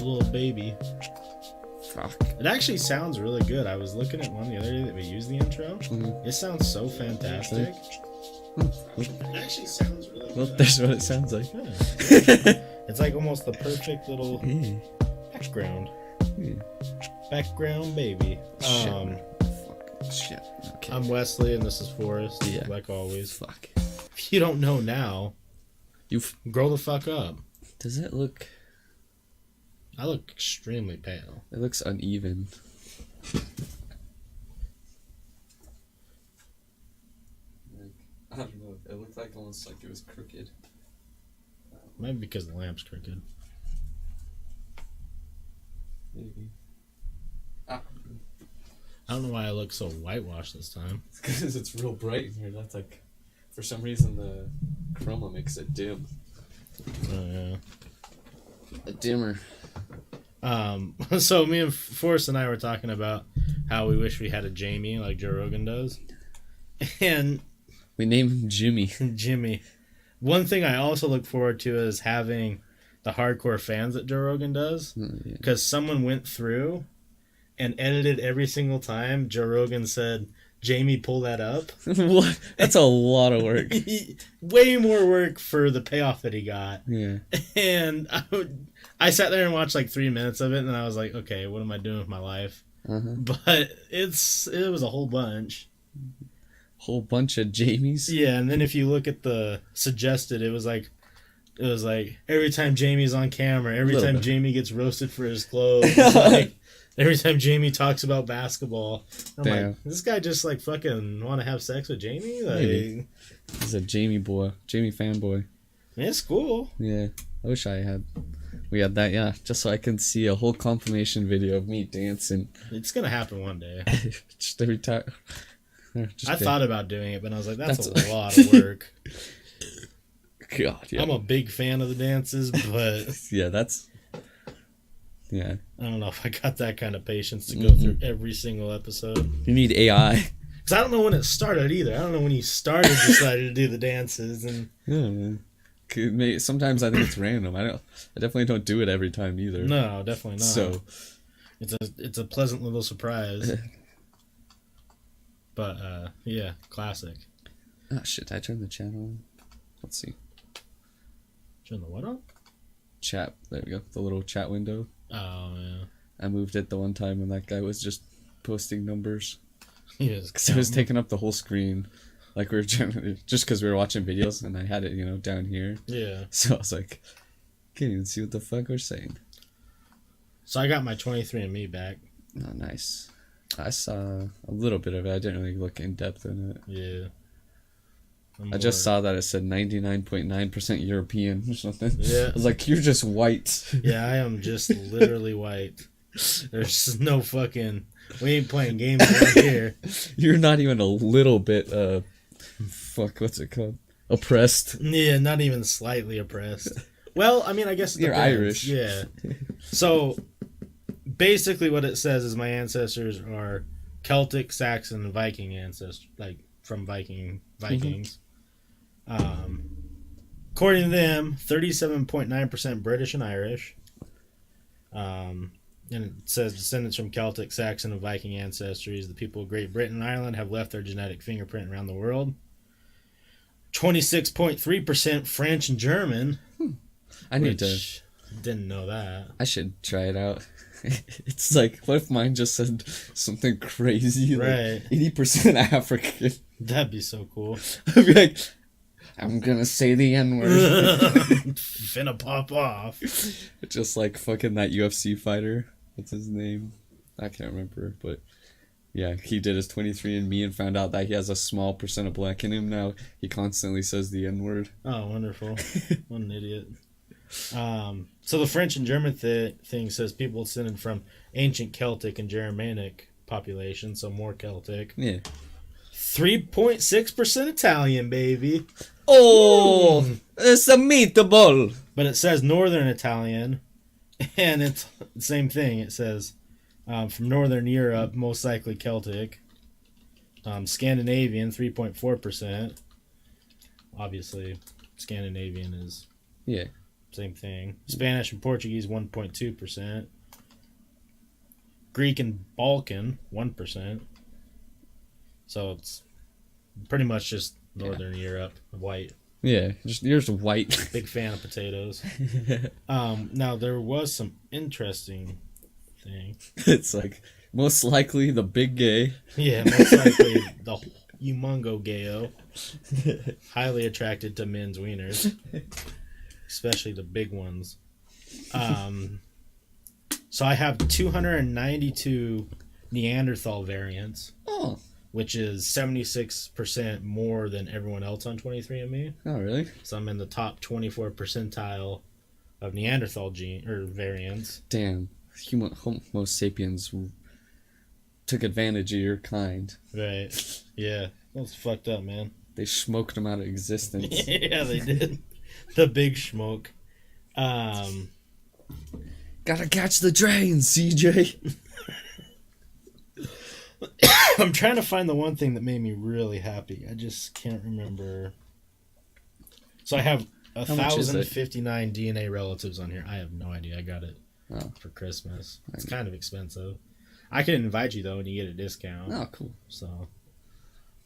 little baby. Fuck. It actually sounds really good. I was looking at one the other day that we used the intro. Mm-hmm. It sounds so fantastic. It actually sounds really Well, good. that's what it sounds like. Yeah. It's like almost the perfect little background. Background baby. Shit. Okay. I'm Wesley and this is Forrest. Yeah. Like always. Fuck. If you don't know now, grow the fuck up. Does it look... I look extremely pale. It looks uneven. I don't know. It looked like almost like it was crooked. Maybe because the lamp's crooked. Maybe. I don't know why I look so whitewashed this time. It's because it's real bright in here. That's like... For some reason, the chroma makes it dim. Oh, yeah. A dimmer. So me and Forrest and I were talking about how we wish we had a Jamie like Joe Rogan does. And we named him Jimmy. Jimmy. One thing I also look forward to is having the hardcore fans that Joe Rogan does. Because someone went through and edited every single time Joe Rogan said, Jamie, pull that up. What? That's a lot of work. Way more work for the payoff that he got. Yeah. And I sat there and watched like 3 minutes of it, and I was like, okay, what am I doing with my life? But it was a whole bunch. Whole bunch of Jamies? Yeah, and then if you look at the suggested, it was like every time Jamie's on camera, every time Jamie gets roasted for his clothes, like, every time Jamie talks about basketball. I'm like, this guy just like fucking want to have sex with Jamie? Like, maybe. He's a Jamie boy. Jamie fanboy. It's cool. Yeah. I wish we had that, yeah. Just so I can see a whole confirmation video of me dancing. It's going to happen one day. Just every time. I thought about doing it, but I was like, that's a lot of work. God, yeah. I'm a big fan of the dances, but... yeah, that's... Yeah. I don't know if I got that kind of patience to go through every single episode. You need AI. Because I don't know when it started either. I don't know when he decided to do the dances. And yeah. Sometimes I think it's random. I definitely don't do it every time either. No, definitely not. So it's a pleasant little surprise. But yeah, classic. Oh shit! I turned the channel on. Let's see. Turn the what on? Chat. There we go. The little chat window. Oh yeah. I moved it the one time when that guy was just posting numbers. Because it was taking up the whole screen. Like we were trying just because we were watching videos and I had it, down here. Yeah. So I was like, can't even see what the fuck we're saying. So I got my 23andMe back. Oh, nice. I saw a little bit of it. I didn't really look in depth in it. Yeah. I just saw that it said 99.9% European or something. Yeah. I was like, you're just white. Yeah, I am just literally white. There's no fucking... We ain't playing games around here. You're not even a little bit, what's it called? Oppressed. Yeah, not even slightly oppressed. Well, I mean, I guess... You're Irish. Yeah. So, basically what it says is my ancestors are Celtic, Saxon, and Viking ancestors. Like, from Vikings. According to them, 37.9% British and Irish. And it says descendants from Celtic, Saxon, and Viking ancestries. The people of Great Britain and Ireland have left their genetic fingerprint around the world. 26.3% French and German. Didn't know that. I should try it out. It's like, what if mine just said something crazy? Right. Like 80% African. That'd be so cool. I'd be like, I'm gonna say the N-word. Finna pop off. Just like fucking that UFC fighter. What's his name? I can't remember, but yeah, he did his 23andMe and found out that he has a small percent of black in him now. He constantly says the N-word. Oh, wonderful. What an idiot. So the French and German thing says people descended from ancient Celtic and Germanic population, so more Celtic. Yeah. 3.6% Italian, baby. Oh, it's a meatball. But it says Northern Italian, and it's the same thing. It says from Northern Europe, most likely Celtic. Scandinavian, 3.4%. Obviously, Scandinavian is same thing. Spanish and Portuguese, 1.2%. Greek and Balkan, 1%. So it's pretty much just Northern Europe, white. Yeah, just yours white. Big fan of potatoes. Now, there was some interesting thing. It's like, most likely the big gay. Yeah, most likely the humongo gayo. Highly attracted to men's wieners. Especially the big ones. So I have 292 Neanderthal variants. Oh. Which is 76% more than everyone else on 23andMe. Oh, really? So I'm in the top 24 percentile of Neanderthal gene or variants. Damn. Homo sapiens took advantage of your kind. Right. Yeah. That's fucked up, man. They smoked them out of existence. Yeah, they did. The big smoke. Gotta catch the train, CJ. I'm trying to find the one thing that made me really happy. I just can't remember. So I have 1,059 DNA relatives on here. I have no idea. I got it for Christmas. It's kind of expensive. I can invite you, though, and you get a discount. Oh, cool. So,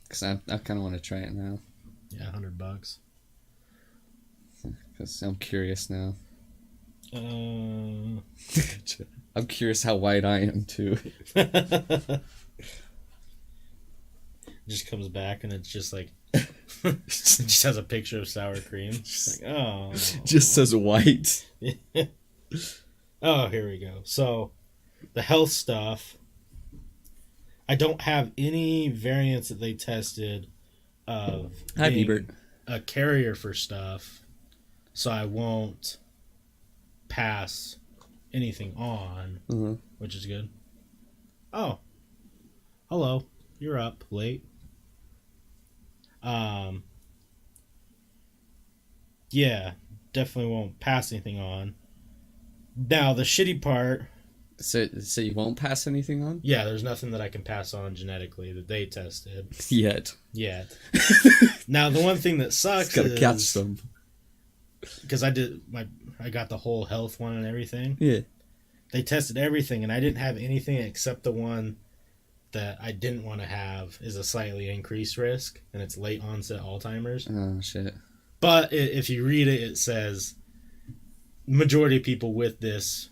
because I kind of want to try it now. Yeah, $100. Because I'm curious now. I'm curious how white I am, too. Just comes back and it's just like it just has a picture of sour cream. Like, oh, just says white. Oh, here we go. So the health stuff, I don't have any variants that they tested of being a carrier for stuff, so I won't pass anything on, which is good. Oh, hello, you're up late. Yeah, definitely won't pass anything on. Now, the shitty part... So you won't pass anything on? Yeah, there's nothing that I can pass on genetically that they tested. Yet. Now, the one thing that sucks gotta catch some. Because I got the whole health one and everything. Yeah. They tested everything, and I didn't have anything except the one that I didn't want to have is a slightly increased risk, and it's late onset Alzheimer's. Oh, shit. But if you read it, it says majority of people with this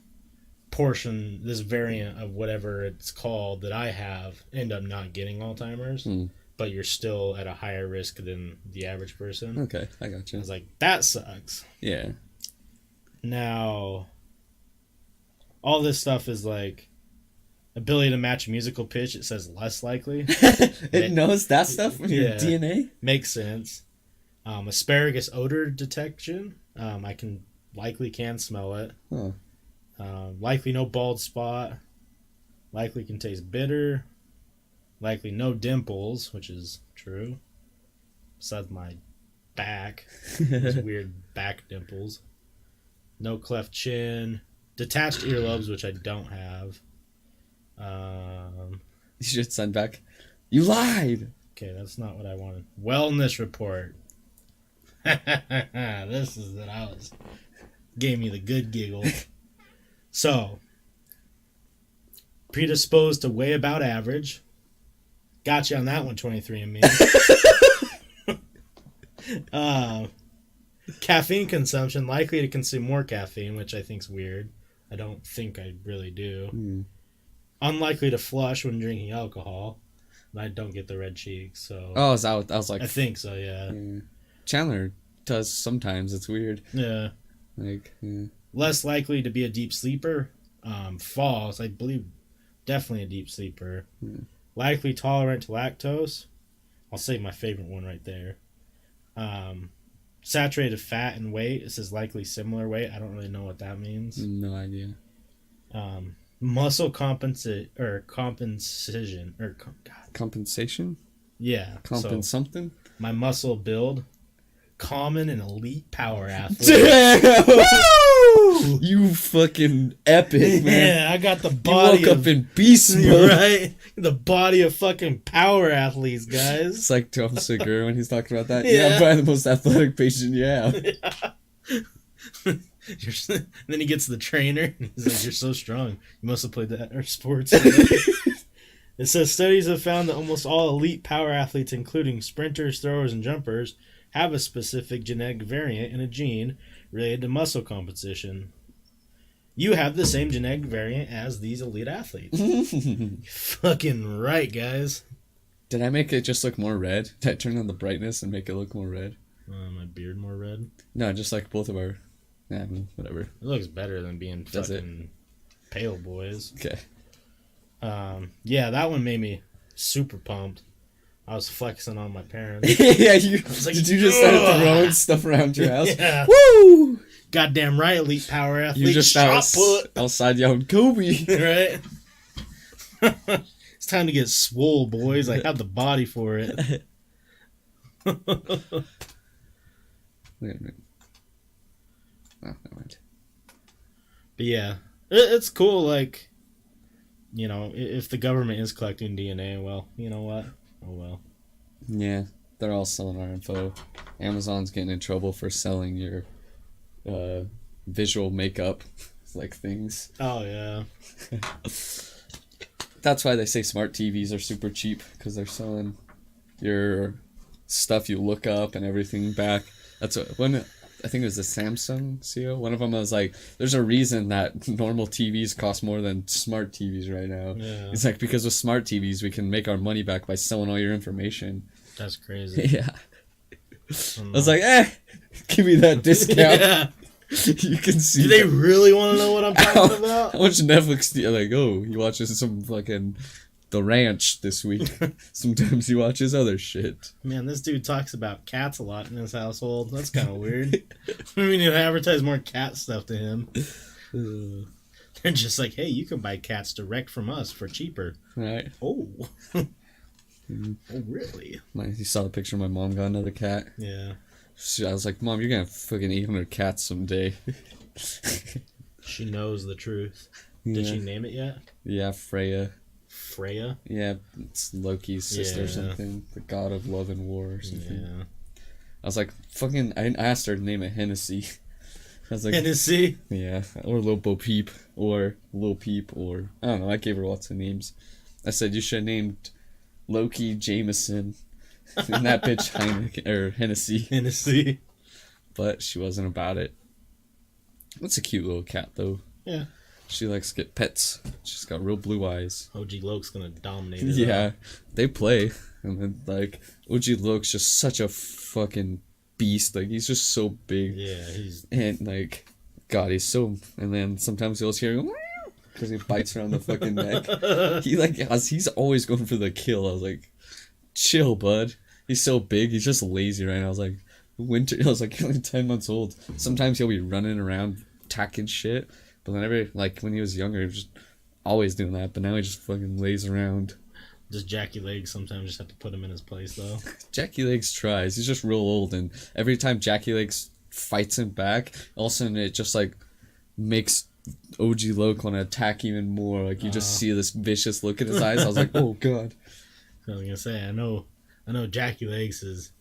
portion, this variant of whatever it's called that I have, end up not getting Alzheimer's. But you're still at a higher risk than the average person. Okay, I got you. I was like, that sucks. Yeah. Now, all this stuff is like ability to match musical pitch. It says less likely. It knows that stuff from your DNA? Makes sense. Asparagus odor detection. I likely can smell it. Huh. Likely no bald spot. Likely can taste bitter. Likely no dimples, which is true. Besides my back. Those weird back dimples. No cleft chin. Detached earlobes, which I don't have. You should send back. You lied! Okay, that's not what I wanted. Wellness report. This is that I was... Gave me the good giggle. So, predisposed to weigh about average. Got you on that one, 23andMe. Caffeine consumption, likely to consume more caffeine, which I think's weird. I don't think I really do. Unlikely to flush when drinking alcohol. I don't get the red cheeks, so... Oh, is that what, I was like... I think so, yeah. Chandler does sometimes. It's weird. Yeah. Like, Less likely to be a deep sleeper. False. I believe definitely a deep sleeper. Likely tolerant to lactose. I'll say my favorite one right there. Saturated fat and weight. It says likely similar weight. I don't really know what that means. No idea. Muscle compensation. Compensation? Yeah. Something? My muscle build. Common and elite power athlete. Damn! You fucking epic, man. Yeah, I got the body. You woke up in beast mode. Right? The body of fucking power athletes, guys. It's like Tom Segura when he's talking about that. Yeah. I'm probably the most athletic patient you have. Then he gets the trainer. And he's like, "You're so strong. You must have played that or sports." It says studies have found that almost all elite power athletes, including sprinters, throwers, and jumpers, have a specific genetic variant in a gene related to muscle composition. You have the same genetic variant as these elite athletes. Fucking right, guys. Did I make it just look more red? Did I turn on the brightness and make it look more red? My beard more red? No, just like both of our... Yeah, I mean, whatever. It looks better than being fucking pale boys. Okay. Yeah, that one made me super pumped. I was flexing on my parents. Yeah, did you just start throwing stuff around your house? Yeah. Woo! Goddamn right, elite power athlete. You just outside yelling, Kobe! Right? It's time to get swole, boys. I have the body for it. Wait a minute. Oh, never mind. But yeah, it's cool, like, you know, if the government is collecting DNA, well, you know what? Oh, well. Yeah, they're all selling our info. Amazon's getting in trouble for selling your visual makeup, like, things. Oh, yeah. That's why they say smart TVs are super cheap, because they're selling your stuff you look up and everything back. That's what I think it was the Samsung CEO. One of them was like, "There's a reason that normal TVs cost more than smart TVs right now." Yeah. It's like, because with smart TVs we can make our money back by selling all your information. That's crazy. Yeah. I was like, give me that discount. Yeah. You can see. Do they really want to know what I'm talking about? How much Netflix do you like? Oh, you watching some fucking The Ranch this week. Sometimes he watches other shit. Man, this dude talks about cats a lot in his household. That's kind of weird. We need to advertise more cat stuff to him. They're just like, hey, you can buy cats direct from us for cheaper. Right. Oh. Oh, really? You saw the picture of my mom got another cat? Yeah. I was like, Mom, you're going to have fucking 800 cats someday. She knows the truth. Did she name it yet? Yeah, Freya. Freya? Yeah, it's Loki's sister or something. The god of love and war or something. Yeah. I was like, fucking, I asked her to name it Hennessy. I was like, Hennessy? Yeah, or Lil Bo Peep, or Lil Peep, or, I don't know, I gave her lots of names. I said, you should have named Loki Jameson, and that bitch Heineken, or Hennessy. Hennessy. But she wasn't about it. That's a cute little cat, though. Yeah. She likes to get pets. She's got real blue eyes. OG Loke's gonna dominate it. Yeah, they play. And then, like, OG Loke's just such a fucking beast. Like, he's just so big. Yeah, he's... And, like, God, he's so... And then sometimes you'll hear him... Because he bites around the fucking neck. He's always going for the kill. I was like, chill, bud. He's so big. He's just lazy right now. I was like, I was like, you're only 10 months old. Sometimes he'll be running around attacking shit. But whenever, like, when he was younger, he was just always doing that. But now he just fucking lays around. Just Jackie Legs sometimes just have to put him in his place, though. Jackie Legs tries. He's just real old. And every time Jackie Legs fights him back, all of a sudden it just, like, makes OG Loke want to attack even more. Like, you just see this vicious look in his eyes. I was like, oh, God. I was going to say, I know Jackie Legs has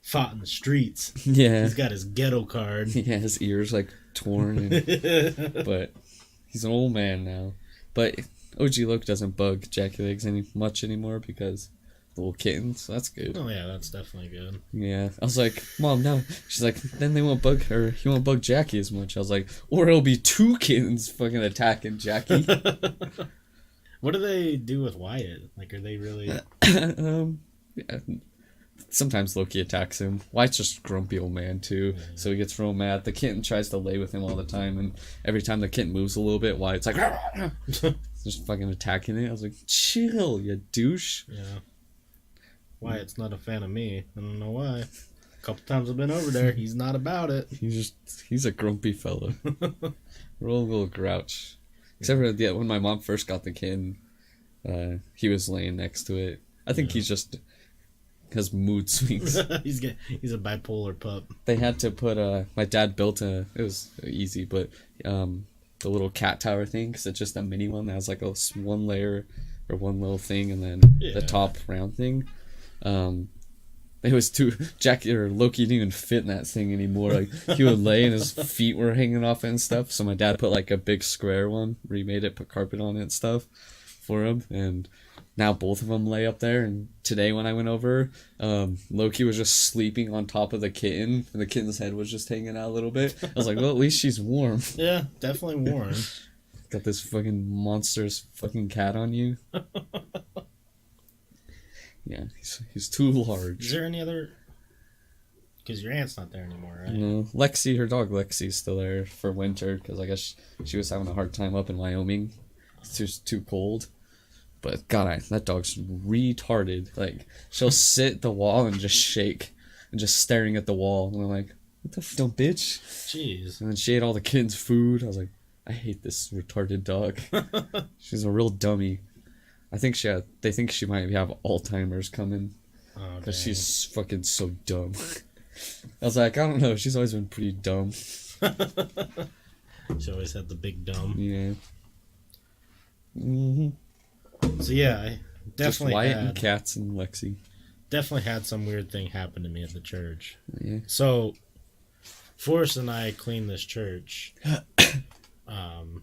fought in the streets. Yeah. He's got his ghetto card. Yeah, his ears, like, torn. And, but he's an old man now. But OG Loke doesn't bug Jackie Legs much anymore because little kittens. So that's good. Oh, yeah, that's definitely good. Yeah. I was like, Mom, no. She's like, then they won't bug her. He won't bug Jackie as much. I was like, or it'll be two kittens fucking attacking Jackie. What do they do with Wyatt? Like, are they really... Yeah. Sometimes Loki attacks him. Wyatt's just a grumpy old man, too. Yeah. So he gets real mad. The kitten tries to lay with him all the time, and every time the kitten moves a little bit, Wyatt's like... just fucking attacking it. I was like, chill, you douche. Yeah. Wyatt's not a fan of me. I don't know why. A couple times I've been over there. He's not about it. He's a grumpy fellow. Real little grouch. Except for when my mom first got the kitten, he was laying next to it. I think he's just has mood swings. He's a bipolar pup. They had to put my dad built it was easy, but the little cat tower thing, because it's just a mini one that has like one layer or one little thing, and then the top round thing. It was too Jackie or Loki didn't even fit in that thing anymore. Like he would lay and his feet were hanging off it and stuff. So my dad put like a big square one, remade it, put carpet on it and stuff for him. And now both of them lay up there. And today when I went over, Loki was just sleeping on top of the kitten, and the kitten's head was just hanging out a little bit. I was like, well, at least she's warm. Yeah, definitely warm. Got this fucking monstrous fucking cat on you. Yeah, he's too large. Is there any other? Because your aunt's not there anymore, right? No, Lexi, her dog Lexi's still there for winter because I guess she was having a hard time up in Wyoming. It's just too cold. But God, that dog's retarded. Like she'll sit at the wall and just shake, and just staring at the wall. And I'm like, what the dumb bitch? Jeez. And then she ate all the kids' food. I was like, I hate this retarded dog. She's a real dummy. I think they think she might have Alzheimer's coming. Because she's fucking so dumb. I was like, I don't know. She's always been pretty dumb. She always had the big dumb. Yeah. Mm-hmm. So yeah, I definitely just Wyatt and cats and Lexi. Definitely had some weird thing happen to me at the church. Yeah. So, Forrest and I cleaned this church. Oh,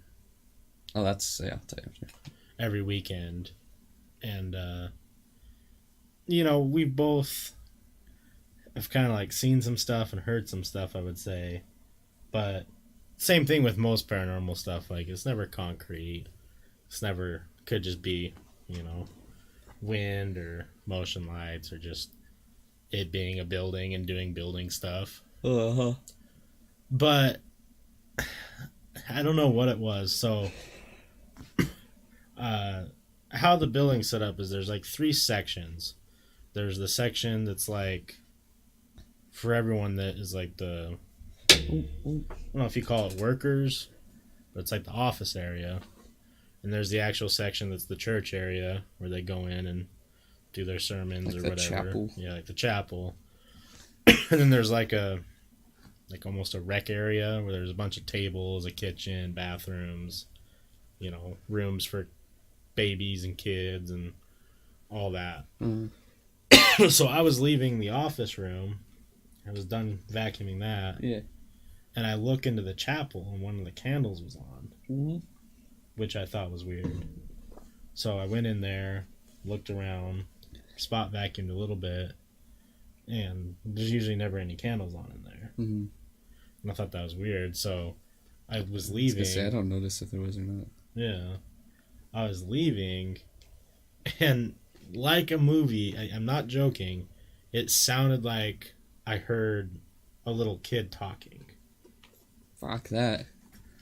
that's I'll tell you after. Every weekend, and you know, we both have kind of like seen some stuff and heard some stuff, I would say, but same thing with most paranormal stuff. Like it's never concrete. It's never could just be, you know, wind or motion lights or just it being a building and doing building stuff. But I don't know what it was. So how the building's set up is there's like 3 sections. There's the section that's like for everyone that is like the I don't know if you call it workers, but it's like the office area. And there's the actual section that's the church area where they go in and do their sermons like or whatever. Chapel. Yeah, like the chapel. And then there's like almost a rec area where there's a bunch of tables, a kitchen, bathrooms, you know, rooms for babies and kids and all that. Mm-hmm. So I was leaving the office room. I was done vacuuming that. Yeah. And I look into the chapel and one of the candles was on. Mm-hmm. Which I thought was weird. So I went in there, looked around, spot vacuumed a little bit, and there's usually never any candles on in there. Mm-hmm. And I thought that was weird, so I was leaving. I don't notice if there was or not. Yeah. I was leaving, and like a movie, I'm not joking, it sounded like I heard a little kid talking. Fuck that.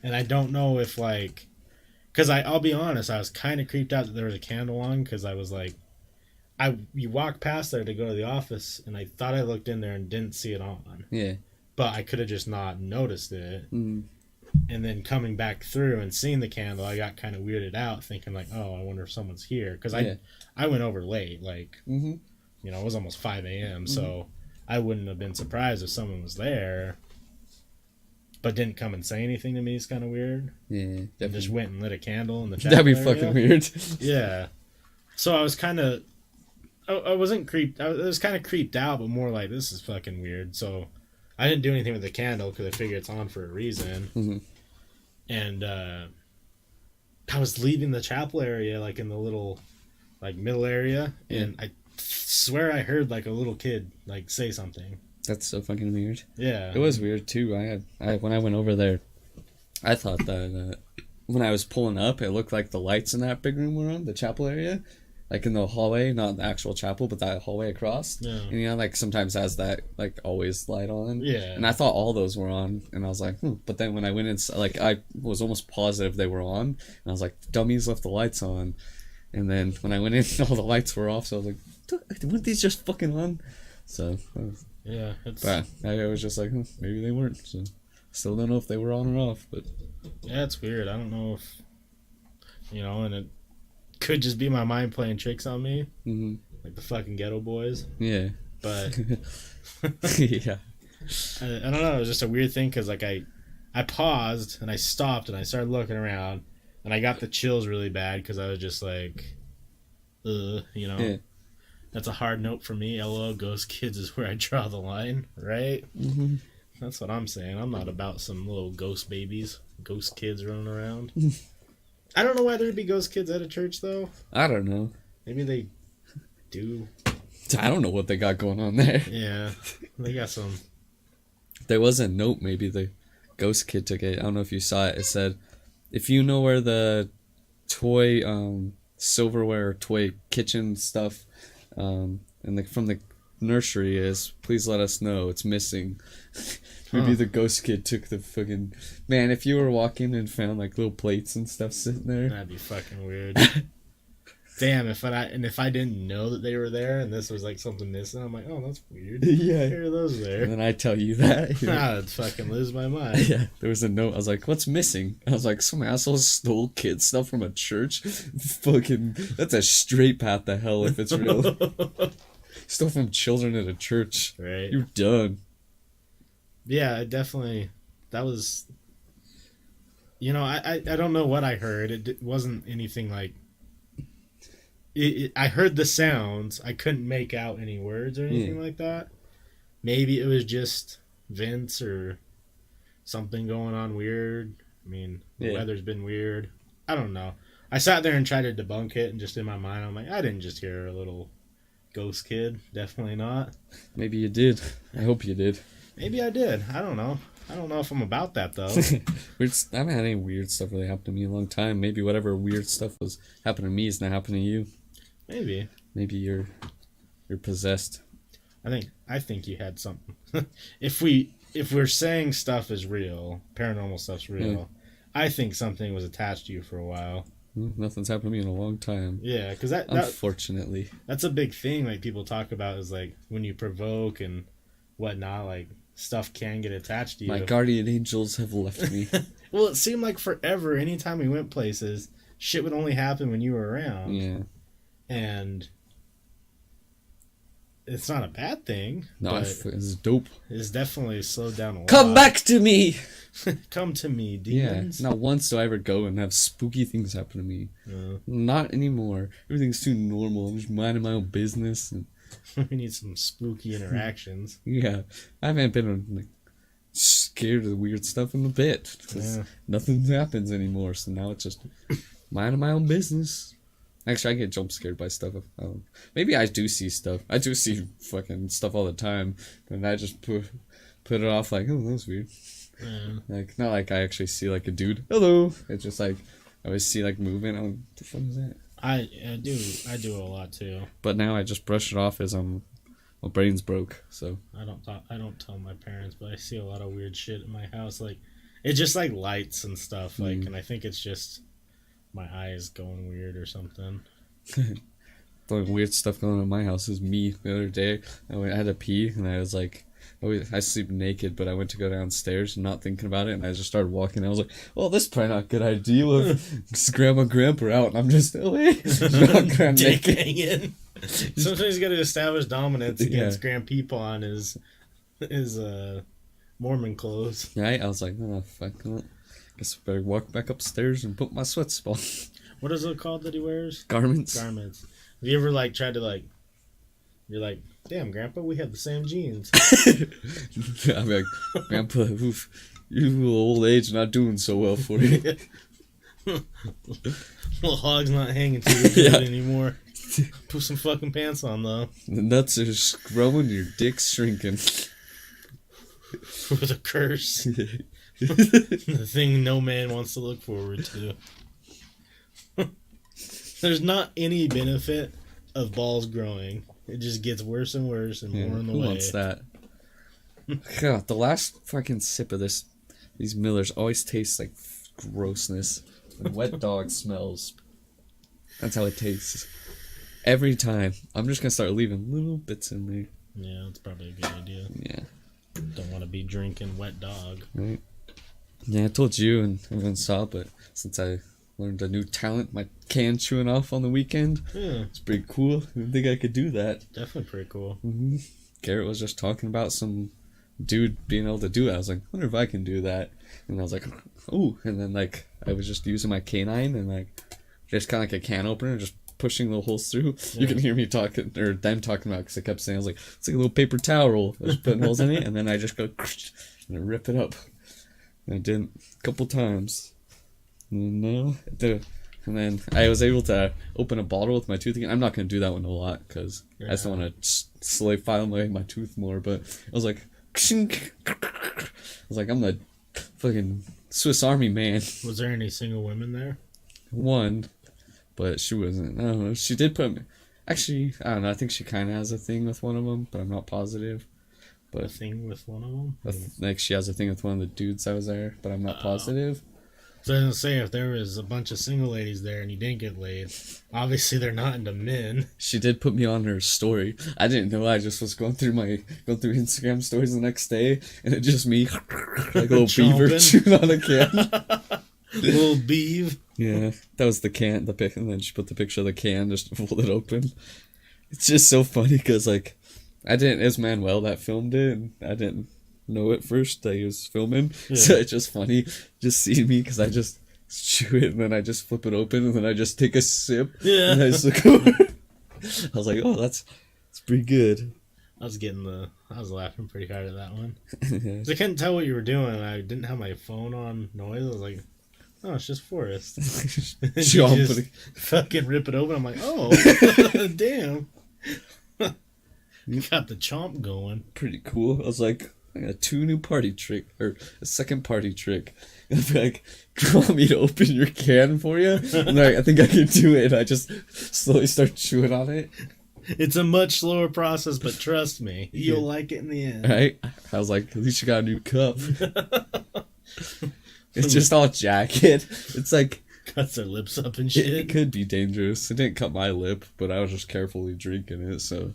And I don't know if, like... Because I'll be honest, I was kind of creeped out that there was a candle on, because I was like... You walk past there to go to the office, and I thought I looked in there and didn't see it on. Yeah. But I could have just not noticed it. Mm. And then coming back through and seeing the candle, I got kind of weirded out, thinking like, oh, I wonder if someone's here. Because I went over late, like, you know, it was almost 5 a.m., so I wouldn't have been surprised if someone was there, but didn't come and say anything to me. It's kind of weird. Yeah, definitely. Just went and lit a candle in the chapel. That'd be fucking weird. Yeah. So I was kind of... I wasn't creeped... I was kind of creeped out, but more like, this is fucking weird. So I didn't do anything with the candle, because I figured it's on for a reason. Mm-hmm. And I was leaving the chapel area, like in the little, like, middle area, and I swear I heard, like, a little kid, like, say something. That's so fucking weird. Yeah. It was weird, too. When I went over there, I thought that when I was pulling up, it looked like the lights in that big room were on, the chapel area. Like in the hallway, not the actual chapel, but that hallway across. Yeah. And, you know, like, sometimes has that, like, always light on. Yeah. And I thought all those were on, and I was like, But then when I went inside, like, I was almost positive they were on, and I was like, dummies left the lights on. And then when I went in, all the lights were off, so I was like, weren't these just fucking on? So... Yeah, but I was just like, maybe they weren't. So still don't know if they were on or off. But yeah, it's weird. I don't know if, you know, and it could just be my mind playing tricks on me, like the fucking Ghetto Boys. Yeah, but yeah, I don't know. It was just a weird thing because like I paused and I stopped and I started looking around and I got the chills really bad because I was just like, you know. Yeah. That's a hard note for me. LOL, ghost kids is where I draw the line, right? Mm-hmm. That's what I'm saying. I'm not about some little ghost babies, ghost kids running around. I don't know why there'd be ghost kids at a church, though. I don't know. Maybe they do. I don't know what they got going on there. Yeah, they got some. There was a note, maybe the ghost kid took it. I don't know if you saw it. It said, if you know where the toy silverware, toy kitchen stuff from the nursery is, please let us know. It's missing. Maybe the ghost kid took the fucking... Man, if you were walking and found like little plates and stuff sitting there, that'd be fucking weird. Damn, if I didn't know that they were there and this was like something missing, I'm like, oh, that's weird. Yeah. Here are those there. And then I tell you that. I'd fucking lose my mind. Yeah, there was a note. I was like, what's missing? I was like, some asshole stole kid stuff from a church. Fucking, that's a straight path to hell if it's real. Stole from children at a church. Right. You're done. Yeah, it definitely, that was, I don't know what I heard. It wasn't anything like, I heard the sounds. I couldn't make out any words or anything like that. Maybe it was just Vince or something going on weird. I mean, the weather's been weird. I don't know. I sat there and tried to debunk it, and just in my mind, I'm like, I didn't just hear a little ghost kid. Definitely not. Maybe you did. I hope you did. Maybe I did. I don't know. I don't know if I'm about that, though. I haven't had any weird stuff really happen to me in a long time. Maybe whatever weird stuff was happening to me is not happening to you. Maybe. Maybe you're possessed. I think you had something. If we're saying stuff is real, paranormal stuff's real, I think something was attached to you for a while. Nothing's happened to me in a long time. Yeah, because unfortunately, that's a big thing. Like people talk about is like when you provoke and whatnot, like stuff can get attached to you. My guardian angels have left me. Well, it seemed like forever. Anytime we went places, shit would only happen when you were around. Yeah. And it's not a bad thing. No, but it's dope. It's definitely slowed down a lot. Come back to me! Come to me, demons. Yeah, not once do I ever go and have spooky things happen to me. Not anymore. Everything's too normal. I'm just minding my own business. And we need some spooky interactions. Yeah, I haven't been scared of weird stuff in a bit. Nothing happens anymore, so now it's just minding my own business. Actually, I get jump scared by stuff. Maybe I do see stuff. I do see fucking stuff all the time, and I just put it off like, oh, that was weird. Yeah. Like, not like I actually see like a dude. Hello. It's just like I always see like movement. What the fuck is that? I do it a lot too. But now I just brush it off as my brain's broke. So I don't tell my parents, but I see a lot of weird shit in my house. Like it's just like lights and stuff. Like, and I think it's just my eyes going weird or something. The only weird stuff going on in my house is me. The other day, I had to pee, and I was like, I sleep naked, but I went to go downstairs, not thinking about it, and I just started walking. I was like, well, this is probably not a good idea with grandma and grandpa out, and I'm just away. Dick hanging. Sometimes you got to establish dominance against Grandpeepa on his Mormon clothes. Right? I was like, oh, fuck. Guess I better walk back upstairs and put my sweats on. What is it called that he wears? Garments. Have you ever tried to you're like, damn, Grandpa, we have the same jeans. I'm like, Grandpa, oof, you old age not doing so well for you. Little hog's not hanging too good anymore. Put some fucking pants on though. The nuts are growing, your dick's shrinking. With a curse. The thing no man wants to look forward to. There's not any benefit of balls growing. It just gets worse and worse and more in the way. Who wants that? God, the last fucking sip of these Millers always tastes like grossness. And wet dog smells. That's how it tastes. Every time. I'm just gonna start leaving little bits in there. Yeah, that's probably a good idea. Yeah. Don't want to be drinking wet dog. Right. Yeah, I told you and everyone saw, but since I learned a new talent, my can chewing off on the weekend, it's pretty cool. I didn't think I could do that. Definitely pretty cool. Mm-hmm. Garrett was just talking about some dude being able to do it. I was like, I wonder if I can do that. And I was like, oh. And then I was just using my canine and just kind of like a can opener, just pushing the holes through. You can hear me talking, or them talking about, because I kept saying, I was like, it's like a little paper towel roll. I was putting holes in it, and then I just go and I rip it up. And I did it a couple times. And then I was able to open a bottle with my tooth again. I'm not going to do that one a lot, because I just don't want to slowly file my tooth more. But I was like, I was like, I'm the fucking Swiss Army man. Was there any single women there? One, but she wasn't. I don't know. She did put me. Actually, I don't know. I think she kind of has a thing with one of them, but I'm not positive. But a thing with one of them? Like, she has a thing with one of the dudes that was there, but I'm not positive. So I was gonna say, if there was a bunch of single ladies there and you didn't get laid, obviously they're not into men. She did put me on her story. I didn't know. I just was going through Instagram stories the next day, and it's just me, like a little beaver chewing on a can. Little beav. Yeah, that was the can, the pic, and then she put the picture of the can just folded open. It's just so funny because, like, it was Manuel that filmed it, and I didn't know at first that he was filming. Yeah. So it's just funny just seeing me, because I just chew it and then I just flip it open and then I just take a sip. Yeah. And I just look over. I was like, oh, that's pretty good. I was laughing pretty hard at that one. Yeah. I couldn't tell what you were doing. I didn't have my phone on noise. I was like, oh, it's just Forrest. You just fucking rip it open. I'm like, oh, damn. You got the chomp going. Pretty cool. I was like, I got 2 new party trick, or a second party trick. And I'd be like, do you want me to open your can for you? And like, I think I can do it. And I just slowly start chewing on it. It's a much slower process, but trust me, you'll like it in the end. Right? I was like, at least you got a new cup. It's just all jacket. It's like... Cuts their lips up and shit. It could be dangerous. It didn't cut my lip, but I was just carefully drinking it, so...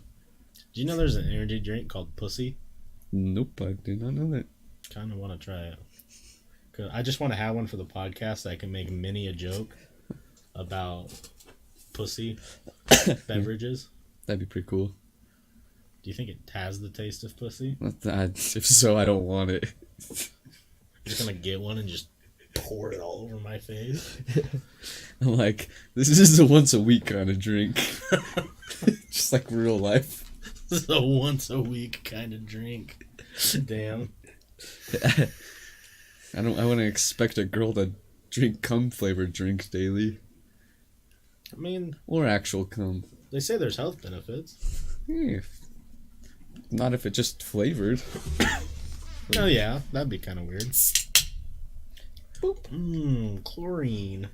Do you know there's an energy drink called Pussy? Nope, I did not know that. Kind of want to try it. Cause I just want to have one for the podcast so I can make many a joke about pussy beverages. That'd be pretty cool. Do you think it has the taste of pussy? If so, I don't want it. I'm just going to get one and just pour it all over my face. I'm like, this is a once a week kind of drink. Just like real life. This is a once a week kind of drink. Damn. I wouldn't expect a girl to drink cum flavored drink daily. I mean, or actual cum. They say there's health benefits. Yeah. Not if it just flavored. Oh yeah, that'd be kind of weird. Boop. Chlorine.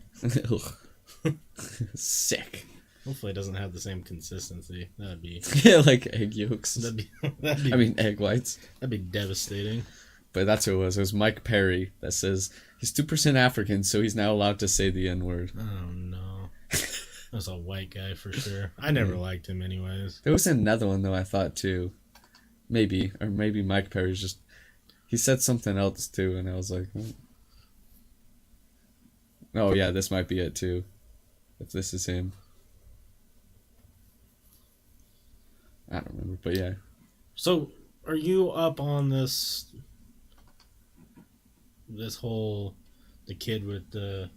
Sick. Hopefully it doesn't have the same consistency. That'd be... Yeah, like egg yolks. That'd be I mean, egg whites. That'd be devastating. But that's who it was. It was Mike Perry that says he's 2% African, so he's now allowed to say the N-word. Oh, no. That's a white guy for sure. I never liked him anyways. There was another one, though, I thought, too. Maybe. Or maybe Mike Perry's just... He said something else, too, and I was like... Oh, yeah, this might be it, too. If this is him. I don't remember, but yeah. So, are you up on this whole, the kid with the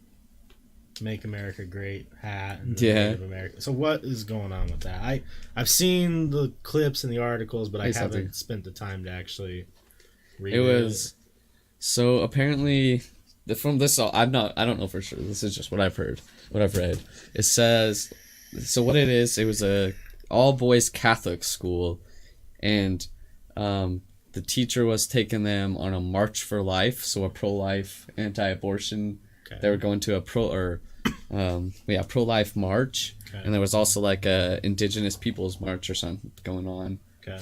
Make America Great hat and the Native American? So what is going on with that? I've seen the clips and the articles, but I haven't spent the time to actually read it. It was, so apparently, from this, I don't know for sure. This is just what I've heard, what I've read. It says, so what it is, it was a all-boys Catholic school, and the teacher was taking them on a March for Life, so a pro-life, anti-abortion. Okay. They were going to a pro-life march, and there was also like a Indigenous Peoples March or something going on. Okay.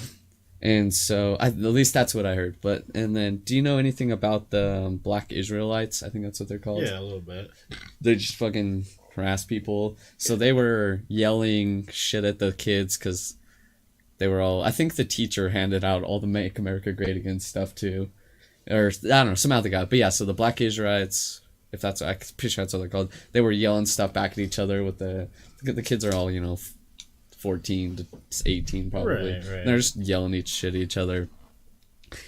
And so, at least that's what I heard. And then, do you know anything about the Black Israelites? I think that's what they're called. Yeah, a little bit. They just fucking harass people. So they were yelling shit at the kids because they were all... I think the teacher handed out all the Make America Great Again stuff too. Or, I don't know, some other guy. But yeah, so the Black Israelites, if that's... I'm pretty sure that's what they're called. They were yelling stuff back at each other with the kids are all, 14 to 18 probably. Right. And they're just yelling shit at each other.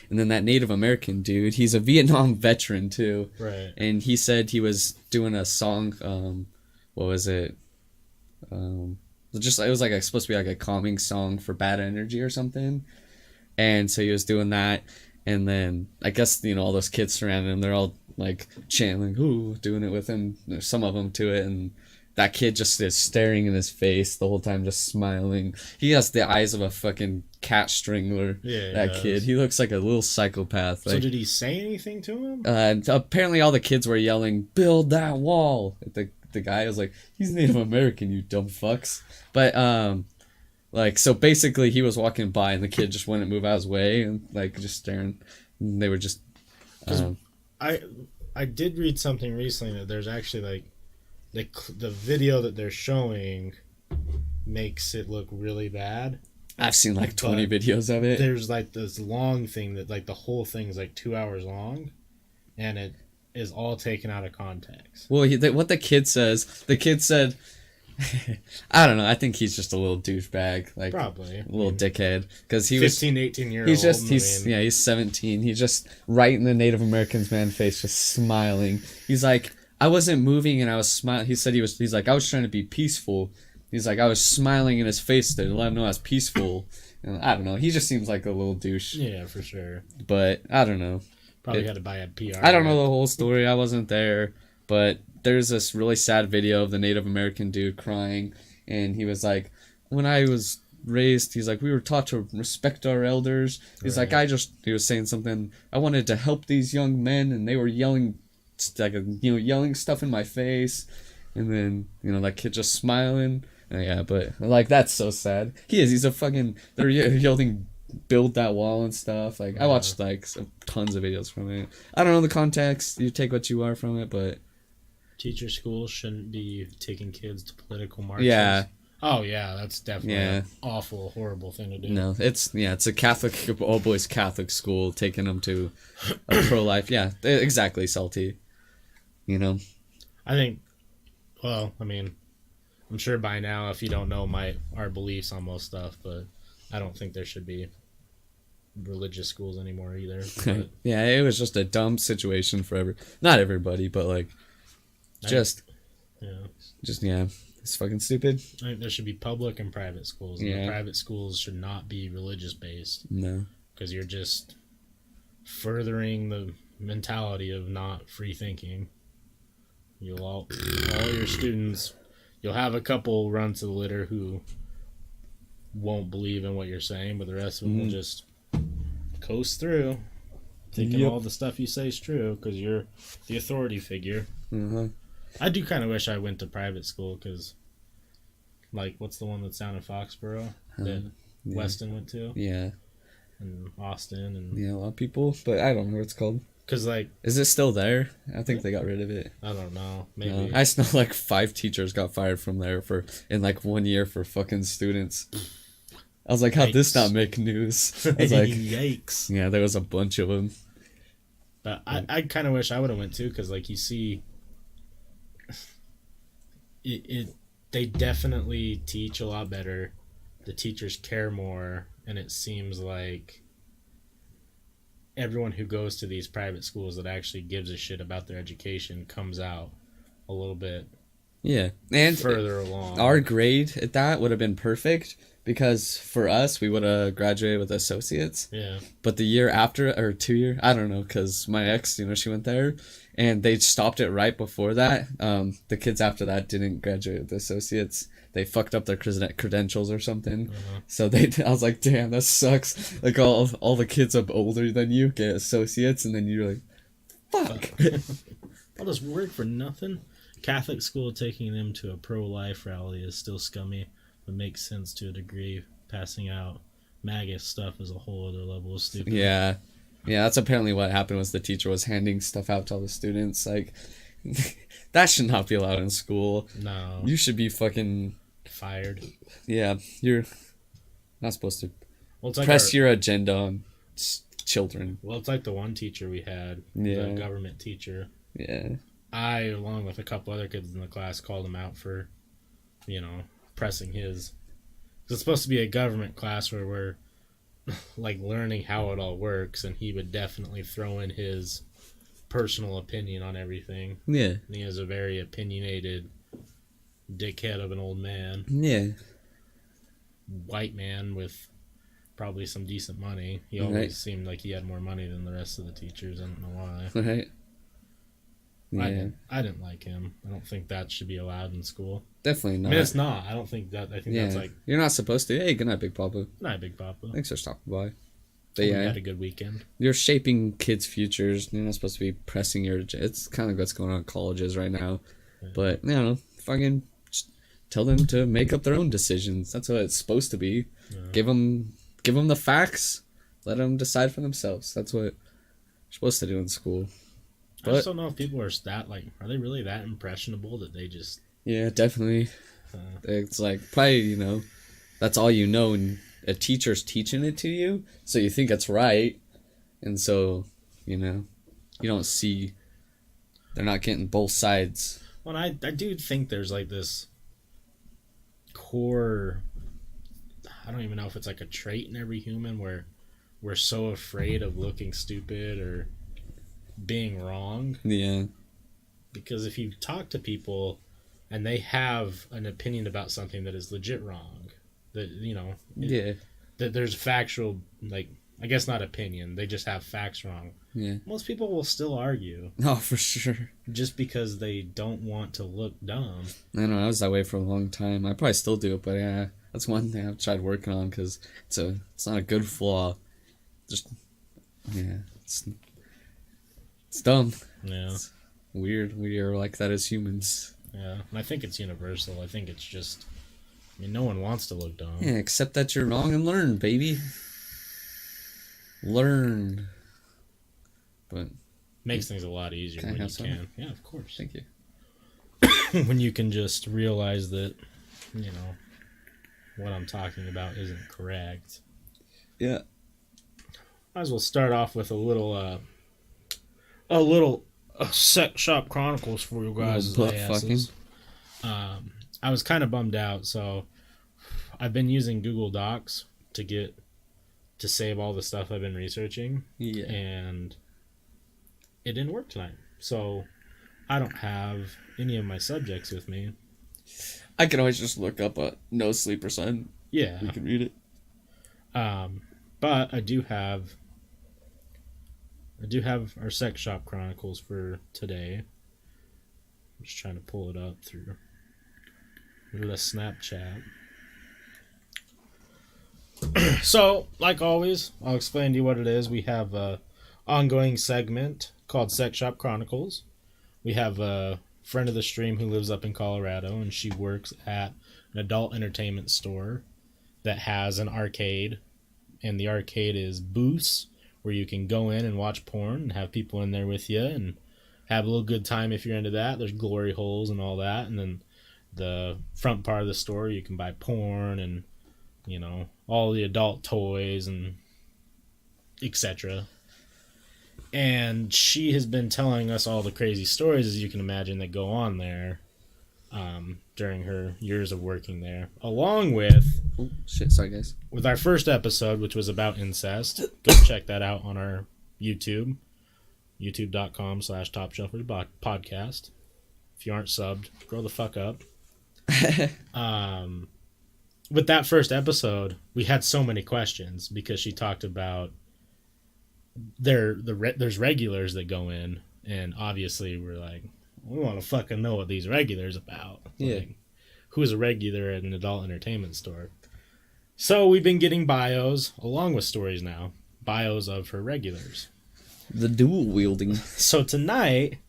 And then that Native American dude, he's a Vietnam veteran too. Right. And he said he was doing a song, what was it? Just it was like supposed to be like a calming song for bad energy or something. And so he was doing that, and then I guess all those kids surrounding him, they're all like chanting, "Ooh," doing it with him. There's some of them to it, and that kid just is staring in his face the whole time, just smiling. He has the eyes of a fucking cat strangler. Yeah, that kid. He looks like a little psychopath. So did he say anything to him? Apparently, all the kids were yelling, "Build that wall!" The guy was like, "He's Native American, you dumb fucks." But so basically, he was walking by, and the kid just wouldn't move out of his way, and like just staring. And they were just. I did read something recently that there's actually like. The video that they're showing makes it look really bad. I've seen like 20 videos of it. There's like this long thing that like the whole thing's like 2 hours long, and it is all taken out of context. Well, what the kid says, the kid said, I don't know. I think he's just a little douchebag, like probably a little dickhead, because he 15, 18 year he's old. He's 17. He's just right in the Native American's man face, just smiling. He's like, I wasn't moving and I was smiling. He said he's like, I was trying to be peaceful. He's like, I was smiling in his face to let him know I was peaceful. And I don't know. He just seems like a little douche. Yeah, for sure. But I don't know. Probably had to buy a PR. I don't know the whole story. I wasn't there. But there's this really sad video of the Native American dude crying. And he was like, when I was raised, he's like, we were taught to respect our elders. He's like, he was saying something. I wanted to help these young men, and they were yelling stuff in my face, and then that kid just smiling. Yeah, but like that's so sad. He's a fucking. They're yelling, "Build that wall" and stuff. Like I watched like tons of videos from it. I don't know the context. You take what you are from it, but teacher schools shouldn't be taking kids to political marches. Yeah. Oh yeah, that's definitely an awful, horrible thing to do. No, it's a Catholic, all boys Catholic school taking them to a pro-life. Yeah, exactly, Salty. I think, well, I mean, I'm sure by now, if you don't know our beliefs on most stuff, but I don't think there should be religious schools anymore either. Yeah, it was just a dumb situation for not everybody, but like, it's fucking stupid. I think there should be public and private schools. And the private schools should not be religious based. No. Because you're just furthering the mentality of not free thinking. All your students, you'll have a couple run to the litter who won't believe in what you're saying, but the rest of them will just coast through, thinking all the stuff you say is true because you're the authority figure. Mm-hmm. I do kind of wish I went to private school because, like, what's the one that's down in Foxborough that Weston went to? Yeah. And Austin and a lot of people, but I don't know what it's called. Because, like... Is it still there? I think they got rid of it. I don't know. Maybe. No, I just know, like, 5 teachers got fired from there in, like, 1 year for fucking students. I was like, how'd this not make news? I was like... Yikes. Yeah, there was a bunch of them. But I kind of wish I would have went, too, because, like, you see... They definitely teach a lot better. The teachers care more, and it seems like... everyone who goes to these private schools that actually gives a shit about their education comes out a little bit and further along. Our grade at that would have been perfect because for us, we would have graduated with associates. Yeah. But the year after, or 2 year, I don't know, because my ex, she went there, and they stopped it right before that. The kids after that didn't graduate with associates. They fucked up their credentials or something. Uh-huh. So I was like, damn, that sucks. Like all the kids up older than you get associates, and then you're like, fuck. All this work for nothing. Catholic school taking them to a pro-life rally is still scummy, but makes sense to a degree. Passing out MAGA stuff is a whole other level of stupid. Yeah, that's apparently what happened. Was the teacher was handing stuff out to all the students. Like, that should not be allowed in school. No. You should be fucking fired. Yeah, you're not supposed to press your agenda on children. Well, it's like the one teacher we had, the government teacher. Yeah. I, along with a couple other kids in the class, called him out for, pressing his. Because it's supposed to be a government class where we're, like, learning how it all works, and he would definitely throw in his personal opinion on everything. Yeah. And he has a very opinionated dickhead of an old man. Yeah. White man with probably some decent money. He always seemed like he had more money than the rest of the teachers. I don't know why. Right. Yeah. I didn't like him. I don't think that should be allowed in school. Definitely not. I mean, it's not. I don't think that. I think that's like... You're not supposed to. Hey, good night, Big Papa. Good night, Big Papa. Thanks for stopping by. But We had a good weekend. You're shaping kids' futures. You're not supposed to be pressing your... It's kind of what's going on in colleges right now. Yeah. But, you know, fucking just tell them to make up their own decisions. That's what it's supposed to be. Yeah. Give them the facts. Let them decide for themselves. That's what you're supposed to do in school. But I just don't know if people are are they really that impressionable that they just... Yeah, definitely. It's like, probably, you know, that's all you know, and a teacher's teaching it to you, so you think it's right, and so, you know, you don't see, they're not getting both sides. Well, I do think there's like this core, I don't even know if it's like a trait in every human where we're so afraid of looking stupid or being wrong. Yeah. Because if you talk to people and they have an opinion about something that is legit wrong, that, you know, that there's factual, like, I guess not opinion, they just have facts wrong. Yeah. Most people will still argue. Oh, for sure. Just because they don't want to look dumb. I know, I was that way for a long time. I probably still do it, but yeah, that's one thing I've tried working on, because it's not a good flaw. Just, yeah, it's dumb. Yeah. It's weird. We are like that as humans. Yeah, and I think it's universal. I think it's just, I mean, no one wants to look dumb. Yeah, accept that you're wrong and learn, baby. Learn. But makes things a lot easier when you can. Yeah, of course. Thank you. When you can just realize that, you know, what I'm talking about isn't correct. Yeah. Might as well start off with a little Sex Shop Chronicles for you guys. I was kind of bummed out, so I've been using Google Docs to save all the stuff I've been researching. Yeah. And it didn't work tonight. So I don't have any of my subjects with me. I can always just look up a No Sleeper Son. Yeah. We can read it. But I do have our Sex Shop Chronicles for today. I'm just trying to pull it up through the Snapchat. So, like always, I'll explain to you what it is. We have a ongoing segment called Sex Shop Chronicles. We have a friend of the stream who lives up in Colorado, and she works at an adult entertainment store that has an arcade, and the arcade is booths where you can go in and watch porn and have people in there with you and have a little good time if you're into that. There's glory holes and all that, and then the front part of the store you can buy porn and, you know, all the adult toys and etc. And she has been telling us all the crazy stories, as you can imagine, that go on there during her years of working there, along with sorry guys, with our first episode, which was about incest. Go check that out on our YouTube, youtube.com/Topshelfers podcast. If you aren't subbed, grow the fuck up. With that first episode, we had so many questions because she talked about there's regulars that go in, and obviously we're like, we want to fucking know what these regulars about. Yeah. Like, who's a regular at an adult entertainment store? So we've been getting bios, along with stories now, bios of her regulars. The dual wielding. So tonight,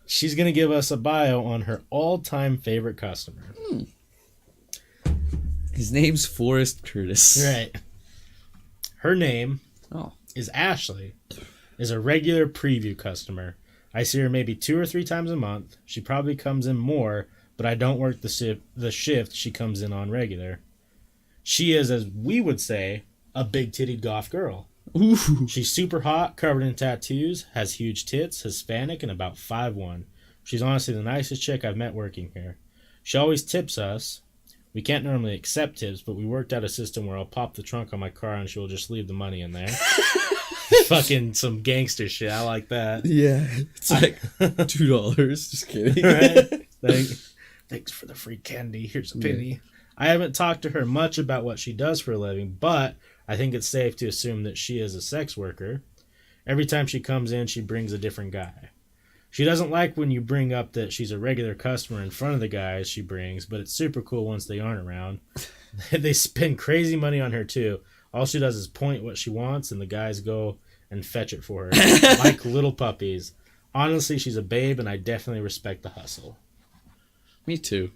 she's going to give us a bio on her all-time favorite customer. His name's Forrest Curtis. Right. Her name is Ashley. Is a regular preview customer. I see her maybe 2 or 3 times a month. She probably comes in more, but I don't work the shift she comes in on regular. She is, as we would say, a big-titted goth girl. Ooh. She's super hot, covered in tattoos, has huge tits, Hispanic, and about 5'1". She's honestly the nicest chick I've met working here. She always tips us. We can't normally accept tips, but we worked out a system where I'll pop the trunk on my car and she'll just leave the money in there. Fucking some gangster shit. I like that. Yeah. It's like $2. Just kidding. Right? Like, Thanks for the free candy. Here's a penny. I haven't talked to her much about what she does for a living, but I think it's safe to assume that she is a sex worker. Every time she comes in, she brings a different guy. She doesn't like when you bring up that she's a regular customer in front of the guys she brings, but it's super cool once they aren't around. They spend crazy money on her, too. All she does is point what she wants, and the guys go and fetch it for her, like little puppies. Honestly, she's a babe, and I definitely respect the hustle. Me too.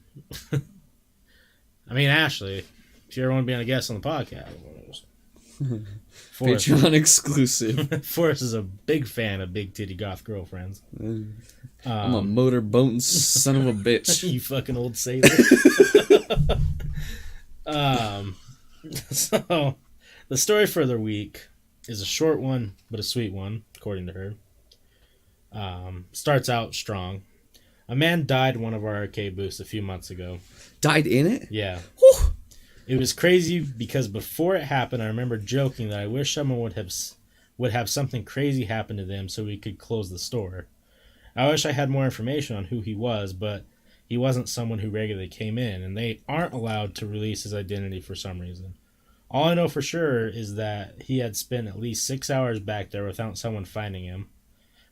I mean, Ashley, if you ever want to be on a guest on the podcast, Patreon exclusive. Forrest is a big fan of big titty goth girlfriends. I'm a motorboating son of a bitch. You fucking old sailor. So, the story for the week is a short one, but a sweet one, according to her. Starts out strong. A man died in one of our arcade booths a few months ago. Died in it? Yeah. Whew. It was crazy because before it happened, I remember joking that I wish someone would have something crazy happen to them so we could close the store. I wish I had more information on who he was, but he wasn't someone who regularly came in, and they aren't allowed to release his identity for some reason. All I know for sure is that he had spent at least 6 hours back there without someone finding him.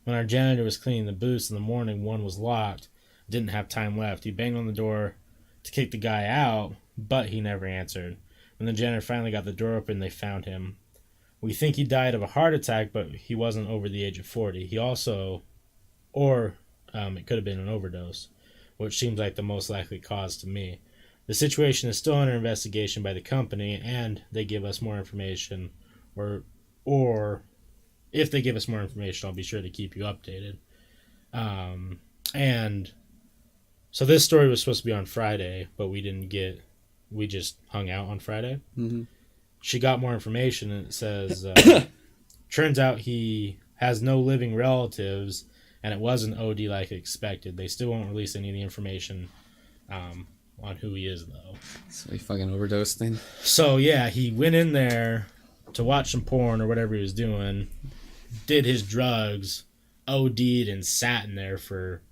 When our janitor was cleaning the booths in the morning, one was locked. Didn't have time left. He banged on the door to kick the guy out, but he never answered. When the janitor finally got the door open, they found him. We think he died of a heart attack, but he wasn't over the age of 40. He also, it could have been an overdose, which seems like the most likely cause to me. The situation is still under investigation by the company, and they give us more information, or if they give us more information, I'll be sure to keep you updated. And so this story was supposed to be on Friday, but we just hung out on Friday. Mm-hmm. She got more information, and it says, turns out he has no living relatives, and it was an OD like expected. They still won't release any of the information on who he is, though. So he fucking overdosed then? So, yeah, he went in there to watch some porn or whatever he was doing, did his drugs, OD'd, and sat in there for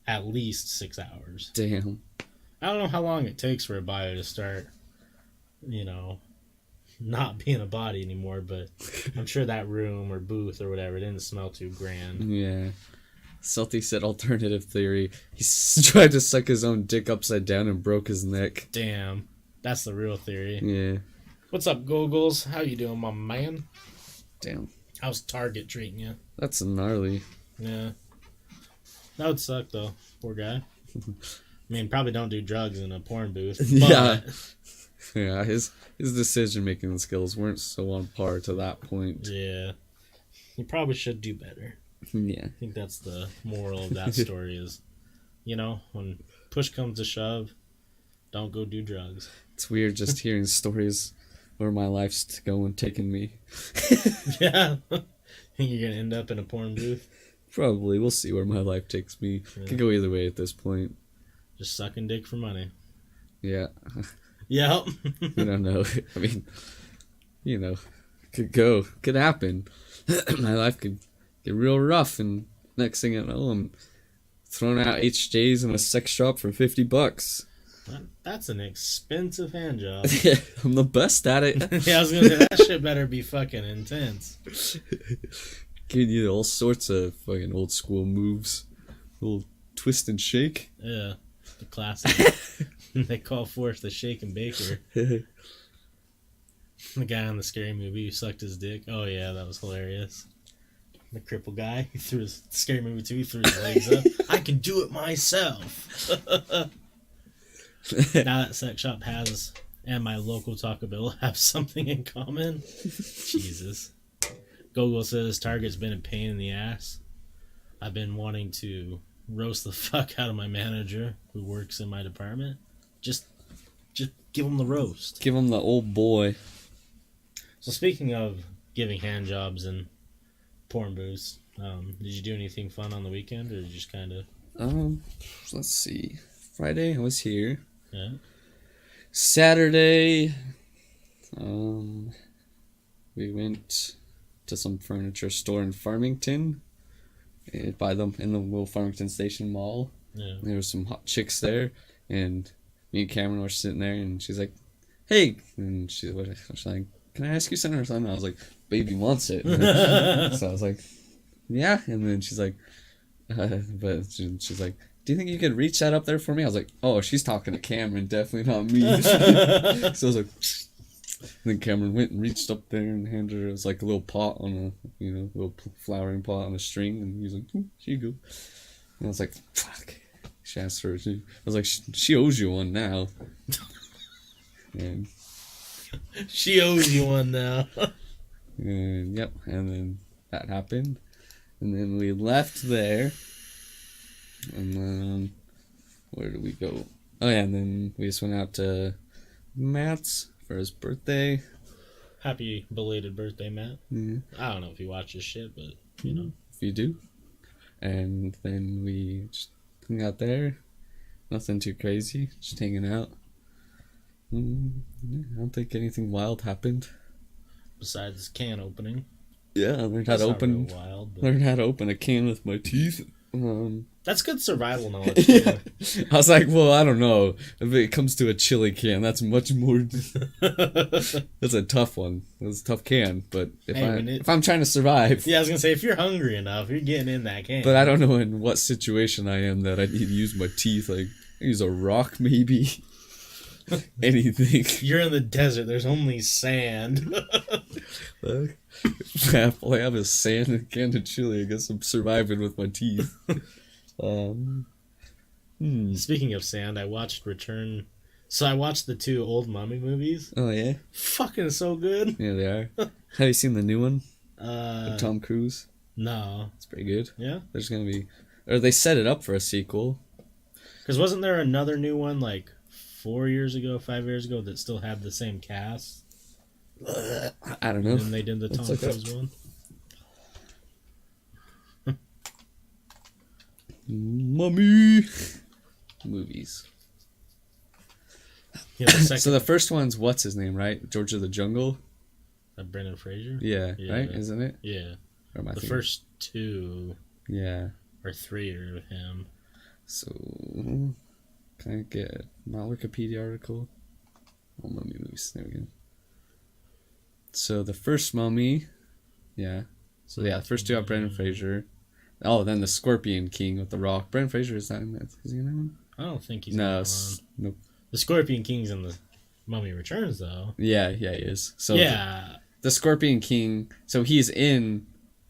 at least 6 hours. Damn. I don't know how long it takes for a body to start, not being a body anymore, but I'm sure that room or booth or whatever didn't smell too grand. Yeah. Salty said alternative theory. He tried to suck his own dick upside down and broke his neck. Damn. That's the real theory. Yeah. What's up, Googles? How you doing, my man? Damn. How's Target treating you? That's gnarly. Yeah. That would suck, though. Poor guy. I mean, probably don't do drugs in a porn booth. But... Yeah. Yeah, his decision-making skills weren't so on par to that point. Yeah. He probably should do better. Yeah. I think that's the moral of that story is, when push comes to shove, don't go do drugs. It's weird just hearing stories where my life's going, taking me. Yeah. Think you're going to end up in a porn booth? Probably. We'll see where my life takes me. Yeah. Could go either way at this point. Just sucking dick for money. Yeah. Yep. I don't know. I mean, could happen. My life could get real rough, and next thing I know, I'm throwing out HJs in a sex shop for $50. That's an expensive hand job. Yeah, I'm the best at it. Yeah, I was gonna say that shit better be fucking intense. Giving you all sorts of fucking old school moves, little twist and shake. Yeah, the classic. They call Forrest the Shake and Baker. The guy on the Scary Movie who sucked his dick. Oh yeah, that was hilarious. The cripple guy, he threw his Scary Movie 2, he threw his legs up. I can do it myself. Now that sex shop and my local Taco Bell have something in common. Jesus. Gogol says Target's been a pain in the ass. I've been wanting to roast the fuck out of my manager who works in my department. Just give him the roast. Give him the old boy. So speaking of giving hand jobs and porn booths, did you do anything fun on the weekend, or just kind of? Let's see. Friday I was here. Yeah. Saturday, we went to some furniture store in Farmington. By them in the Will Farmington Station Mall. Yeah. There were some hot chicks there. and me and Cameron were sitting there, and she's like, "Hey," and she's like, "Can I ask you something or something?" I was like, "Baby wants it." So I was like, "Yeah," and then she's like, but she's like, "Do you think you could reach that up there for me?" I was like, "Oh, she's talking to Cameron, definitely not me." So I was like, and then Cameron went and reached up there and handed her, it was like a little pot on a, little flowering pot on a string, and he was like, "Here you go." And I was like, "Fuck." She asked for it. I was like, she owes you one now. And she owes you one now. And yep, and then that happened, and then we left there, and then where did we go? Oh yeah, and then we just went out to Matt's for his birthday. Happy belated birthday, Matt. Yeah. I don't know if you watch this shit, but if you do. And then we just hung out there. Nothing too crazy, just hanging out. I don't think anything wild happened. Besides can opening. Yeah, I learned how to open. Wild, learned how to open a can with my teeth. That's good survival knowledge. Yeah. I was like, well, I don't know. If it comes to a chili can, that's much more. That's a tough one. That's a tough can. But if I'm trying to survive, yeah, I was gonna say if you're hungry enough, you're getting in that can. But I don't know in what situation I am that I need to use my teeth. Like use a rock, maybe. Anything. You're in the desert. There's only sand. All I have is sand and a can of chili. I guess I'm surviving with my teeth. Speaking of sand, I watched Return. So I watched the 2 old Mummy movies. Oh yeah, fucking so good. Yeah, they are. Have you seen the new one? With Tom Cruise. No, it's pretty good. Yeah, there's gonna be, or they set it up for a sequel. Because wasn't there another new one like 5 years ago that still had the same cast? I don't know. And they did the Tom Cruise one. Mummy movies. Yeah, so the first one's what's his name, right? George of the Jungle. Brendan Fraser. Yeah, right, isn't it? Yeah. Or am I thinking? First 2. Yeah. Or 3 are with him. So can I get my Wikipedia article? Oh, Mummy movies. There we go. So the first Mummy, yeah. So yeah, the first 2 have Brendan Fraser. Oh, then the Scorpion King with the Rock. Brendan Fraser, is he in that one? I don't think he's in that one. Nope. The Scorpion King's in the Mummy Returns, though. Yeah, he is. So yeah. The Scorpion King, so he's in...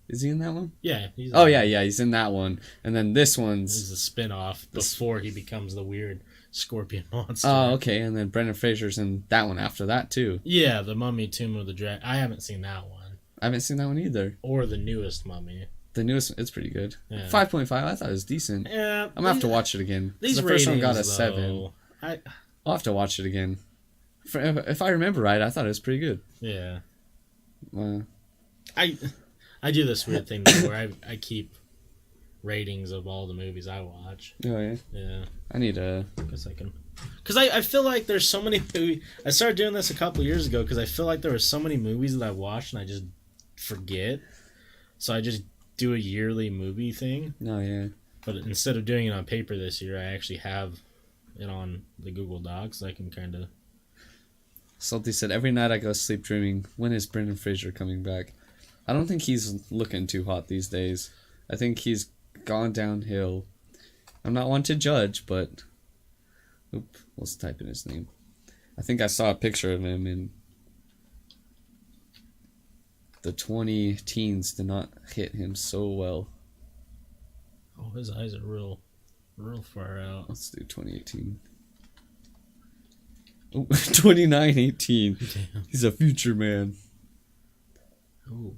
Is he in that one? Yeah. He's in that one. And then this one's... He's a spin-off before he becomes the weird scorpion monster. Oh, okay. And then Brendan Fraser's in that one after that, too. Yeah, the Mummy Tomb of the Dragon. I haven't seen that one. I haven't seen that one either. Or the newest Mummy. The newest, it's pretty good. Yeah. 5.5, I thought it was decent. Yeah. I'm going to have to watch it again. These the first one got a though, 7. I'll have to watch it again. If I remember right, I thought it was pretty good. Yeah. I do this weird thing where I keep ratings of all the movies I watch. Oh, yeah? Yeah. I need to... Because I feel like there's so many movies... I started doing this a couple years ago because I feel like there were so many movies that I watched and I just forget. So I just do a yearly movie thing. Oh, yeah. But instead of doing it on paper this year, I actually have it on the Google Docs. I can kind of... Salty said, every night I go to sleep dreaming, when is Brendan Fraser coming back? I don't think he's looking too hot these days. I think he's gone downhill. I'm not one to judge, but... let's type in his name. I think I saw a picture of him in... The 2010s did not hit him so well. Oh, his eyes are real far out. Let's do 2018. Oh, 2918. Damn. He's a future man. Oh.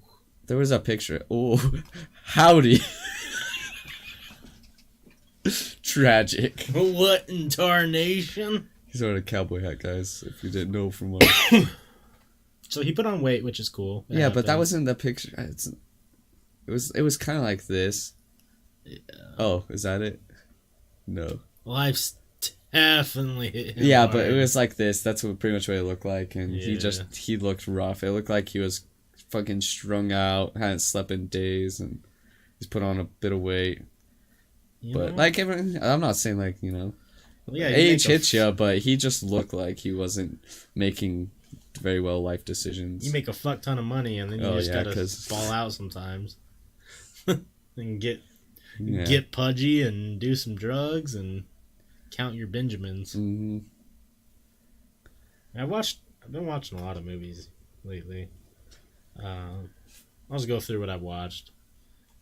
There was a picture. Oh, howdy. Tragic. What in tarnation? He's wearing a cowboy hat, guys, if you didn't know from what... So he put on weight, which is cool. Yeah, but that wasn't the picture. It was kind of like this. Yeah. Oh, is that it? No. Life's definitely hit him yeah, hard. But it was like this. That's pretty much what it looked like, and he looked rough. It looked like he was fucking strung out, hadn't slept in days, and he's put on a bit of weight. I'm not saying Well, yeah, age hits you, but he just looked like he wasn't making very well life decisions. You make a fuck ton of money, and then you just gotta fall out sometimes. And get pudgy and do some drugs and count your Benjamins. Mm-hmm. I've been watching a lot of movies lately. I'll just go through what I've watched.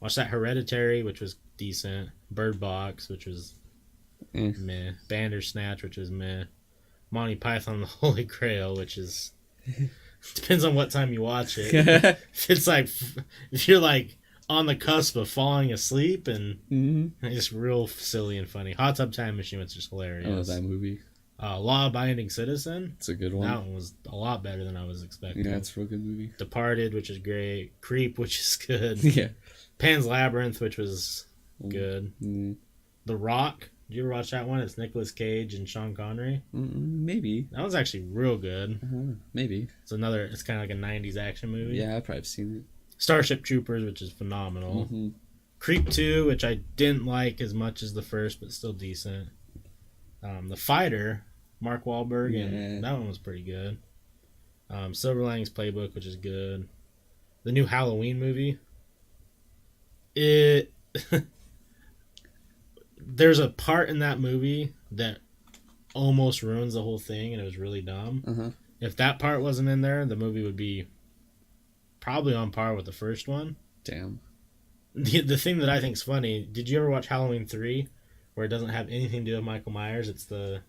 Watched that Hereditary, which was decent. Bird Box, which was meh. Bandersnatch, which was meh. Monty Python and the Holy Grail, which is depends on what time you watch it. if you're like on the cusp of falling asleep, and it's real silly and funny. Hot Tub Time Machine, which is hilarious. Oh, that movie. Law Abiding Citizen. It's a good one. That one was a lot better than I was expecting. Yeah, it's a real good movie. Departed, which is great. Creep, which is good. Yeah. Pan's Labyrinth, which was good. The Rock. Did you ever watch that one? It's Nicolas Cage and Sean Connery. Maybe. That was actually real good. Maybe. It's kind of like a 90s action movie. Yeah, I've probably seen it. Starship Troopers, which is phenomenal. Creep 2, which I didn't like as much as the first, but still decent. The Fighter, Mark Wahlberg, and that one was pretty good. Silver Linings Playbook, which is good. The new Halloween movie. There's a part in that movie that almost ruins the whole thing, and it was really dumb. If that part wasn't in there, the movie would be probably on par with the first one. Damn. The thing that I think's funny, did you ever watch Halloween 3, where it doesn't have anything to do with Michael Myers? It's the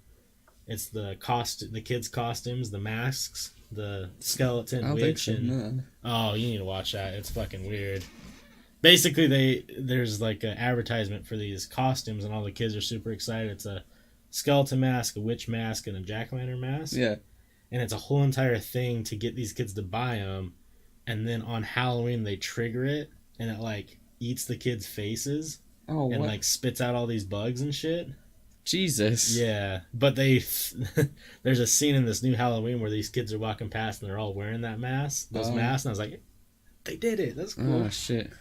kids' costumes, the masks, the skeleton witch, oh, you need to watch that. It's fucking weird. Basically, there's like an advertisement for these costumes, and all the kids are super excited. It's a skeleton mask, a witch mask, and a jack-o'-lantern mask. Yeah. And it's a whole entire thing to get these kids to buy them, and then on Halloween they trigger it, and it like eats the kids' faces, and like spits out all these bugs and shit. Jesus. Yeah, but there's a scene in this new Halloween where these kids are walking past and they're all wearing those masks, and I was like, they did it. That's cool. Oh shit.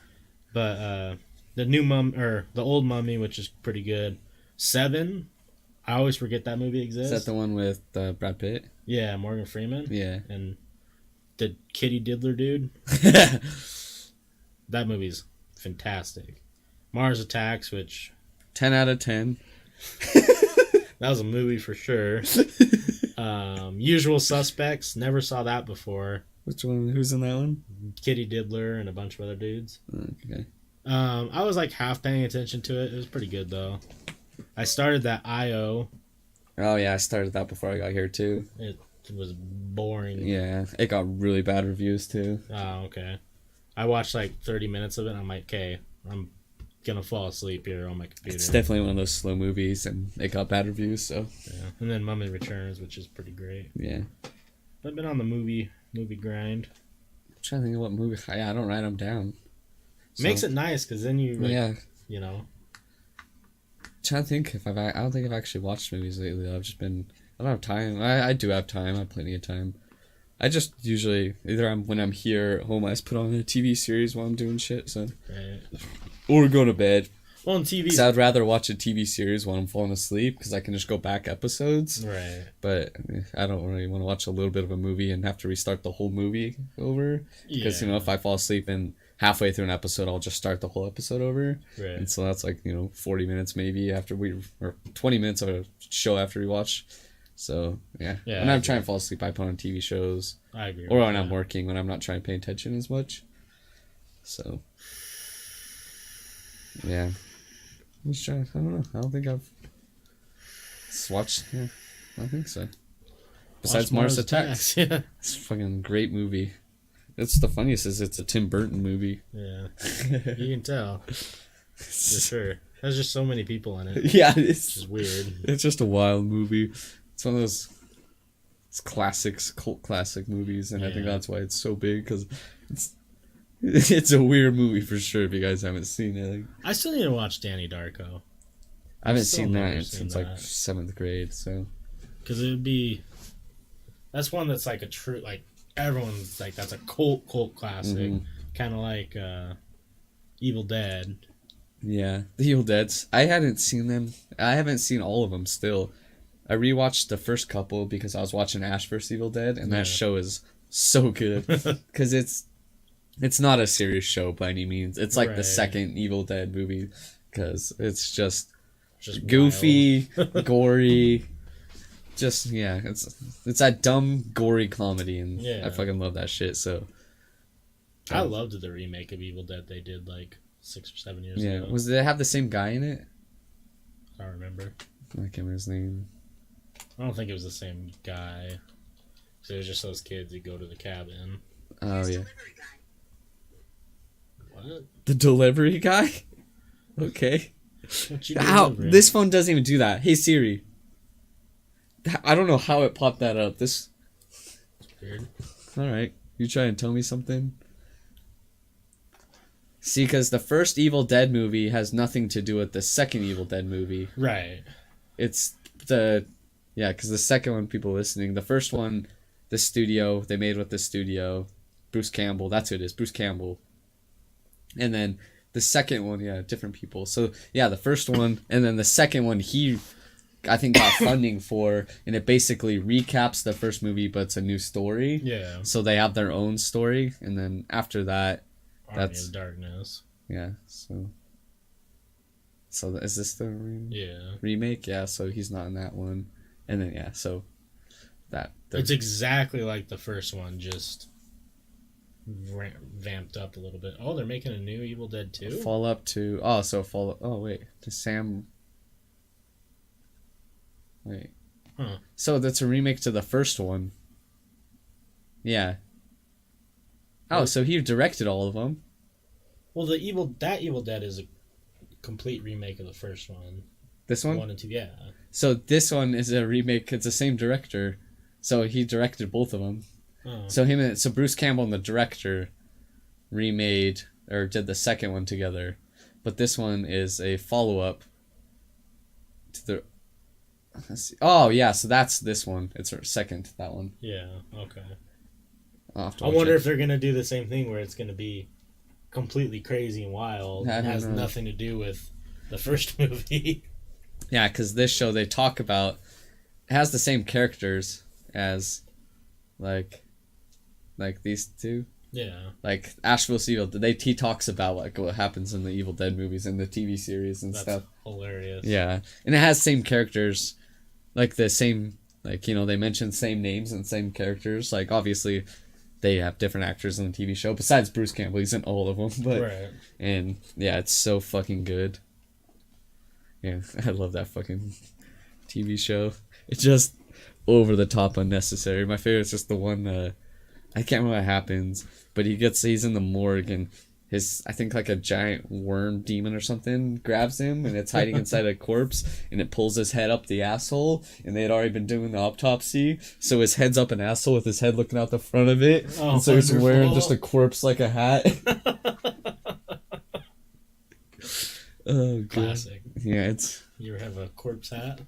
But the old Mummy, which is pretty good. 7, I always forget that movie exists. Is that the one with Brad Pitt? Yeah, Morgan Freeman. Yeah. And the Kitty Diddler dude. That movie's fantastic. Mars Attacks, which 10 out of 10. That was a movie for sure. Usual Suspects, never saw that before. Which one? Who's in that one? Kitty Diddler and a bunch of other dudes. Okay. I was like half paying attention to it. It was pretty good though. I started that IO. Oh yeah, I started that before I got here too. It was boring. Yeah, it got really bad reviews too. Oh, okay. I watched like 30 minutes of it and I'm like, okay, I'm gonna fall asleep here on my computer. It's definitely one of those slow movies and it got bad reviews, so. Yeah. And then Mummy Returns, which is pretty great. Yeah. But I've been on the movie grind. I'm trying to think of what movie. I don't write them down. Makes it nice because then you, like, you know. I'm trying to think if I don't think I've actually watched movies lately. I've just been. I don't have time. I do have time. I have plenty of time. I just usually when I'm here at home, I just put on a TV series while I'm doing shit. So. Right. Or go to bed. Well, on TV. Because I'd rather watch a TV series while I'm falling asleep because I can just go back episodes. Right. But I don't really want to watch a little bit of a movie and have to restart the whole movie over. Because, if I fall asleep and halfway through an episode, I'll just start the whole episode over. Right. And so that's like, 40 minutes maybe or 20 minutes of a show after we watch. So, yeah. When I'm trying to fall asleep, I put on TV shows. I agree. Or when I'm working, when I'm not trying to pay attention as much. So, yeah. I don't know. I don't think I've watched. Yeah, I don't think so. Besides Mars Attacks. Yeah. It's a fucking great movie. It's the funniest is it's a Tim Burton movie. Yeah. You can tell. For sure. There's just so many people in it. Yeah, it's just weird. It's just a wild movie. It's one of those cult classic movies, and I think that's why it's so big, because it's a weird movie for sure if you guys haven't seen it. I still need to watch Danny Darko. I haven't seen that since like 7th grade, so. Because it would be. That's one that's like a true. Like, everyone's like, that's a cult classic. Mm-hmm. Kind of like Evil Dead. Yeah. The Evil Deads. I hadn't seen them. I haven't seen all of them still. I rewatched the first couple because I was watching Ash vs. Evil Dead, and that show is so good because it's not a serious show by any means. It's like the second Evil Dead movie because it's just goofy, gory. Just it's that dumb gory comedy, and I fucking love that shit. So I loved the remake of Evil Dead they did like 6 or 7 years ago. Did they have the same guy in it? I don't remember. I can't remember his name. I don't think it was the same guy. So it was just those kids that go to the cabin. Oh yeah. What? The delivery guy? Okay. How this phone doesn't even do that. Hey Siri. I don't know how it popped that up. This. It's weird. All right, you try and tell me something. See, because the first Evil Dead movie has nothing to do with the second Evil Dead movie. Right. It's because the second one, people listening, the first one, the studio, they made with the studio, Bruce Campbell, that's who it is, Bruce Campbell. And then the second one, different people. So, the first one, and then the second one, he, I think, got funding for, and it basically recaps the first movie, but it's a new story. Yeah. So they have their own story, and then after that, Army of Darkness. Yeah, so is this the remake? Yeah, so he's not in that one. And then, so that... It's exactly like the first one, just vamped up a little bit. Oh, they're making a new Evil Dead 2? Follow-up to... to Sam... Wait. Huh. So that's a remake to the first one. Yeah. Oh, so he directed all of them. Well, that Evil Dead is a complete remake of the first one. This one? 1 and 2, yeah. So this one is a remake. It's the same director. So he directed both of them. Oh. So Bruce Campbell and the director remade or did the second one together. But this one is a follow-up to the... Let's see. Oh, yeah, so that's this one. It's our second to that one. Yeah, okay. I wonder if they're going to do the same thing where it's going to be completely crazy and wild. It has nothing to do with the first movie. Yeah, because this show they talk about... It has the same characters as, like these two. Yeah. Like, Ash vs. Evil, he talks about, like, what happens in the Evil Dead movies and the TV series and stuff. Hilarious. Yeah. And it has same characters, like, the same, like, they mention same names and same characters. Like, obviously, they have different actors in the TV show, besides Bruce Campbell, he's in all of them. But, right. And, it's so fucking good. Yeah, I love that fucking TV show. It's just over the top unnecessary. My favorite is just the one, I can't remember what happens, but he's in the morgue and I think like a giant worm demon or something grabs him and it's hiding inside a corpse and it pulls his head up the asshole and they had already been doing the autopsy, so his head's up an asshole with his head looking out the front of it. Oh, and so he's wearing just a corpse like a hat. Oh, God. Classic. Yeah, You ever have a corpse hat?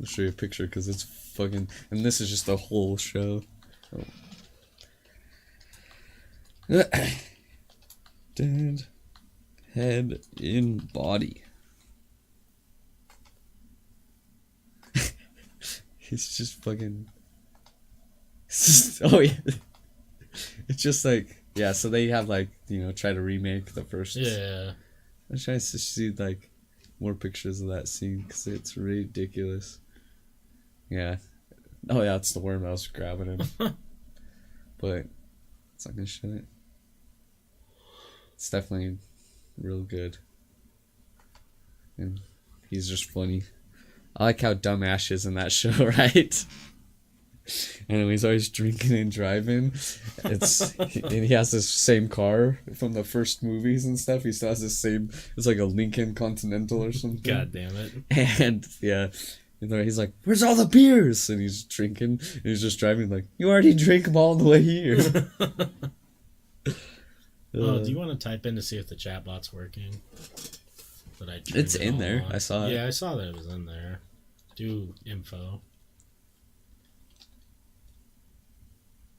I'll show you a picture because it's fucking... And this is just the whole show. Oh. Dead head in body. It's just fucking... Oh, yeah. It's just like... Yeah, so they have like, try to remake the first... Yeah. I'm trying to see like more pictures of that scene because it's ridiculous. Yeah. Oh yeah, it's the worm that was grabbing him. But it's not gonna show it. It's definitely real good. And he's just funny. I like how dumb Ash is in that show, right? And he's always drinking and driving. And he has this same car from the first movies and stuff. He still has the same. It's like a Lincoln Continental or something. God damn it! And he's like, "Where's all the beers?" And he's drinking. And he's just driving like, "You already drank them all on the way here." Do you want to type in to see if the chatbot's working? It's in there. I saw it. Yeah, I saw that it was in there. Do info.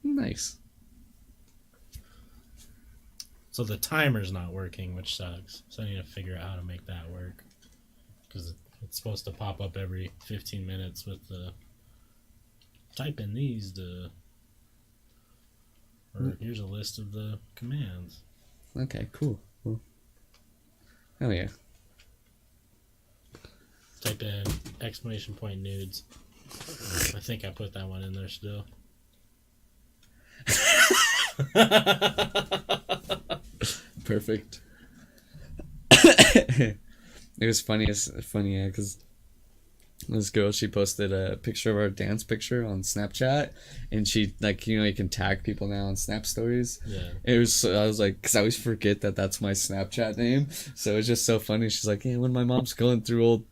Nice. So the timer's not working, which sucks. So I need to figure out how to make that work. Because It's supposed to pop up every 15 minutes with the type in these or here's a list of the commands. Okay, cool. Oh yeah. Type in exclamation point nudes. I think I put that one in there still. Perfect. It was funny, yeah, because this girl, she posted a picture of our dance picture on Snapchat, and she, like, you know, you can tag people now on Snap stories. Yeah. I was like, because I always forget that that's my Snapchat name, so it's just so funny. She's like, yeah, when my mom's going through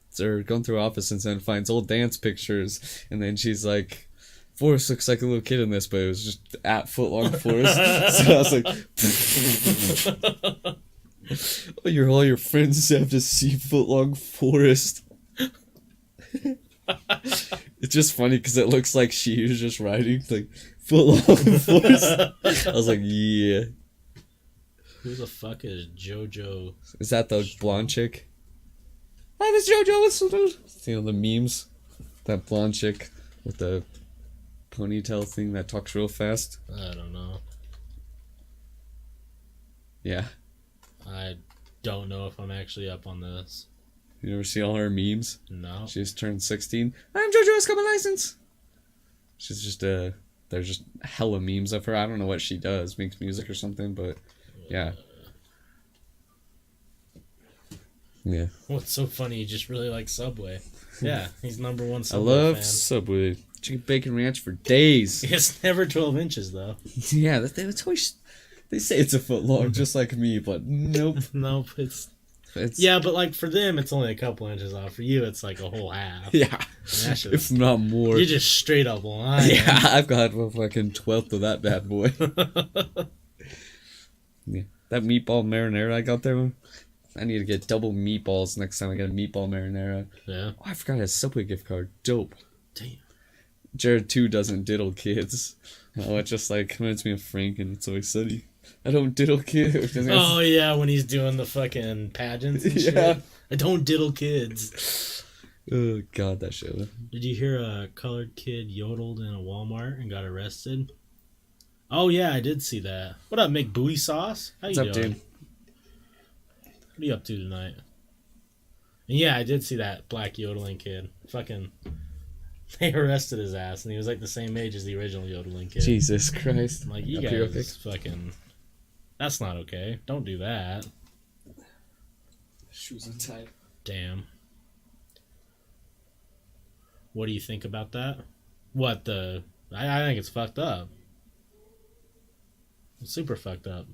office and then finds old dance pictures, and then she's like, Forrest looks like a little kid in this, but it was just at Footlong Forrest. So I was like, oh, all your friends have to see Footlong Forrest. It's just funny because it looks like she was just writing like Footlong Forrest. I was like, yeah. Who the fuck is JoJo? Is that the blonde chick? Hi, Miss JoJo. You know the memes? That blonde chick with the ponytail thing that talks real fast. I don't know. Yeah. I don't know if I'm actually up on this. You ever see all her memes? No. She just turned 16. I'm JoJo's got my license. She's just there's just hella memes of her. I don't know what she does, makes music or something, but yeah. Yeah. What's so funny? You just really like Subway. Yeah, he's number one I Subway love fan. Subway. Chicken bacon ranch for days. It's never 12 inches, though. Yeah, it's always, they say it's a foot long, just like me, but nope. Nope, it's... Yeah, but like for them, it's only a couple inches off. For you, it's like a whole half. Yeah, if not more. You're just straight up lying. Yeah, I've got a fucking 12th of that bad boy. Yeah, that meatball marinara I got there, I need to get double meatballs next time I get a meatball marinara. Yeah. Oh, I forgot a Subway gift card. Dope. Damn. Jared, too, doesn't diddle kids. Oh, it just, like, reminds me of Frank and It's Always Sunny. I don't diddle kids. Oh, yeah, when he's doing the fucking pageants and shit. I don't diddle kids. Oh, God, that show. Did you hear a colored kid yodeled in a Walmart and got arrested? Oh, yeah, I did see that. What up, McBooty Sauce? How you doing? What's up, dude? What are you up to tonight? And yeah, I did see that black yodeling kid. Fucking... They arrested his ass, and he was like the same age as the original yodeling kid. Jesus Christ. I'm like, you guys fucking... That's not okay. Don't do that. Shoes untied. Damn. What do you think about that? What the... I think it's fucked up. It's super fucked up.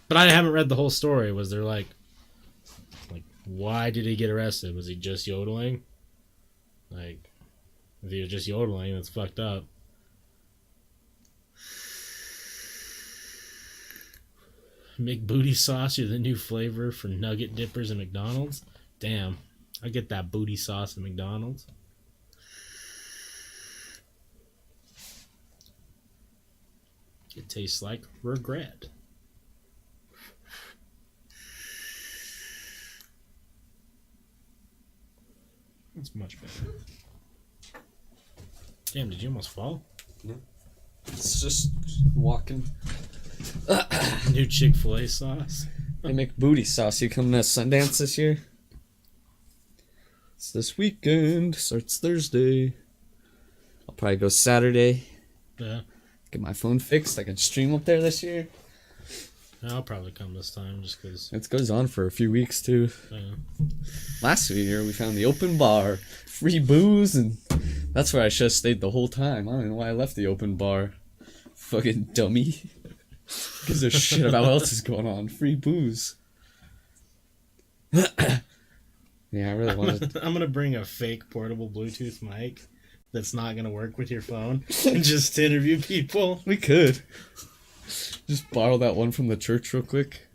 But I haven't read the whole story. Was there like, why did he get arrested? Was he just yodeling? Like, if he was just yodeling, that's fucked up. McBooty Sauce, you're the new flavor for nugget dippers at McDonald's? Damn. I get that booty sauce at McDonald's. It tastes like regret. That's much better. Damn, did you almost fall? No. It's just walking. New Chick-fil-A sauce. They make booty sauce. You coming to Sundance this year? It's this weekend. Starts Thursday. I'll probably go Saturday. Yeah. Get my phone fixed. I can stream up there this year. I'll probably come this time just because. It goes on for a few weeks too. Yeah. Last year we found the open bar, free booze, and that's where I should have stayed the whole time. I don't know why I left the open bar. Fucking dummy. Gives a shit about what else is going on. Free booze. Yeah, I really wanted. I'm gonna bring a fake portable Bluetooth mic that's not gonna work with your phone and just interview people. We could. Just borrow that one from the church real quick.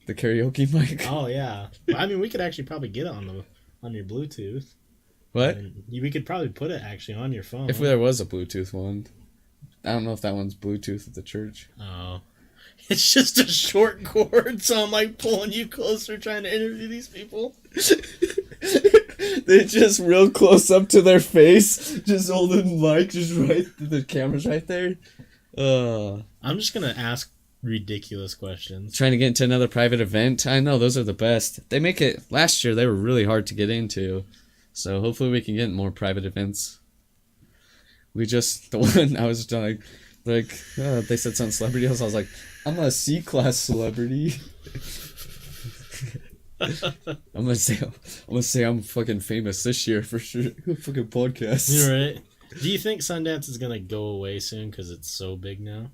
The karaoke mic. Oh yeah. I mean, we could actually probably get it on your Bluetooth. What? And we could probably put it actually on your phone. If there was a Bluetooth one. I don't know if that one's Bluetooth at the church. Oh. It's just a short cord, so I'm like pulling you closer trying to interview these people. They just real close up to their face, just holding mic, just right, the camera's right there. I'm just gonna ask ridiculous questions. Trying to get into another private event. I know, those are the best. They make it, last year they were really hard to get into. So hopefully we can get more private events. The one I was like, they said some celebrity else. I was like, I'm a C-class celebrity. I'm gonna say I'm fucking famous this year for sure. Fucking podcast. You're right. Do you think Sundance is gonna go away soon because it's so big now?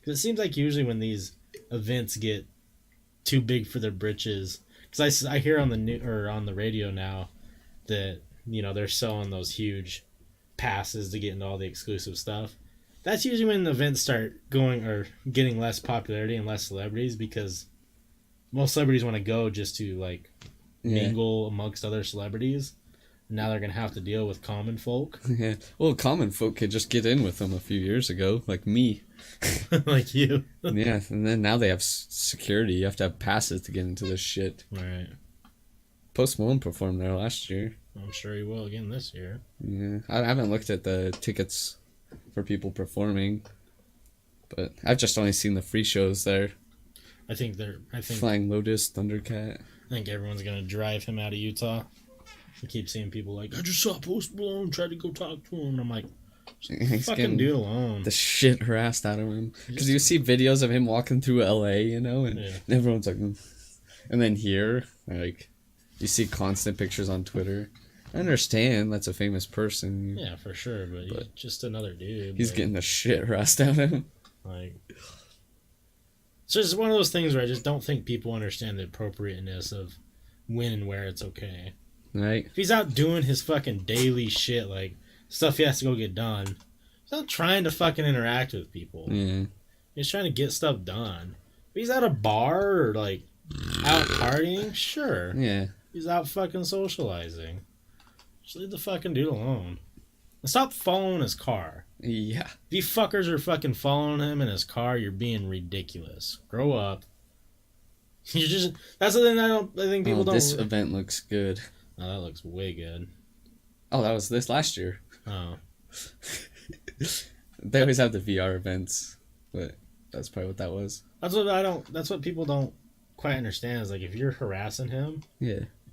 Because it seems like usually when these events get too big for their britches, because I hear on the radio now that they're selling those huge passes to get into all the exclusive stuff. That's usually when the events start going or getting less popularity and less celebrities, because most celebrities want to go just to mingle amongst other celebrities. Now they're gonna have to deal with common folk. Yeah. Well, common folk could just get in with them a few years ago, like me. Like you. Yeah, and then now they have security. You have to have passes to get into this shit. Right. Post Malone performed there last year. I'm sure he will again this year. Yeah, I haven't looked at the tickets for people performing, but I've just only seen the free shows there. I think Flying Lotus, Thundercat. I think everyone's gonna drive him out of Utah. I keep seeing people like, I just saw Post Malone, tried to go talk to him. And I'm like, He's fucking dude alone. The shit harassed out of him. Because you see videos of him walking through LA, and everyone's like, and then here, you see constant pictures on Twitter. I understand that's a famous person. Yeah, for sure, but he's just another dude. He's getting the shit harassed out of him. It's just one of those things where I just don't think people understand the appropriateness of when and where it's okay. Right. If he's out doing his fucking daily shit, stuff he has to go get done, he's not trying to fucking interact with people. Yeah. He's trying to get stuff done. If he's at a bar or, out partying, sure. Yeah. He's out fucking socializing. Just leave the fucking dude alone. And stop following his car. Yeah. If you fuckers are fucking following him in his car, you're being ridiculous. Grow up. That's the thing I think people don't. This event looks good. Oh, that looks way good. Oh, that was this last year. Oh. They always have the VR events, but that's probably what that was. That's what people don't quite understand is if you're harassing him,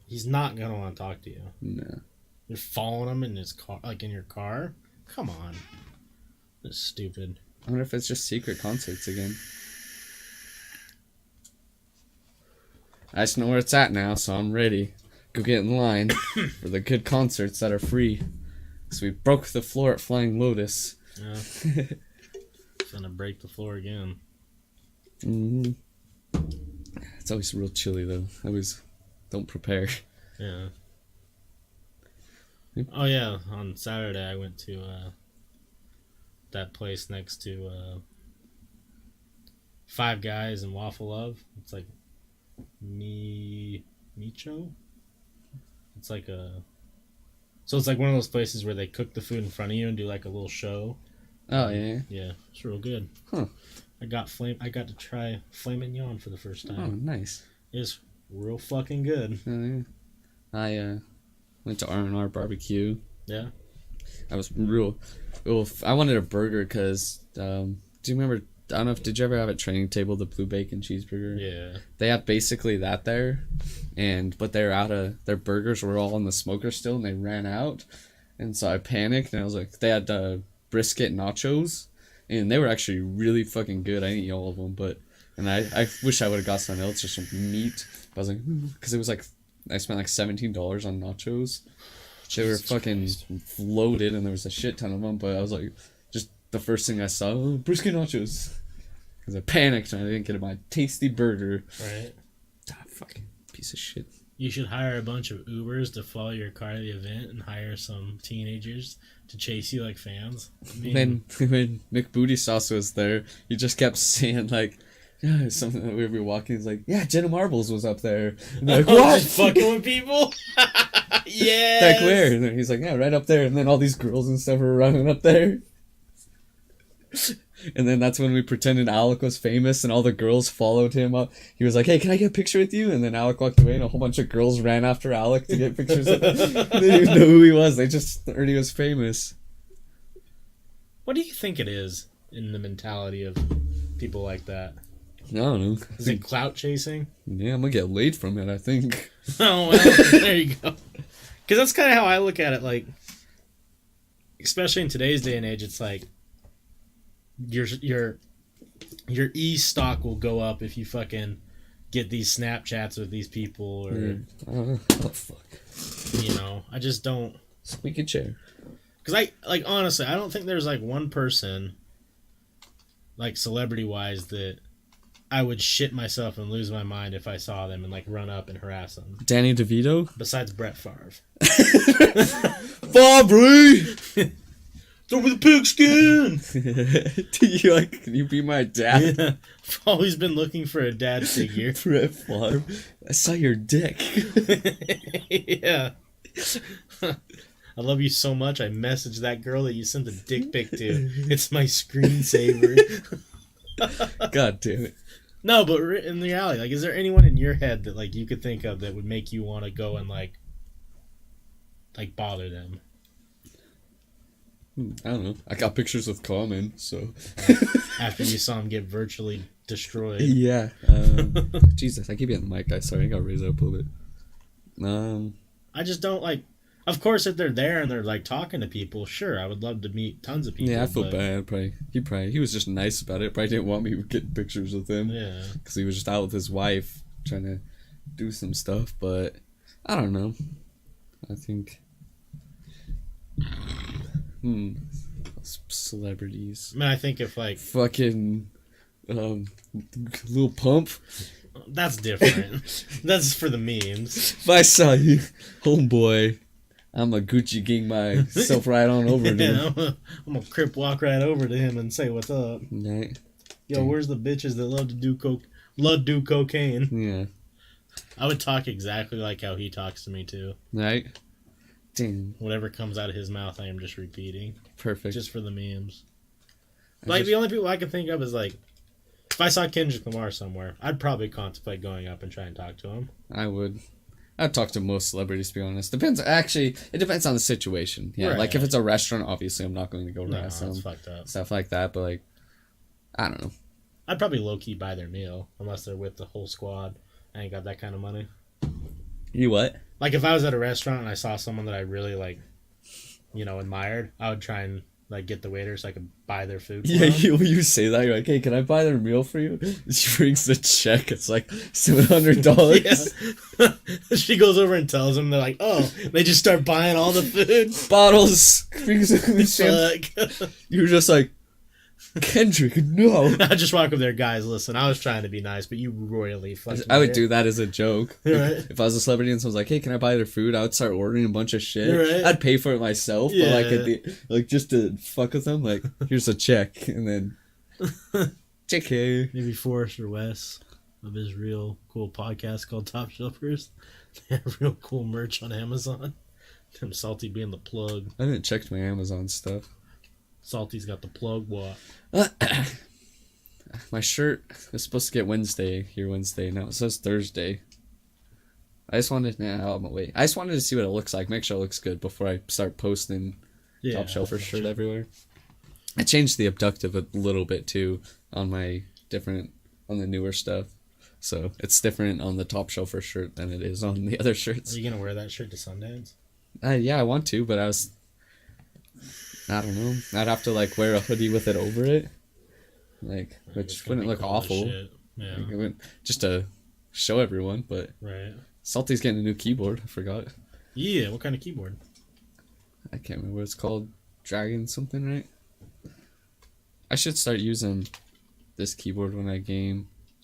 he's not gonna want to talk to you. No. You're following him in his car, in your car. Come on. That's stupid. I wonder if it's just secret concerts again. I just know where it's at now, so I'm ready. Go get in line for the good concerts that are free. So we broke the floor at Flying Lotus. Yeah. It's gonna break the floor again. Mm-hmm. It's always real chilly though. I always don't prepare. Yeah. Oh yeah, on Saturday I went to that place next to Five Guys and Waffle Love. It's like Micho. It's like it's like one of those places where they cook the food in front of you and do a little show. Oh yeah. Yeah, it's real good. Huh. I got to try filet mignon for the first time. Oh, nice. It's real fucking good. I went to R&R barbecue. Yeah. I was I wanted a burger because do you remember? I don't know if did you ever have at Training Table the blue bacon cheeseburger? Yeah. They have basically that there, but they're out of their burgers were all in the smoker still, and they ran out, and so I panicked and I was like, they had brisket nachos, and they were actually really fucking good. I didn't eat all of them, and I wish I would have got something else, just some meat. But I was like, because it was I spent $17 on nachos. They were fucking loaded, and there was a shit ton of them. But I was like, just the first thing I saw, brisket nachos. Because I panicked and I didn't get my tasty burger. Right. Fucking piece of shit. You should hire a bunch of Ubers to follow your car to the event and hire some teenagers to chase you like fans. When Mick Booty Sauce was there, he just kept saying something that we were walking. He's like, yeah, Jenna Marbles was up there. And they're like, what? Just fucking with people? Yeah. Heck where? And then he's like, yeah, right up there. And then all these girls and stuff were running up there. And then that's when we pretended Alec was famous and all the girls followed him up. He was like, hey, can I get a picture with you? And then Alec walked away and a whole bunch of girls ran after Alec to get pictures of him. They didn't even know who he was. They just heard he was famous. What do you think it is in the mentality of people like that? I don't know. Is it clout chasing? Yeah, I'm going to get laid from it, I think. Oh, well, there you go. Because that's kind of how I look at it. Like, especially in today's day and age, it's like your e-stock will go up if you fucking get these Snapchats with these people, or oh fuck, you know. I just don't. Squeaky chair. Because honestly, I don't think there's like one person, like celebrity wise, that I would shit myself and lose my mind if I saw them and like run up and harass them. Danny DeVito? Besides Brett Favre. Fabry! Throw me the pigskin! Can you be my dad? Yeah. I've always been looking for a dad figure. Brett Favre. I saw your dick. Yeah. I love you so much, I messaged that girl that you sent the dick pic to. It's my screensaver. God damn it. No, but in reality, like, is there anyone in your head that, like, you could think of that would make you want to go and, like, bother them? I don't know. I got pictures with Common, so. After you saw him get virtually destroyed. Yeah. Jesus, I keep getting the mic, guys. Sorry, I got to raise it up a little bit. I just don't, like. Of course, if they're there and they're like talking to people, sure, I would love to meet tons of people. Yeah, I feel bad. He was just nice about it. Probably didn't want me getting pictures with him. Yeah, because he was just out with his wife trying to do some stuff. But I don't know. I think celebrities. I mean, I think if like fucking Lil Pump. That's different. That's for the memes. If I saw you, homeboy, I'm a Gucci gang myself right on over to him. I'm a crip walk right over to him and say what's up. Right. Yo, Damn. Where's the bitches that love to do cocaine? Yeah. I would talk exactly like how he talks to me too. Right. Damn. Whatever comes out of his mouth, I am just repeating. Perfect. Just for the memes. The only people I can think of is like, if I saw Kendrick Lamar somewhere, I'd probably contemplate going up and try and talk to him. I would. I'd talk to most celebrities, to be honest. It depends on the situation. Yeah, right. Like if it's a restaurant, obviously I'm not going to go harass them. That's fucked up. Stuff like that, but like, I don't know. I'd probably low-key buy their meal, unless they're with the whole squad. I ain't got that kind of money. You what? Like if I was at a restaurant and I saw someone that I really like, admired, I would try and like get the waiter so I could buy their food for them. You say that, you're like, hey, can I buy their meal for you? She brings the check, it's like $700. Yeah. She goes over and tells them, they're like, oh, they just start buying all the food. Bottles. Fuck. You're just like, Kendrick, no. I just walk up there, guys, listen, I was trying to be nice, but you royally fucked I would do that as a joke. Right. If I was a celebrity and someone was like, hey, can I buy their food? I would start ordering a bunch of shit. Right. I'd pay for it myself, Yeah. but like, just to fuck with them, like, here's a check, and then, check here. Maybe Forrest or Wes of his real cool podcast called Topshelfers. They have real cool merch on Amazon. Tim Salty being the plug. I haven't checked my Amazon stuff. Salty's got the plug, what? My shirt was supposed to get Wednesday. Now it says Thursday. I just wanted to see what it looks like, make sure it looks good before I start posting Top Shelfer shirt everywhere. I changed the abductive a little bit too on the newer stuff. So it's different on the Top Shelfer shirt than it is on the other shirts. Are you gonna wear that shirt to Sundance? Yeah, I want to, but I don't know. I'd have to like wear a hoodie with it over it, like, which wouldn't look awful. Yeah, just to show everyone. But right. Salty's getting a new keyboard. I forgot. Yeah, what kind of keyboard? I can't remember what it's called. Dragon something, right? I should start using this keyboard when I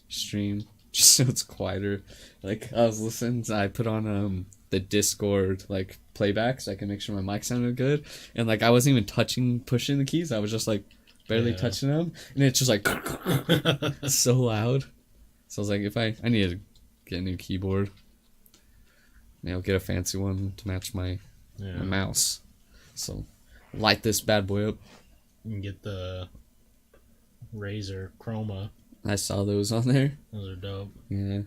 stream, just so it's quieter. Like I was listening, I put on the Discord like playback so I can make sure my mic sounded good, and like I wasn't even pushing the keys. I was just like barely touching them, and it's just like so loud. So I was like, if I need to get a new keyboard, maybe I'll get a fancy one to match my mouse. So light this bad boy up. You can get the Razer Chroma. I saw those on there. Those are dope. Yeah.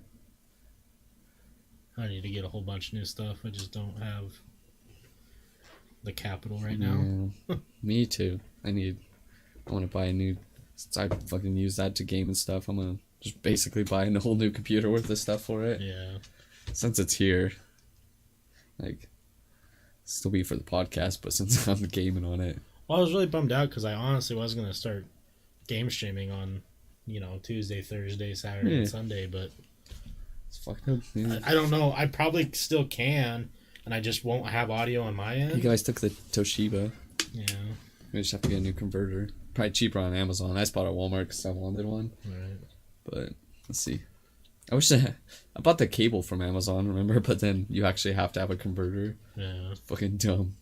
I need to get a whole bunch of new stuff. I just don't have the capital right now. Yeah. Me too. I want to buy a new. Since I fucking use that to game and stuff, I'm gonna just basically buy a whole new computer worth of stuff for it. Yeah. Since it's here, like, still be for the podcast, but since I'm gaming on it. Well, I was really bummed out because I honestly was gonna start game streaming on, Tuesday, Thursday, Saturday, and Sunday, but it's fucked up. Yeah. I don't know. I probably still can, and I just won't have audio on my end. You guys took the Toshiba. Yeah. We just have to get a new converter. Probably cheaper on Amazon. I just bought it at Walmart because I wanted one. Right. But let's see. I wish I bought the cable from Amazon, remember? But then you actually have to have a converter. Yeah. Fucking dumb.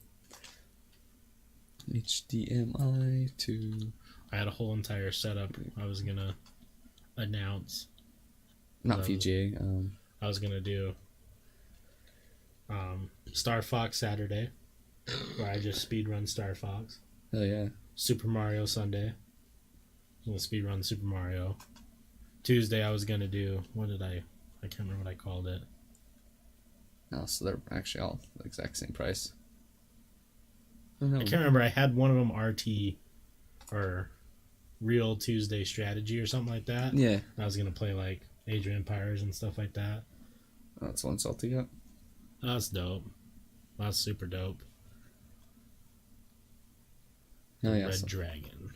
HDMI to... I had a whole entire setup I was gonna announce. Not VGA. I was gonna do Star Fox Saturday, where I just speedrun Star Fox. Oh yeah. Super Mario Sunday. I'm gonna speedrun Super Mario. Tuesday I was gonna do I can't remember what I called it. No, so they're actually all the exact same price. I can't remember. I had one of them RT or Real Tuesday Strategy or something like that. Yeah. I was gonna play like Age of Empires and stuff like that. Oh, that's one salty up. That's dope. That's super dope. Oh, yeah, Red Dragon.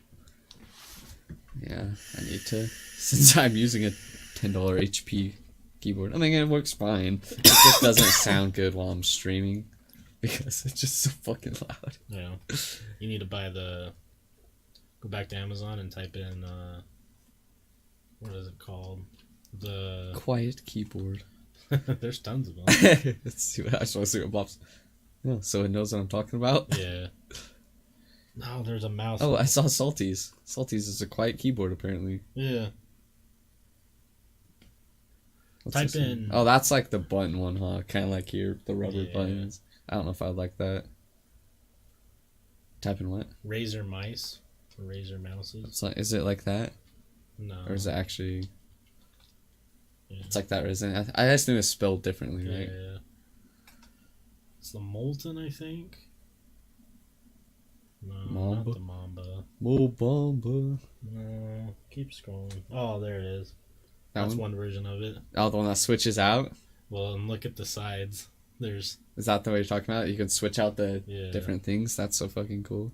Yeah, I need to. Since I'm using a $10 HP keyboard, I mean, it works fine. It just doesn't sound good while I'm streaming because it's just so fucking loud. Yeah. You need to buy go back to Amazon and type in, what is it called? The quiet keyboard. There's tons of them. Let's see what I just want to see what pops. Oh, so it knows what I'm talking about. Yeah. No, there's a mouse. Oh, I saw Salties. Salties is a quiet keyboard apparently. Yeah. What's Type in. Oh, that's like the button one, huh? Kind of like here, the rubber Yeah. buttons. I don't know if I'd like that. Type in what? Razer mice. Or Razer mouses. It's like, is it like that? No. Or is it actually? Yeah. It's like that, isn't it? I just knew it's spelled differently, right? Yeah. It's the Molten, I think. No, Mamba? not the Mamba. Mobamba. No, keep scrolling. Oh, there it is. That That's one version of it. Oh, the one that switches out? Well, and look at the sides. There's... Is that the way you're talking about? You can switch out the Yeah. different things? That's so fucking cool.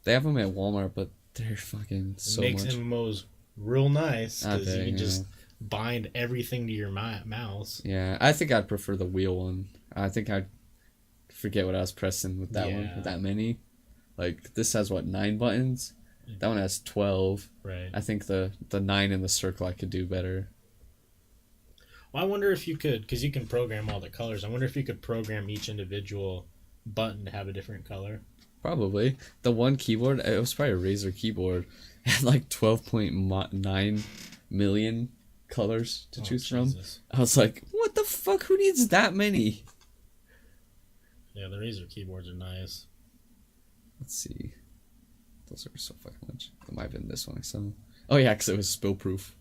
They have them at Walmart, but they're fucking so makes much. MMOs real nice because Okay, you can yeah. just bind everything to your mouse. Yeah, I think I'd prefer the wheel one. I think I'd forget what I was pressing with that one, Yeah. with that many. Like, this has, what, 9 buttons? That one has 12. Right. I think the 9 in the circle I could do better. Well, I wonder if you could, because you can program all the colors. I wonder if you could program each individual button to have a different color. Probably. The one keyboard, it was probably a Razer keyboard, had like 12.9 million colors to choose from. Jesus. I was like, what the fuck? Who needs that many? Yeah, the Razer keyboards are nice. Let's see. Those are so fucking much. It might have been this one I saw. Oh yeah, because it was spill proof.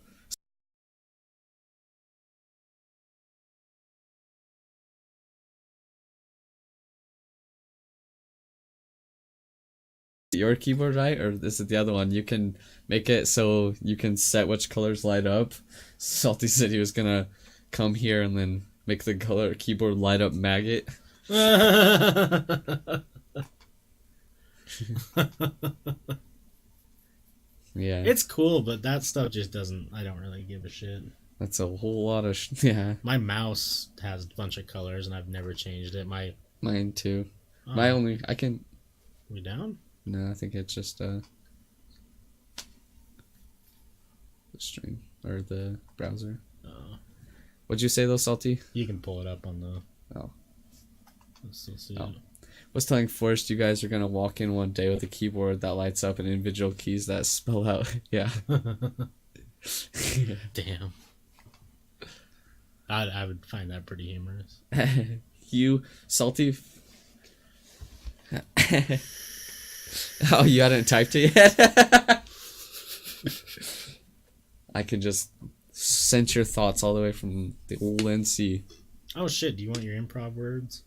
Your keyboard, right? Or is it the other one? You can make it so you can set which colors light up. Salty said he was gonna come here and then make the color keyboard light up maggot. Yeah. It's cool, but that stuff just doesn't... I don't really give a shit. That's a whole lot of... yeah. My mouse has a bunch of colors, and I've never changed it. Mine too. Oh, My only... I can... we down? No, I think it's just the stream or the browser. What'd you say though, Salty? You can pull it up on the... Oh. Let's still see Oh. it. Was telling Forrest you guys are gonna walk in one day with a keyboard that lights up and individual keys that spell out. Yeah. Damn. I would find that pretty humorous. You Salty. Oh, you hadn't typed it yet? I could just sense your thoughts all the way from the old NC. Oh shit! Do you want your improv words?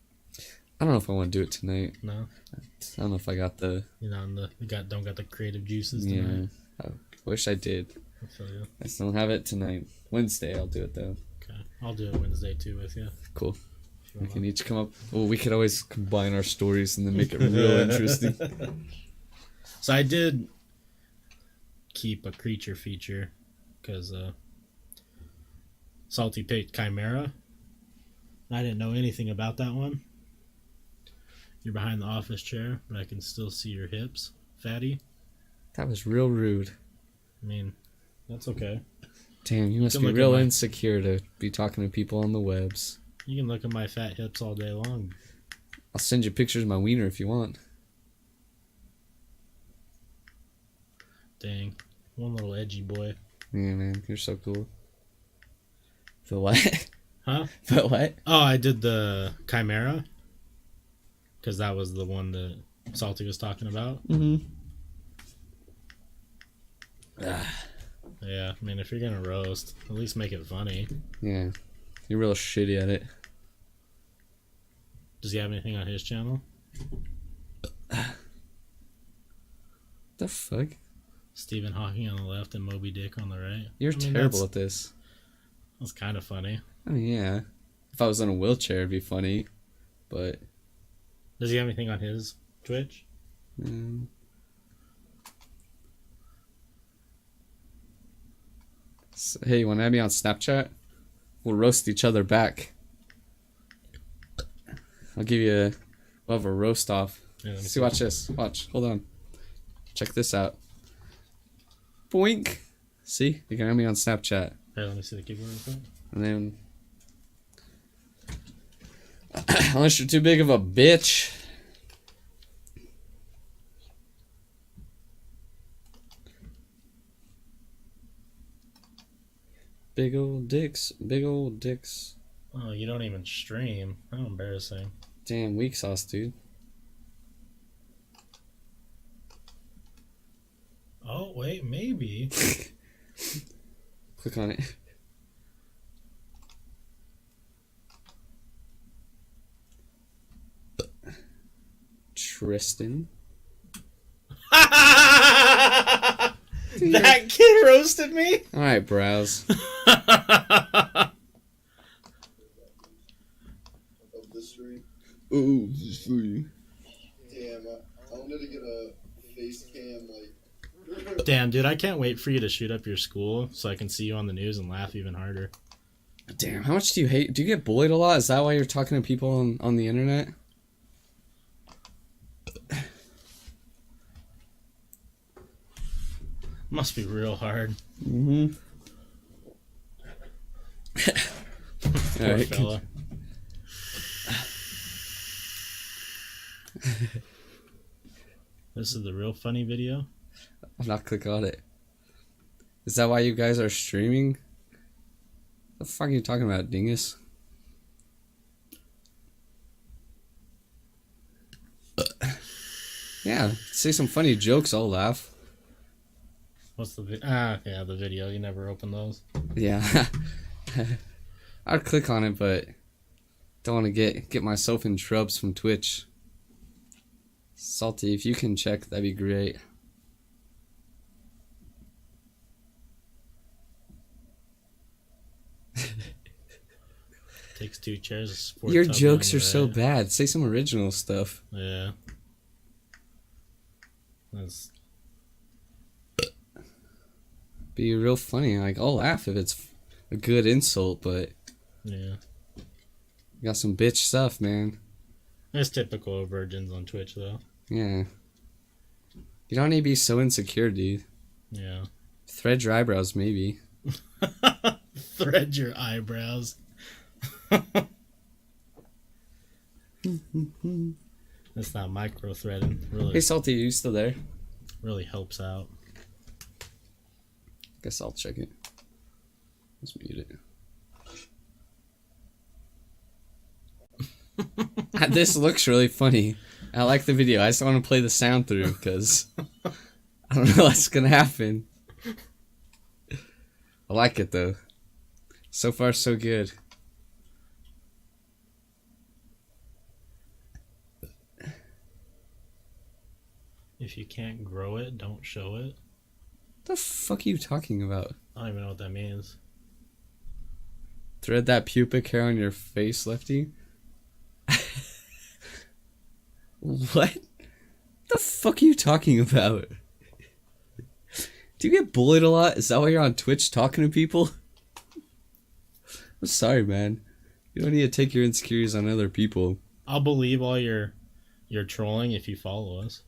I don't know if I want to do it tonight. No. I don't know if I got the. You're not in the. Don't got the creative juices Yeah. tonight. I wish I did. I feel you. I still don't have it tonight. Wednesday, I'll do it though. Okay. I'll do it Wednesday too with you. Cool. If you We want. can each come up. Well, we could always combine our stories and then make it real interesting. So I did keep a creature feature because Salty picked Chimera. I didn't know anything about that one. You're behind the office chair, but I can still see your hips, fatty. That was real rude. I mean, that's okay. Damn, you must can be look real at my- insecure to be talking to people on the webs. You can look at my fat hips all day long. I'll send you pictures of my wiener if you want. Dang. One little edgy boy. Yeah, man, you're so cool. The what? Huh? The what? Oh, I did the Chimera. Because that was the one that Salty was talking about. Mm-hmm. Yeah, I mean, if you're going to roast, at least make it funny. Yeah, you're real shitty at it. Does he have anything on his channel? The fuck? Stephen Hawking on the left and Moby Dick on the right. You're I mean, terrible at this. That's kind of funny. I mean, yeah. If I was in a wheelchair, it'd be funny. But, Does he have anything on his Twitch? Hey, you want to add me on Snapchat? We'll roast each other back. I'll give you a... We'll have a roast off. Yeah, let me See, watch this. Watch. Hold on. Check this out. Boink. See? You can add me on Snapchat. Hey, let me see the keyboard real quick. And then... Unless you're too big of a bitch. Big old dicks. Big old dicks. Oh, you don't even stream. How embarrassing. Damn, weak sauce, dude. Oh, wait, maybe. Click on it. Tristan. That kid roasted me? Alright, browse. Of the street. Ooh, this is for you. Damn, I wanted to get a face cam, like... Damn, dude, I can't wait for you to shoot up your school so I can see you on the news and laugh even harder. Damn, how much do you hate? Do you get bullied a lot? Is that why you're talking to people on the internet? Must be real hard. Mm-hmm. Poor Alright. fella. This is the real funny video. I'll not click on it. Is that why you guys are streaming? The fuck are you talking about, dingus? Yeah, say some funny jokes, I'll laugh. What's the yeah, the video. You never open those. Yeah. I'd click on it, but don't want to get myself in troubles from Twitch. Salty, if you can check, that'd be great. Takes two chairs. A sport Your tub jokes on are the so right. bad. Say some original stuff. Yeah. That's Be real funny. Like, I'll laugh if it's a good insult, but yeah. you got some bitch stuff, man. It's typical of virgins on Twitch, though. Yeah. You don't need to be so insecure, dude. Yeah. Thread your eyebrows, maybe. Thread your eyebrows. That's not micro threading. Hey, Really, Salty, are you still there? really helps out. Guess I'll check it. Let's mute it. This looks really funny. I like the video. I just want to play the sound through because I don't know what's going to happen. I like it though. So far, so good. If you can't grow it, don't show it. What the fuck are you talking about? I don't even know what that means. Thread that pubic hair on your face, Lefty? What? The fuck are you talking about? Do you get bullied a lot? Is that why you're on Twitch talking to people? I'm sorry, man. You don't need to take your insecurities on other people. I'll believe all your trolling if you follow us.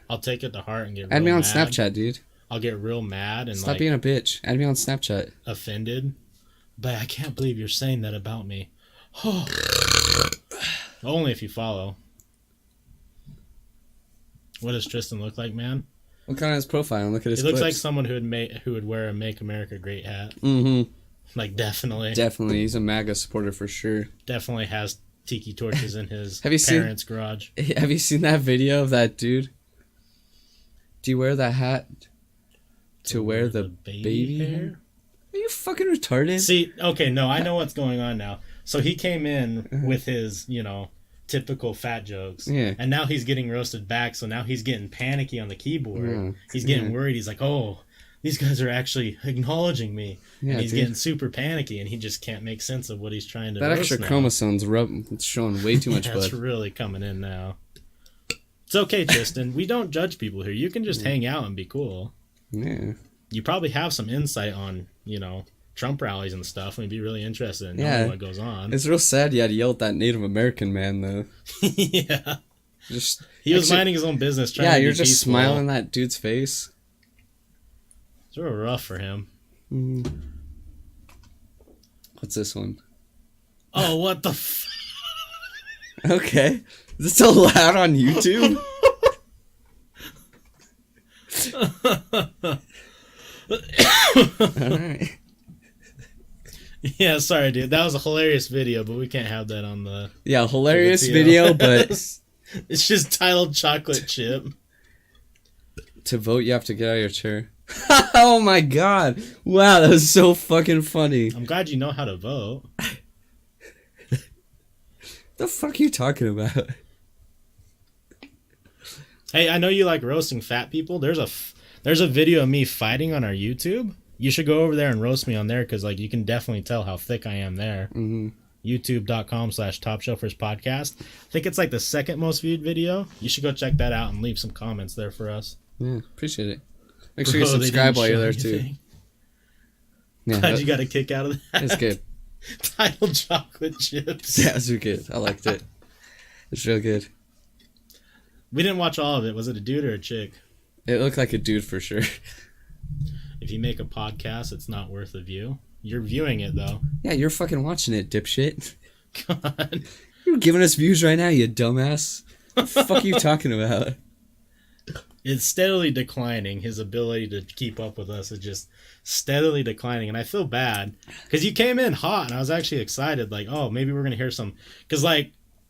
I'll take it to heart and get real Add me on mad. Snapchat, dude. I'll get real mad and Stop being a bitch. Add me on Snapchat. offended. But I can't believe you're saying that about me. Only if you follow. What does Tristan look like, man? Look on his profile and look at his He looks like clips. someone who would wear a "Make America Great" hat. Mm-hmm. Like definitely Definitely. He's a MAGA supporter for sure. definitely has tiki torches in his Have you seen- parents' garage. Have you seen that video of that dude? Do you wear that hat to wear the baby hair? Are you fucking retarded? See, okay, no, I know what's going on now. So he came in with his, typical fat jokes. Yeah. And now he's getting roasted back, so now he's getting panicky on the keyboard. Yeah. He's getting Yeah. worried. He's like, oh, these guys are actually acknowledging me. Yeah, and he's dude. getting super panicky, and he just can't make sense of what he's trying to That roast extra now. chromosome's it's showing way too much That's blood. really coming in now. It's okay, Tristan. We don't judge people here. You can just hang out and be cool. Yeah. You probably have some insight on, Trump rallies and stuff, and we'd be really interested in knowing Yeah. what goes on. It's real sad you had to yell at that Native American man, though. Yeah. Just He was actually- minding his own business, trying Yeah, to be you're just peaceful. smiling in that dude's face. It's real rough for him. What's this one? Oh, what the Okay. Is this allowed on YouTube? Alright. Yeah, sorry, dude. That was a hilarious video, but we can't have that on the... Yeah, hilarious video. video, but It's just titled Chocolate Chip. to vote you have to get out of your chair. Oh my god. Wow, that was so fucking funny. I'm glad you know how to vote. The fuck are you talking about? Hey, I know you like roasting fat people. There's a video of me fighting on our YouTube. You should go over there and roast me on there because you can definitely tell how thick I am there. Mm-hmm. YouTube.com/Topshelfers podcast. I think it's the second most viewed video. You should go check that out and leave some comments there for us. Yeah, appreciate it. Make sure you Bro, they subscribe didn't while you're show there too. anything. Yeah, Glad you got a kick out of that. it's good. Titled Chocolate Chips. Yeah, it's real good. I liked it. It's real good. We didn't watch all of it. Was it a dude or a chick? It looked like a dude for sure. If you make a podcast, it's not worth a view. You're viewing it though. Yeah, you're fucking watching it, dipshit. God. You're giving us views right now, you dumbass. What the fuck are you talking about? It's steadily declining. His ability to keep up with us is just steadily declining. And I feel bad because you came in hot and I was actually excited. Oh, maybe we're going to hear some. Because,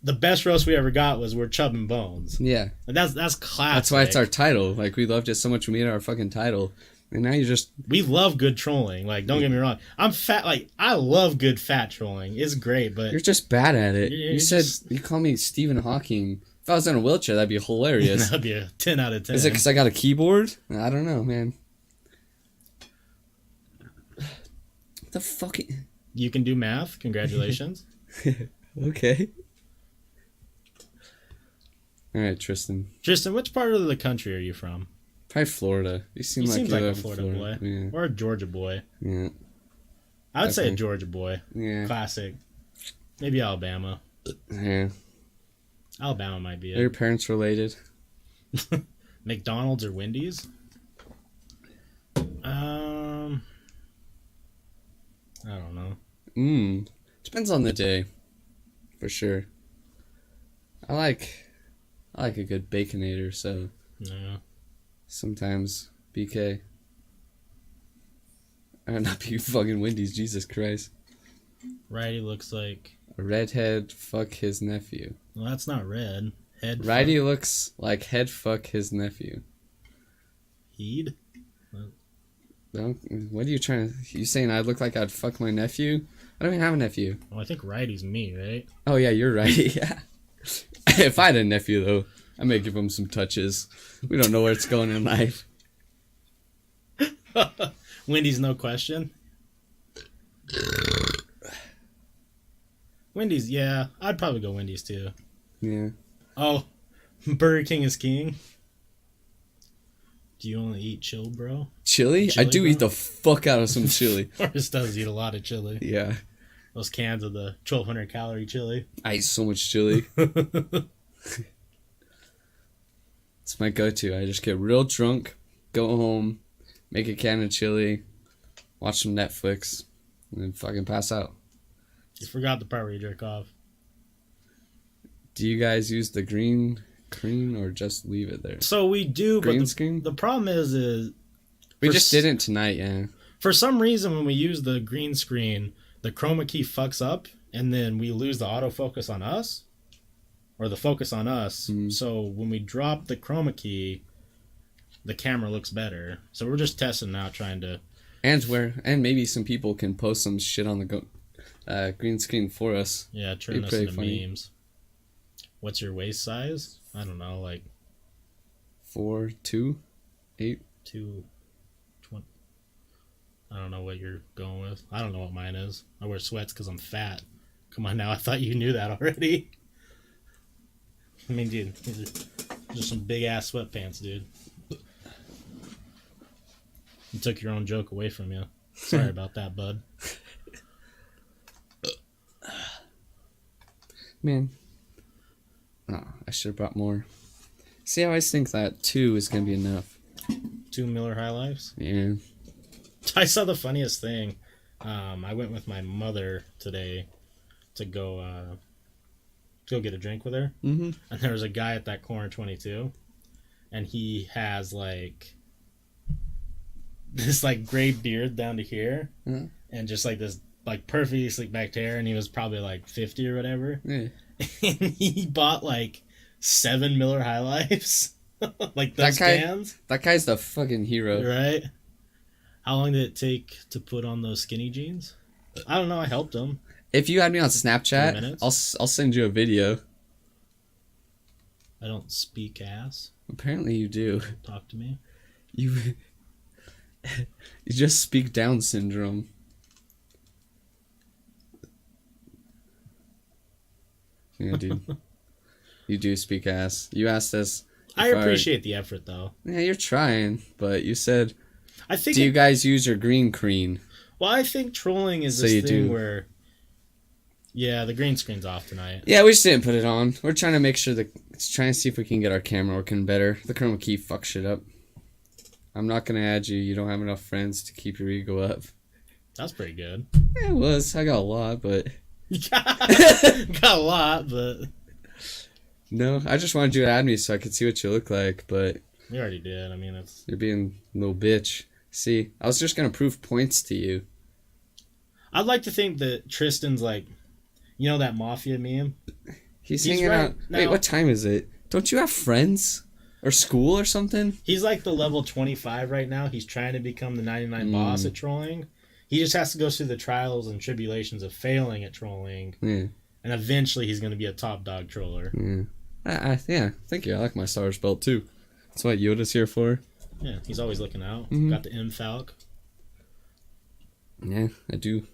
the best roast we ever got was We're Chubb and Bones. Yeah. And that's classic. That's why it's our title. We loved it so much we made it our fucking title. And now you're just... We love good trolling. Don't get me wrong. I'm fat. I love good fat trolling. It's great, but... You're just bad at it. You're You said... just- You call me Stephen Hawking. If I was in a wheelchair, that'd be hilarious. That'd be a 10 out of 10. Is it because I got a keyboard? I don't know, man. What the fuck? You can do math. Congratulations. Okay. Alright, Tristan. Tristan, which part of the country are you from? Probably Florida. You seem You like seems you like a live in Florida boy. Yeah. Or a Georgia boy. Yeah. I would say a Definitely. Georgia boy. Yeah. Classic. Maybe Alabama. Yeah. Alabama might be Are your it. parents related? McDonald's or Wendy's? I don't know. Depends on the day. For sure. I like a good baconator, so No. sometimes BK. Or not be fucking Wendy's, Jesus Christ. Righty looks like... A redhead fuck his nephew. Well, that's not red. Head Righty looks like head fuck his nephew. Heed? What are you trying to... You saying I look like I'd fuck my nephew? I don't even have a nephew. Well, I think righty's me, right? Oh, yeah, you're right. Yeah. If I had a nephew, though, I may give him some touches. We don't know where it's going in life. Wendy's no question. Wendy's, yeah. I'd probably go Wendy's, too. Yeah. Oh, Burger King is king. Do you only eat chili, bro? Chili? I do eat the fuck out of some chili. Forrest does eat a lot of chili. Yeah. Those cans of the 1,200 calorie chili. I eat so much chili. It's my go-to. I just get real drunk, go home, make a can of chili, watch some Netflix, and then fucking pass out. You forgot the part where you jerk off. Do you guys use the green screen or just leave it there? So we do, Green but screen? the problem is We just didn't tonight, yeah. for some reason when we use the green screen, the chroma key fucks up, and then we lose the autofocus on us, or the focus on us. So when we drop the chroma key, the camera looks better. So we're just testing now, trying to... And maybe some people can post some shit on the green screen for us. Yeah, turn us into memes. What's your waist size? I don't know, like... 4'2", 8. 220. I don't know what you're going with. I don't know what mine is. I wear sweats because I'm fat. Come on now, I thought you knew that already. I mean, dude, these are just some big ass sweatpants, dude. You took your own joke away from you. Sorry about that, bud. Man. Oh, I should have brought more. See, I always think that 2 is going to be enough. 2 Miller High Lifes? Yeah. I saw the funniest thing. I went with my mother today to go get a drink with her. Mm-hmm. And there was a guy at that corner 22. And he has like this like gray beard down to here. Mm-hmm. And just like this like perfectly slick back hair. And he was probably like 50 or whatever. Yeah. And he bought like 7 Miller High Lifes. Like those cans. That guy's the fucking hero. Right? How long did it take to put on those skinny jeans? I don't know. I helped him. If you add me on Snapchat, I'll send you a video. I don't speak ass. Apparently you do. Talk to me. You just speak Down syndrome. Yeah, dude. You do speak ass. You asked us. I appreciate the effort, though. Yeah, you're trying, but you said, I think do you guys use your green screen? Well, I think trolling is this thing where... Yeah, the green screen's off tonight. Yeah, we just didn't put it on. We're trying to make sure trying to see if we can get our camera working better. The chroma key fucks shit up. I'm not going to add you. You don't have enough friends to keep your ego up. That's pretty good. Yeah, it was. I got a lot, but... Got a lot, but... No, I just wanted you to add me so I could see what you look like, but... You already did. I mean, it's... You're being a little bitch. See, I was just going to prove points to you. I'd like to think that Tristan's like... You know that Mafia meme? He's hanging out... Now, wait, what time is it? Don't you have friends? Or school or something? He's like the level 25 right now. He's trying to become the 99 boss at trolling. He just has to go through the trials and tribulations of failing at trolling. Yeah. And eventually he's going to be a top dog troller. Yeah. Yeah, thank you. I like my Star Wars belt too. That's what Yoda's here for. Yeah, he's always looking out. Mm-hmm. Got the M-Falc. Yeah, I do.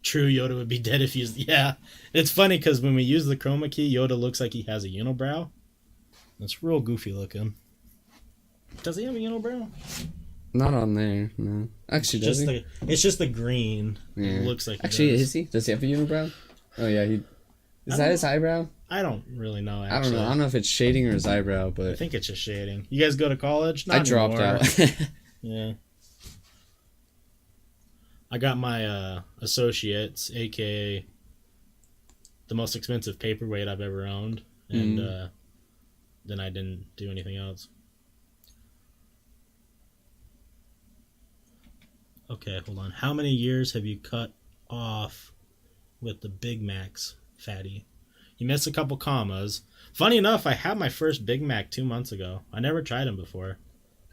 True, Yoda would be dead if he's... Yeah. It's funny because when we use the chroma key, Yoda looks like he has a unibrow. It's real goofy looking. Does he have a unibrow? Not on there, no. Actually, does he? It's just the green. Yeah. It looks like he Actually, does. Is he? Does he have a unibrow? Oh, yeah. Is that his eyebrow? I don't really know, actually. I don't know if it's shading or his eyebrow, but... I think it's just shading. You guys go to college? Not I dropped anymore. out. Yeah. I got my associates, a.k.a. the most expensive paperweight I've ever owned, and then I didn't do anything else. Okay, hold on. How many years have you cut off with the Big Macs, fatty? You missed a couple commas. Funny enough, I had my first Big Mac 2 months ago. I never tried them before.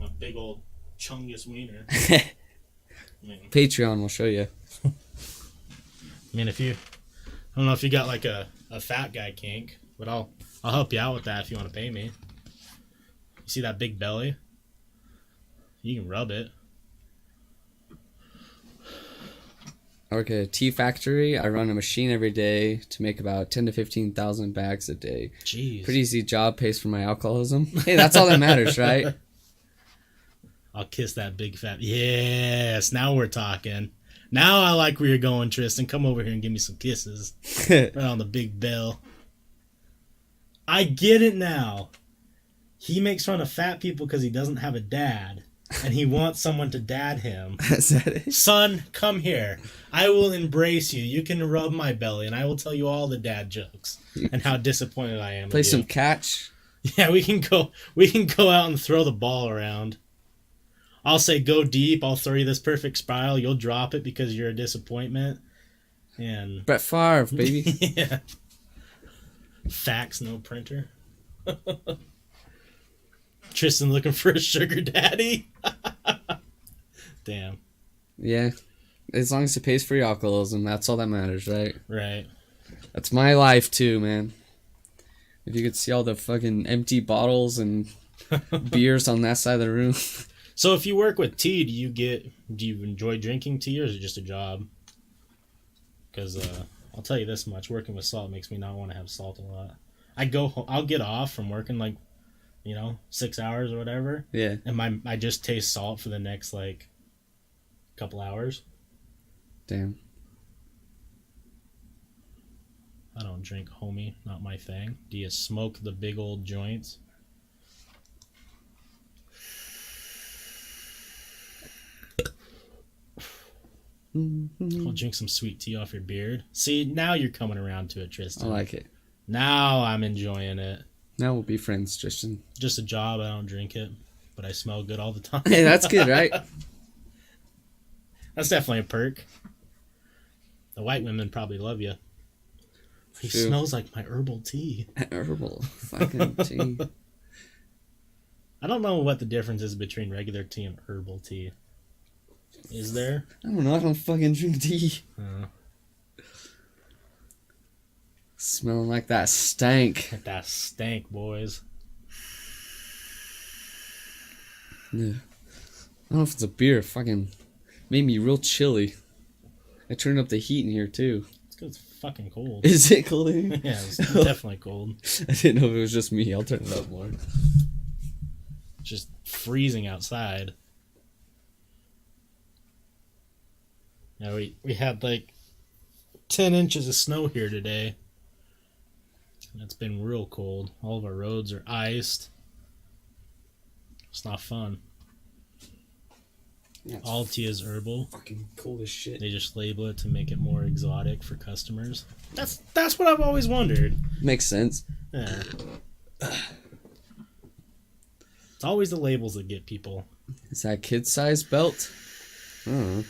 My big old chungus wiener. Patreon will show you. I mean, if you, I don't know if you got like a fat guy kink, but I'll help you out with that if you want to pay me. You see that big belly? You can rub it. I work at a tea factory. I run a machine every day to make about 10 to 15,000 bags a day. Jeez. Pretty easy job, pays for my alcoholism. Hey, that's all that matters, right? I'll kiss that big fat. Yes, now we're talking. Now I like where you're going, Tristan. Come over here and give me some kisses. Right on the big bell. I get it now. He makes fun of fat people because he doesn't have a dad. And he wants someone to dad him. Is that it? Son, come here. I will embrace you. You can rub my belly, and I will tell you all the dad jokes and how disappointed I am. Play with some you. catch. Yeah, we can go out and throw the ball around. I'll say go deep. I'll throw you this perfect spiral. You'll drop it because you're a disappointment. And Brett Favre, baby. yeah. Fax, no printer. Tristan looking for a sugar daddy. Damn. Yeah. As long as it pays for your alcoholism, that's all that matters, right? Right. That's my life too, man. If you could see all the fucking empty bottles and beers on that side of the room. So if you work with tea, do you enjoy drinking tea, or is it just a job? Because I'll tell you this much: working with salt makes me not want to have salt a lot. I'll get off from working 6 hours or whatever. Yeah. And I just taste salt for the next couple hours. Damn. I don't drink, homie. Not my thing. Do you smoke the big old joints? I'll drink some sweet tea off your beard. See, now you're coming around to it, Tristan. I like it. Now I'm enjoying it. Now we'll be friends, Tristan. Just a job. I don't drink it, but I smell good all the time. Hey, that's good, right? That's definitely a perk. The white women probably love you. He True. smells like my herbal tea. Herbal fucking tea. I don't know what the difference is between regular tea and herbal tea. Is there? I don't know. I don't fucking drink tea. Smelling like that stank. Like that stank, boys. Yeah. I don't know if it's a beer. It fucking made me real chilly. I turned up the heat in here too. It's because it's fucking cold. Is it cold in here? Yeah, it's definitely cold. I didn't know if it was just me. I'll turn it up more. It's just freezing outside. Yeah, we had 10 inches of snow here today. And it's been real cold. All of our roads are iced. It's not fun. Yeah, All tea is herbal. fucking cold as shit. They just label it to make it more exotic for customers. That's what I've always wondered. Makes sense. Yeah. It's always the labels that get people. Is that kid size belt? I don't know.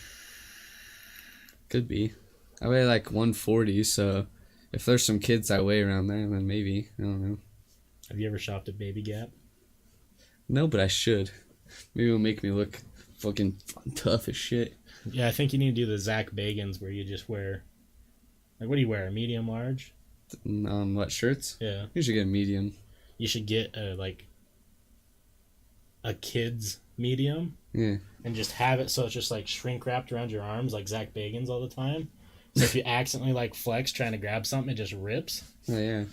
Could be. I weigh 140, so if there's some kids that weigh around there, then maybe. I don't know. Have you ever shopped at Baby Gap? No, but I should. Maybe it'll make me look fucking tough as shit. Yeah, I think you need to do the Zach Bagans where you just wear... what do you wear? A medium, large? On what, shirts? Yeah. You should get a medium. You should get a kid's medium. Yeah. And just have it so it's just shrink wrapped around your arms like Zach Bagans all the time. So if you accidentally flex trying to grab something, it just rips. Oh, yeah.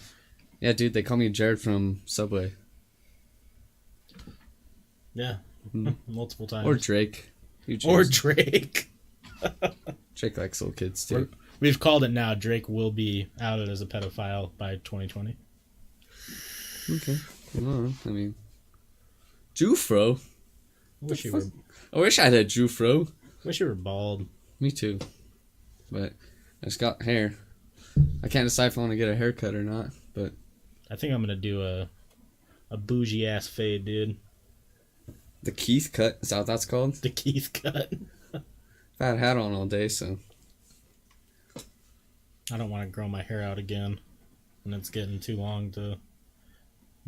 Yeah, dude, they call me Jared from Subway. Yeah. Multiple times. Or Drake. You choose. Or Drake. Drake likes little kids, too. We've called it now. Drake will be outed as a pedophile by 2020. Okay. Well, I mean... Jufro? I wish I had a Jufro. Wish you were bald. Me too. But I just got hair. I can't decide if I want to get a haircut or not, but... I think I'm going to do a bougie-ass fade, dude. The Keith cut? Is that what that's called? The Keith cut. I've had a hat on all day, so... I don't want to grow my hair out again. And it's getting too long to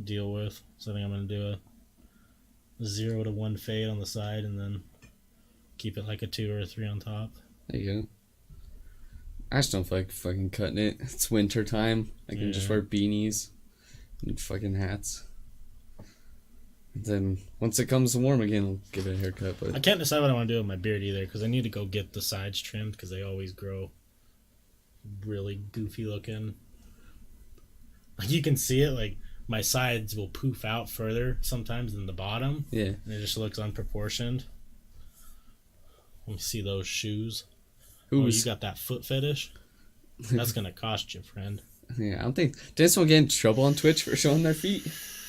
deal with. So I think I'm going to do 0 to 1 fade on the side, and then keep it like a 2 or a 3 on top. There you go. I just don't feel like fucking cutting it. It's winter time. I can just wear beanies and fucking hats. And then once it comes warm again, I'll give it a haircut. But I can't decide what I want to do with my beard either, because I need to go get the sides trimmed, because they always grow really goofy looking. Like, you can see it, like, my sides will poof out further sometimes than the bottom. yeah. And it just looks unproportioned. Let me see those shoes. Who's You got that foot fetish? That's gonna cost you, friend. Yeah, I don't think... Didn't someone get in trouble on Twitch for showing their feet?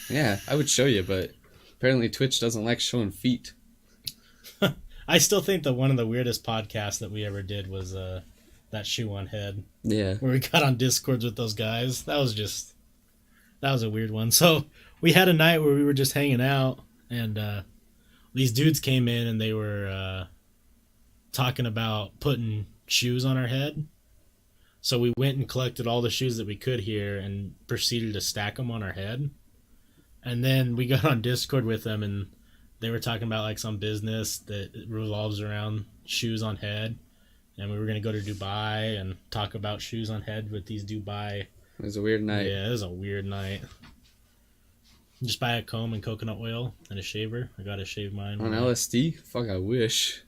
Yeah, I would show you, but apparently Twitch doesn't like showing feet. I still think that one of the weirdest podcasts that we ever did was that Shoe on Head. Yeah. Where we got on Discords with those guys. That was a weird one. So we had a night where we were just hanging out, and these dudes came in and they were talking about putting shoes on our head. So we went and collected all the shoes that we could here and proceeded to stack them on our head. And then we got on Discord with them, and they were talking about like some business that revolves around shoes on head. And we were going to go to Dubai and talk about shoes on head with these Dubai. It was a weird night. Yeah, it was a weird night. Just buy a comb and coconut oil and a shaver. I got to shave mine. On LSD? Fuck, I wish.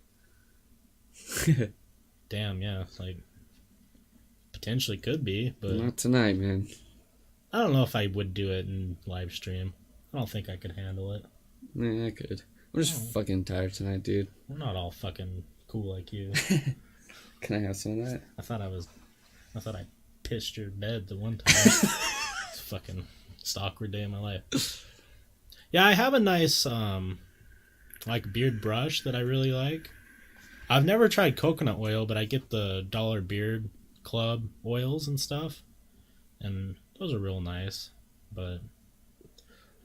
Damn, yeah. Like, potentially could be, but Not tonight, man. I don't know if I would do it in live stream. I don't think I could handle it. Yeah, I could. I'm just fucking tired tonight, dude. I'm not all fucking cool like you. Can I have some of that? I thought I pissed your bed the one time. It's fucking it's an awkward day in my life. Yeah, I have a nice like beard brush that I really like. I've never tried coconut oil, but I get the Dollar Beard Club oils and stuff, and those are real nice, but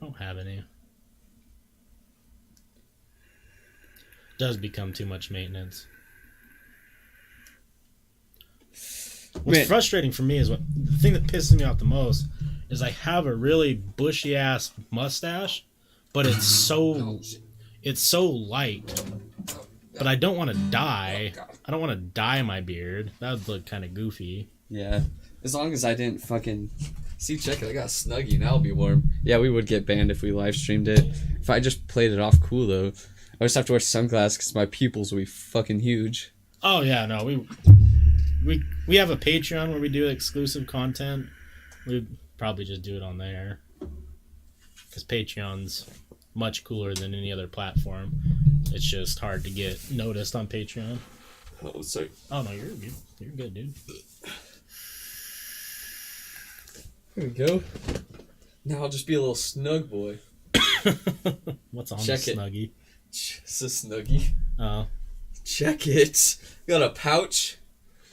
I don't have any. Does become too much maintenance. What's frustrating for me is the thing that pisses me off the most is I have a really bushy ass mustache, but it's so light. But I don't want to dye. I don't want to dye my beard. That would look kind of goofy. Yeah. As long as I didn't fucking... See, check it. I got a Snuggie. Now I'll be warm. Yeah, we would get banned if we live streamed it. If I just played it off cool, though. I just have to wear sunglasses because my pupils will be fucking huge. Oh, yeah, no. We have a Patreon where we do exclusive content. We'd probably just do it on there. Because Patreon's much cooler than any other platform. It's just hard to get noticed on Patreon. Oh, sorry. Oh, no, you're good. You're good, dude. There we go. Now I'll just be a little snug boy. What's on Check the it. Snuggie? It's a Snuggie. Oh. Check it. Got a pouch.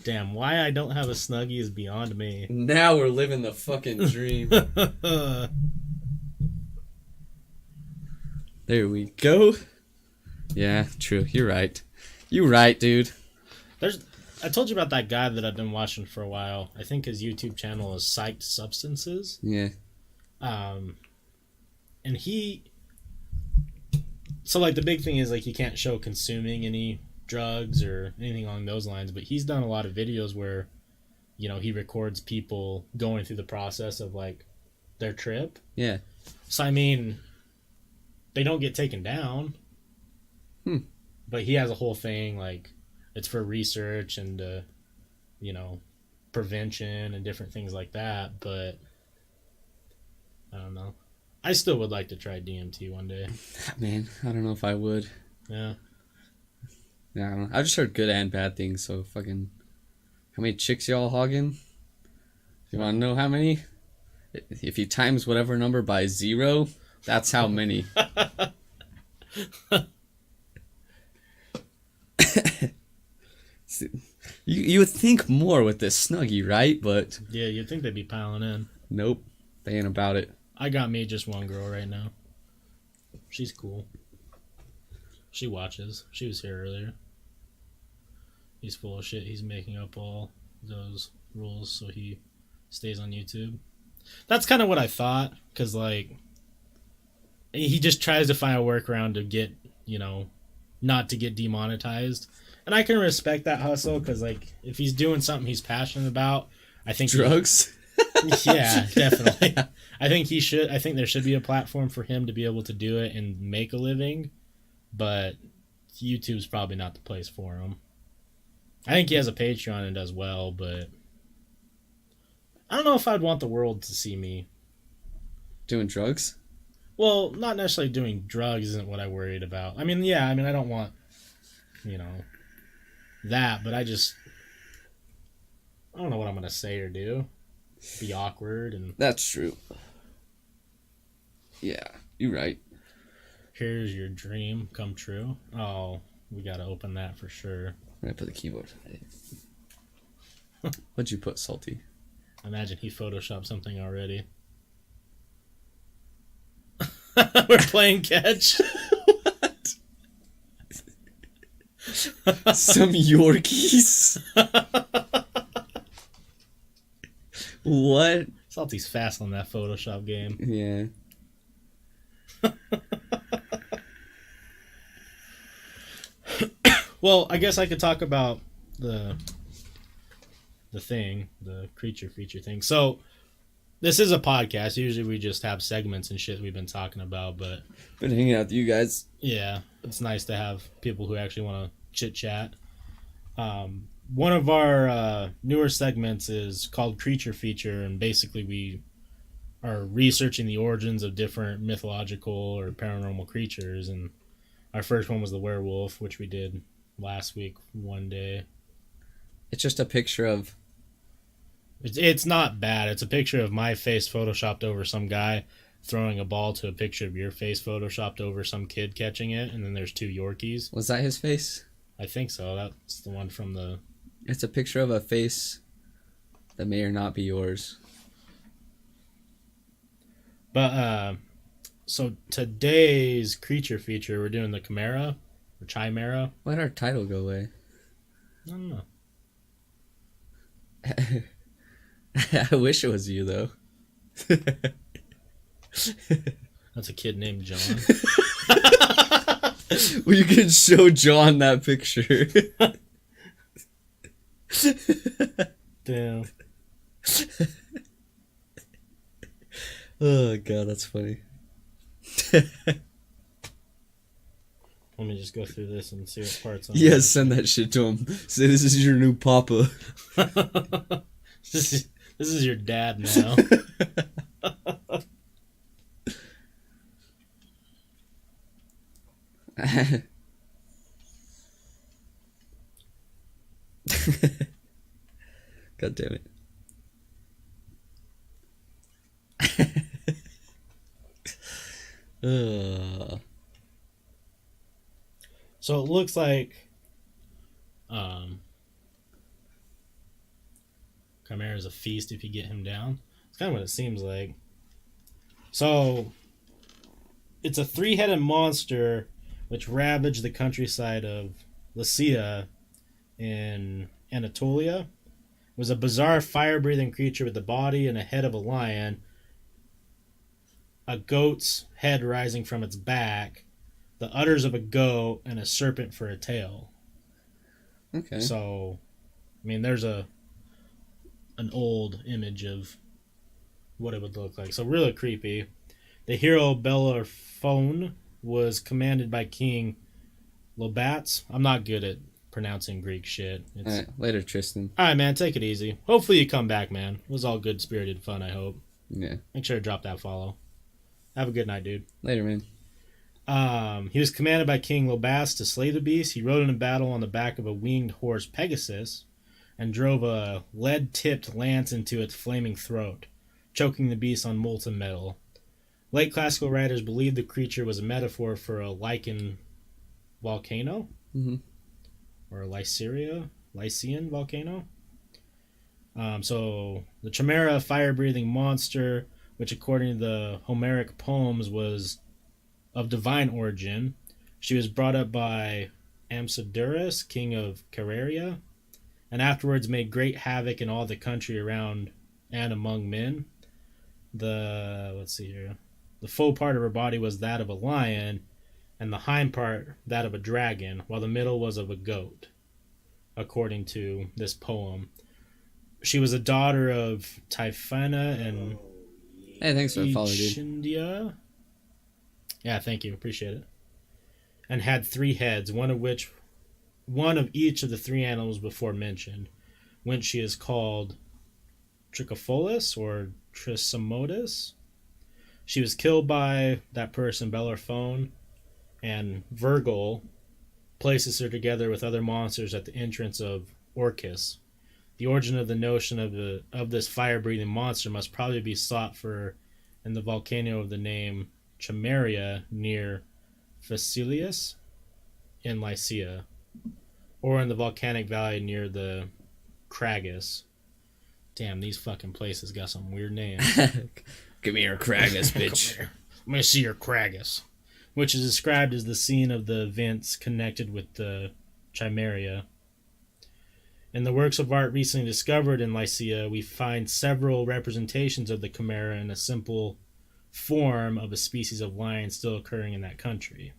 Damn, why I don't have a Snuggie is beyond me. Now we're living the fucking dream. There we go. Yeah, true. You're right. You're right, dude. I told you about that guy that I've been watching for a while. I think his YouTube channel is Psyched Substances. Yeah. And so like the big thing is like you can't show consuming any drugs or anything along those lines, but he's done a lot of videos where, you know, he records people going through the process of like their trip. Yeah. So I mean, they don't get taken down. But he has a whole thing like it's for research and you know, prevention and different things like that, but I don't know. I still would like to try DMT one day. Man, I don't know if I would. Yeah. Yeah, I don't know. I've just heard good and bad things, so fucking... How many chicks y'all hogging? You want to know how many? If you times whatever number by 0, that's how many. You would think more with this Snuggie, right? But... Yeah, you'd think they'd be piling in. Nope. They ain't about it. I got me just one girl right now. She's cool. She watches. She was here earlier. He's full of shit. He's making up all those rules so he stays on YouTube. That's kind of what I thought, because like he just tries to find a workaround to get, not to get demonetized. And I can respect that hustle because, like, if he's doing something he's passionate about, I think Drugs? Yeah, definitely. I think he should. I think there should be a platform for him to be able to do it and make a living, but YouTube's probably not the place for him. I think he has a Patreon and does well, but I don't know if I'd want the world to see me Doing drugs? Well, not necessarily doing drugs isn't what I worried about. I mean, yeah, I don't want, that, but I don't know what I'm going to say or do. Be awkward and... That's true. Yeah, you're right. Here's your dream come true. Oh, we got to open that for sure. I'm going to put the keyboard. What'd you put, Salty? Imagine he photoshopped something already. We're playing catch. What? Some Yorkies? What? Salty's fast on that Photoshop game. Yeah. Well, I guess I could talk about the creature feature thing. So, this is a podcast. Usually we just have segments and shit we've been talking about, but... Been hanging out with you guys. Yeah, it's nice to have people who actually want to chit-chat. One of our newer segments is called Creature Feature, and basically we are researching the origins of different mythological or paranormal creatures, and our first one was the werewolf, which we did last week one day. It's just a picture of... It's not bad. It's a picture of my face photoshopped over some guy throwing a ball to a picture of your face photoshopped over some kid catching it, and then there's two Yorkies. Was that his face? I think so. That's the one from the... It's a picture of a face that may or not be yours. But, so today's creature feature, we're doing the Chimera, or Chimera. Why'd our title go away? I don't know. I wish it was you, though. That's a kid named John. Well, you can show John that picture. Damn. Oh, God, that's funny. Let me just go through this and see what parts on Yeah, send that shit to him. Say, this is your new papa. This is your dad now. God damn it. So it looks like Chimera's a feast if you get him down. It's kind of what it seems like. So it's a three-headed monster which ravaged the countryside of Lycia in Anatolia. It was a bizarre fire-breathing creature with the body and a head of a lion, a goat's head rising from its back, the udders of a goat, and a serpent for a tail. Okay. So, I mean, there's an old image of what it would look like. So really creepy. The hero Bellerophon was commanded by King Lobats. I'm not good at pronouncing Greek shit. All right, later, Tristan. All right, man, take it easy. Hopefully you come back, man. It was all good, spirited fun, I hope. Yeah. Make sure to drop that follow. Have a good night, dude. Later, man. He was commanded by King Lobas to slay the beast. He rode in a battle on the back of a winged horse, Pegasus, and drove a lead-tipped lance into its flaming throat, choking the beast on molten metal. Late classical writers believed the creature was a metaphor for a Lycan volcano, or a Lycian volcano. So the Chimera, fire-breathing monster, which according to the Homeric poems was of divine origin. She was brought up by Amsidurus, king of Caria, and afterwards made great havoc in all the country around and among men. The The faux part of her body was that of a lion, and the hind part that of a dragon, while the middle was of a goat, according to this poem. She was a daughter of Typhina and Hey, thanks for the follow, dude. Echindia. Yeah, thank you. Appreciate it. And had 3 heads, one of each of the 3 animals before mentioned, whence she is called Trichophilus or Trisomodus. She was killed by that person, Bellerophon, and Virgil places her together with other monsters at the entrance of Orcus. The origin of the notion of this fire-breathing monster must probably be sought for in the volcano of the name Chimeria near Phaselis in Lycia, or in the volcanic valley near the Cragus. Damn, these fucking places got some weird names. Give me your Cragus, bitch. Let me see your Cragus. Which is described as the scene of the events connected with the Chimeria. In the works of art recently discovered in Lycia, we find several representations of the Chimera in a simple form of a species of lion still occurring in that country.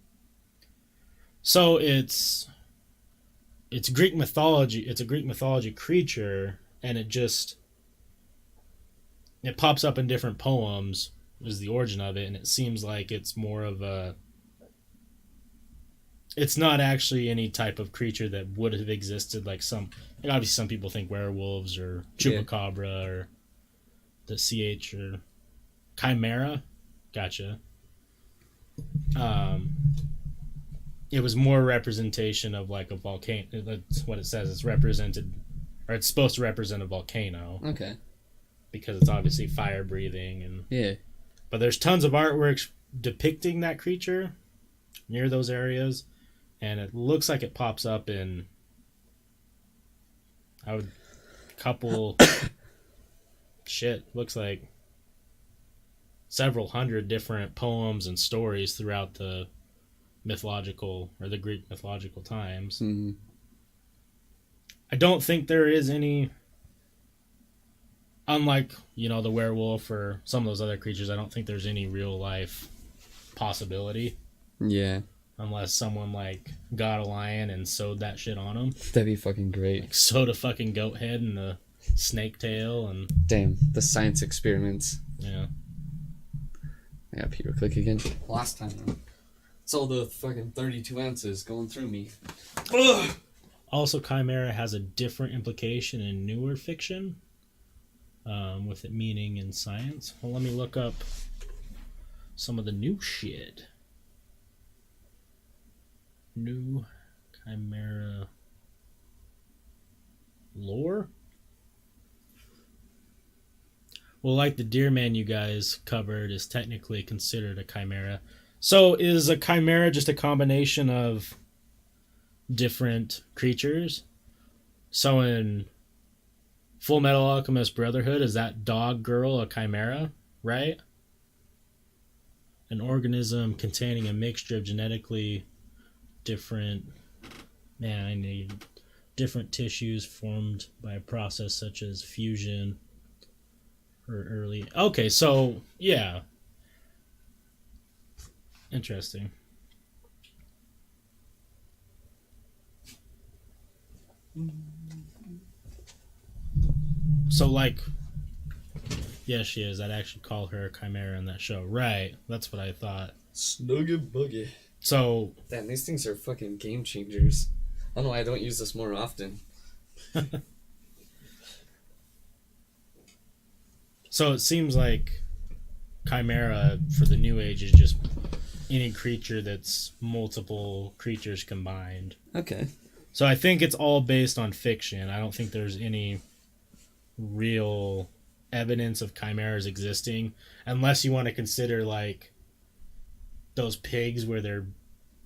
So it's Greek mythology. It's a Greek mythology creature, and it pops up in different poems. Is the origin of it, and it seems like it's more of a. It's not actually any type of creature that would have existed. Like obviously some people think werewolves or chupacabra or the CH or chimera. Gotcha. It was more representation of like a volcano. That's what it says. It's represented, or it's supposed to represent a volcano. Okay. Because it's obviously fire breathing and. Yeah. But there's tons of artworks depicting that creature near those areas, and it looks like it pops up in looks like several hundred different poems and stories throughout the mythological or the Greek mythological times. Mm-hmm. I don't think there is any. Unlike, the werewolf or some of those other creatures, I don't think there's any real life possibility. Yeah. Unless someone, got a lion and sewed that shit on him. That'd be fucking great. Sewed a fucking goat head and a snake tail and... Damn, the science experiments. Yeah. I got Peter click again. Last time, though. It's all the fucking 32 ounces going through me. Ugh! Also, Chimera has a different implication in newer fiction. With it meaning in science. Well, let me look up some of the new shit. New Chimera lore? Well, like the deer man you guys covered is technically considered a chimera. So is a chimera just a combination of different creatures? So in Full Metal Alchemist Brotherhood, is that dog girl a chimera, right? An organism containing a mixture of genetically different tissues formed by a process such as fusion or early... Okay, so, yeah. Interesting. So, yeah, she is. I'd actually call her a chimera in that show. Right. That's what I thought. Snuggie buggy. So... Damn, these things are fucking game changers. I don't know why I don't use this more often. So it seems like chimera for the New Age is just any creature that's multiple creatures combined. Okay. So I think it's all based on fiction. I don't think there's any real evidence of chimeras existing, unless you want to consider those pigs where they're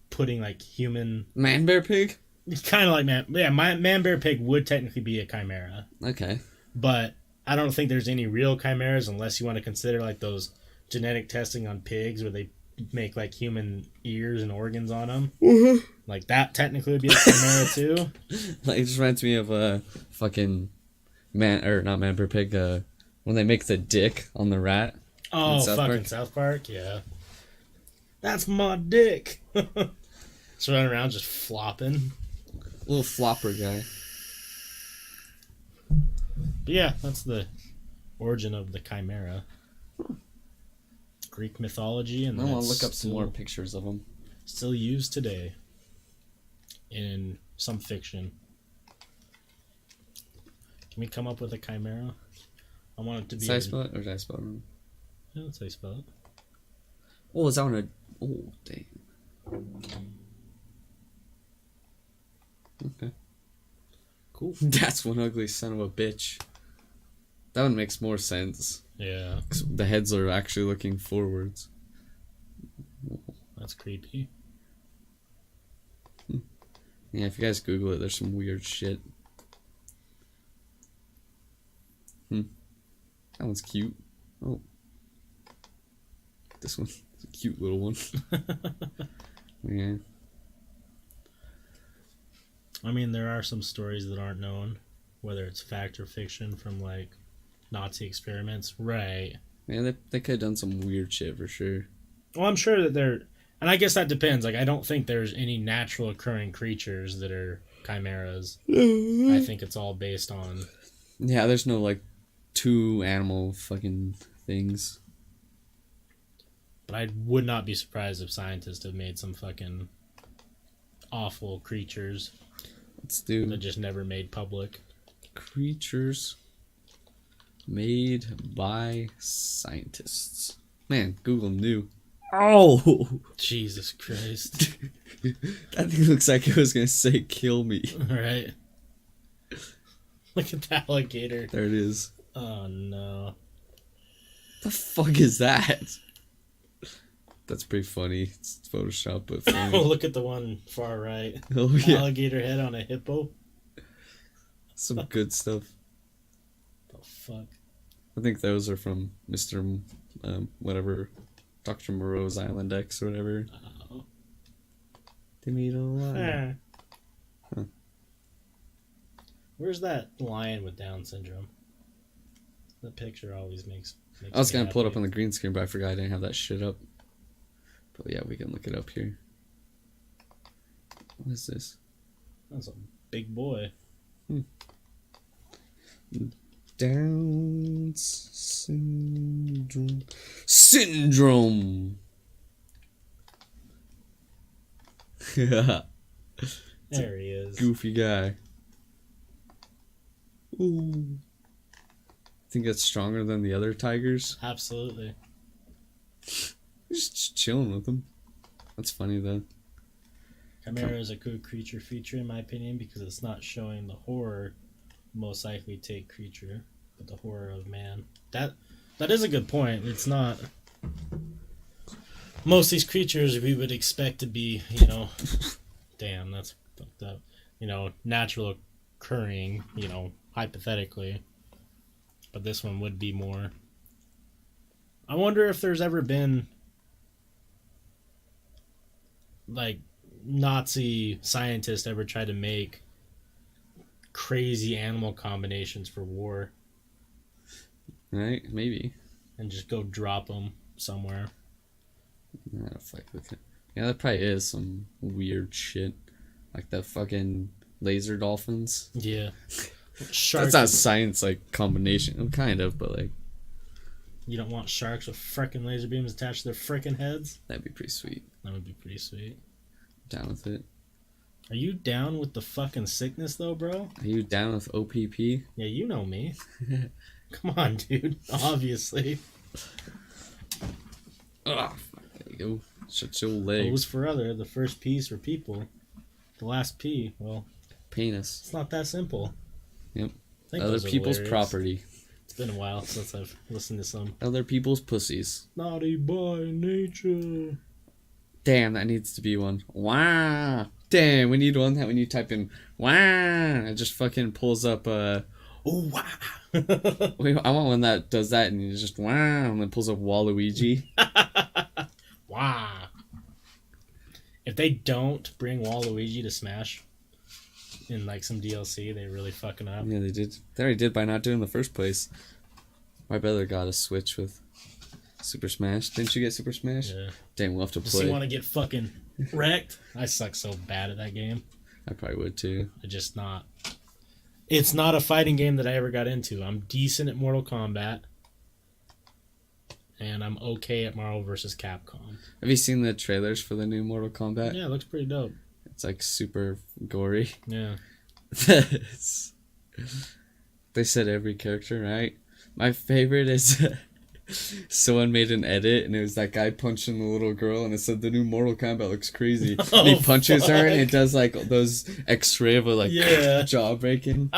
putting human Man bear pig? kind of like man bear pig would technically be a chimera. Okay. But I don't think there's any real chimeras unless you want to consider those genetic testing on pigs where they make human ears and organs on them. Mm-hmm. That technically would be a chimera too. It just reminds me of fucking not man bear pig, when they make the dick on the rat. Oh, South fucking Park? South Park, yeah. That's my dick. Just running around, just flopping. Little flopper guy. But yeah, that's the origin of the chimera. Greek mythology, and I then want to it's look up some still- more pictures of him. Still used today in some fiction. Can we come up with a chimera? I want it to be. Did I spell it or did I spell it wrong? Yeah, that's how you spell it. Oh, is that one a... Oh, damn. Okay. Cool. That's one ugly son of a bitch. That one makes more sense. Yeah, 'Cause the heads are actually looking forwards. that's creepy. Yeah, if you guys Google it, there's some weird shit. That one's cute. Oh. This one's a cute little one. Yeah. I mean, there are some stories that aren't known, whether it's fact or fiction, from like Nazi experiments. Right. Yeah, they could have done some weird shit for sure. Well, I'm sure that there, and I guess that depends. Like, I don't think there's any natural occurring creatures that are chimeras. I think it's all based on. Yeah, there's no like two animal fucking things. But I would not be surprised if scientists have made some fucking awful creatures Let's do that just never made public. creatures made by scientists. Man, Google knew. Oh! Jesus Christ. That thing looks like it was gonna say kill me. Right. Look at the alligator. There it is. Oh no. The fuck is that? That's pretty funny. It's Photoshop, but Oh, funny. look at the one far right. Oh yeah, Alligator head on a hippo. some good stuff. The fuck? I think those are from Mr. Whatever, Dr. Moreau's Island X or whatever. Oh. They made a lot. Huh. Where's that lion with Down syndrome? The picture always makes I was me gonna pull it up happy. on the green screen, but I forgot I didn't have that shit up. But yeah, we can look it up here. What is this? That's a big boy. Down syndrome. Syndrome! There he is. Goofy guy. Ooh. Think that's stronger than the other tigers? Absolutely. Just chilling with them. That's funny though. Chimera is a good creature feature in my opinion because it's not showing the horror most likely take creature, but the horror of man. That is a good point. It's not most of these creatures we would expect to be, damn, that's fucked up. Natural occurring, hypothetically. But this one would be more. I wonder if there's ever been like Nazi scientists ever tried to make crazy animal combinations for war Right? Maybe. and just go drop them somewhere. I don't fuck with it. Yeah, that probably is some weird shit. Like the fucking laser dolphins. Yeah. Sharks. That's not science like combination. Well, kind of, but like You don't want sharks with frickin' laser beams attached to their frickin' heads? that'd be pretty sweet. That would be pretty sweet. Down with it. Are you down with the fucking sickness though, bro? Are you down with OPP? Yeah, you know me. Come on, dude. Obviously. Ugh. There you go. Shut your legs. O's for other. The first P's for people. The last P, well, Penis. it's not that simple. Yep. I think Other those are people's hilarious. property. It's been a while since I've listened to some Other people's pussies. naughty by nature. Damn, that needs to be one. Wow. Damn, we need one that when you type in wow, it just fucking pulls up Oh, wow. Wait, I want one that does that and you just wow and then pulls up Waluigi. Wow. If they don't bring Waluigi to Smash in like some DLC, they really fucking up. Yeah, they did. They already did by not doing it in the first place. My brother got a Switch with Super Smash. Didn't you get Super Smash? Yeah. Damn, we'll have to Does he play. want to get fucking wrecked? I suck so bad at that game. I probably would too. It's not a fighting game that I ever got into. I'm decent at Mortal Kombat. And I'm okay at Marvel vs. Capcom. Have you seen the trailers for the new Mortal Kombat? Yeah, it looks pretty dope. It's like super gory. Yeah. They said every character, right? My favorite is someone made an edit and it was that guy punching the little girl and it said the new Mortal Kombat looks crazy. And he punches her and it does like those X-ray of like jaw breaking.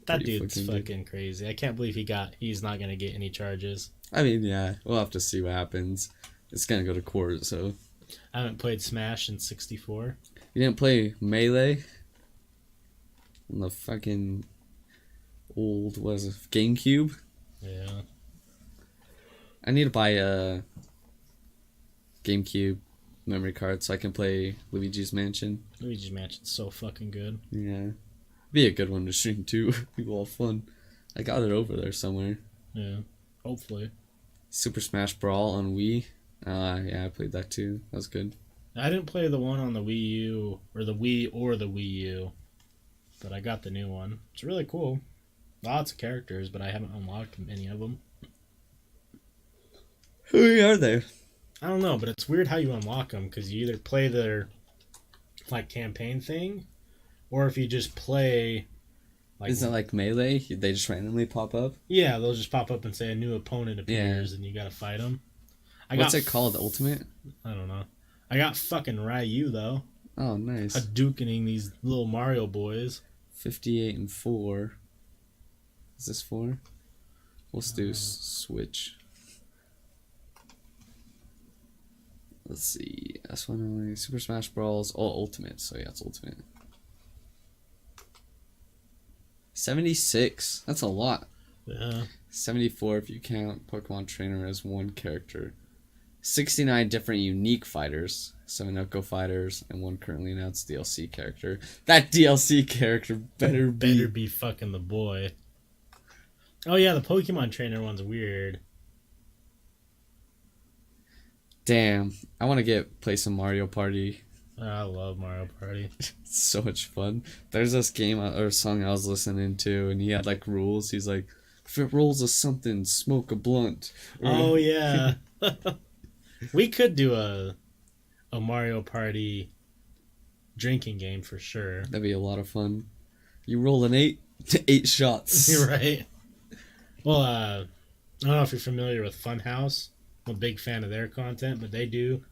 That dude's fucking crazy. I can't believe he's not gonna get any charges. I mean, yeah, we'll have to see what happens. It's gonna go to court, so. I haven't played Smash in 64. You didn't play Melee? On the fucking old, what is it, GameCube? Yeah. I need to buy a GameCube memory card so I can play Luigi's Mansion. Luigi's Mansion's so fucking good. Yeah. Be a good one to stream too. Be all fun. I got it over there somewhere. Yeah. Hopefully. Super Smash Brawl on Wii. Yeah, I played that too. That was good. I didn't play the one on the Wii U or the Wii U, but I got the new one. It's really cool. Lots of characters, but I haven't unlocked any of them. Who are they? I don't know, but it's weird how you unlock them because you either play their like campaign thing, or if you just play. Like, isn't it like Melee? They just randomly pop up? Yeah, they'll just pop up and say a new opponent appears and you gotta fight them. What's it called? Ultimate? I don't know. I got fucking Ryu, though. Oh, nice. Hadoukening these little Mario boys. 58 and 4. Is this 4? Let's do Switch. Let's see. That's one only. Super Smash Bros. Oh, Ultimate. So yeah, it's Ultimate. 76. That's a lot. Yeah. 74 if you count Pokemon Trainer as one character. 69 different unique fighters. 7 Oko fighters and 1 currently announced DLC character. That DLC character better be fucking the boy. Oh yeah, the Pokemon Trainer one's weird. Damn, I want to play some Mario Party. I love Mario Party. It's so much fun. There's this game or song I was listening to, and he had like rules. He's like, if it rolls a something, smoke a blunt. Oh yeah. We could do a Mario Party drinking game for sure. That'd be a lot of fun. You roll an 8 to 8 shots. You're right. Well, I don't know if you're familiar with Funhouse. I'm a big fan of their content, but they do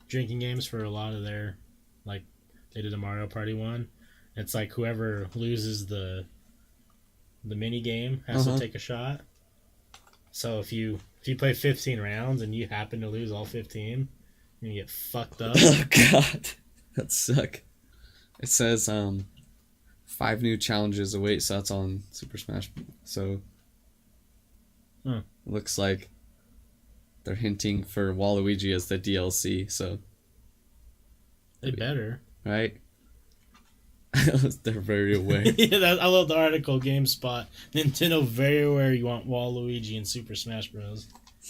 drinking games for a lot of their, like, they did a Mario Party one. It's like whoever loses the mini game has to take a shot. So if you play 15 rounds and you happen to lose all 15, you're gonna get fucked up. Oh god, that suck. It says 5 new challenges await, so that's on Super Smash. So it looks like they're hinting for Waluigi as the DLC. So they better, right? They're very aware. Yeah, I love the article. GameSpot. Nintendo very aware you want Waluigi in Super Smash Bros.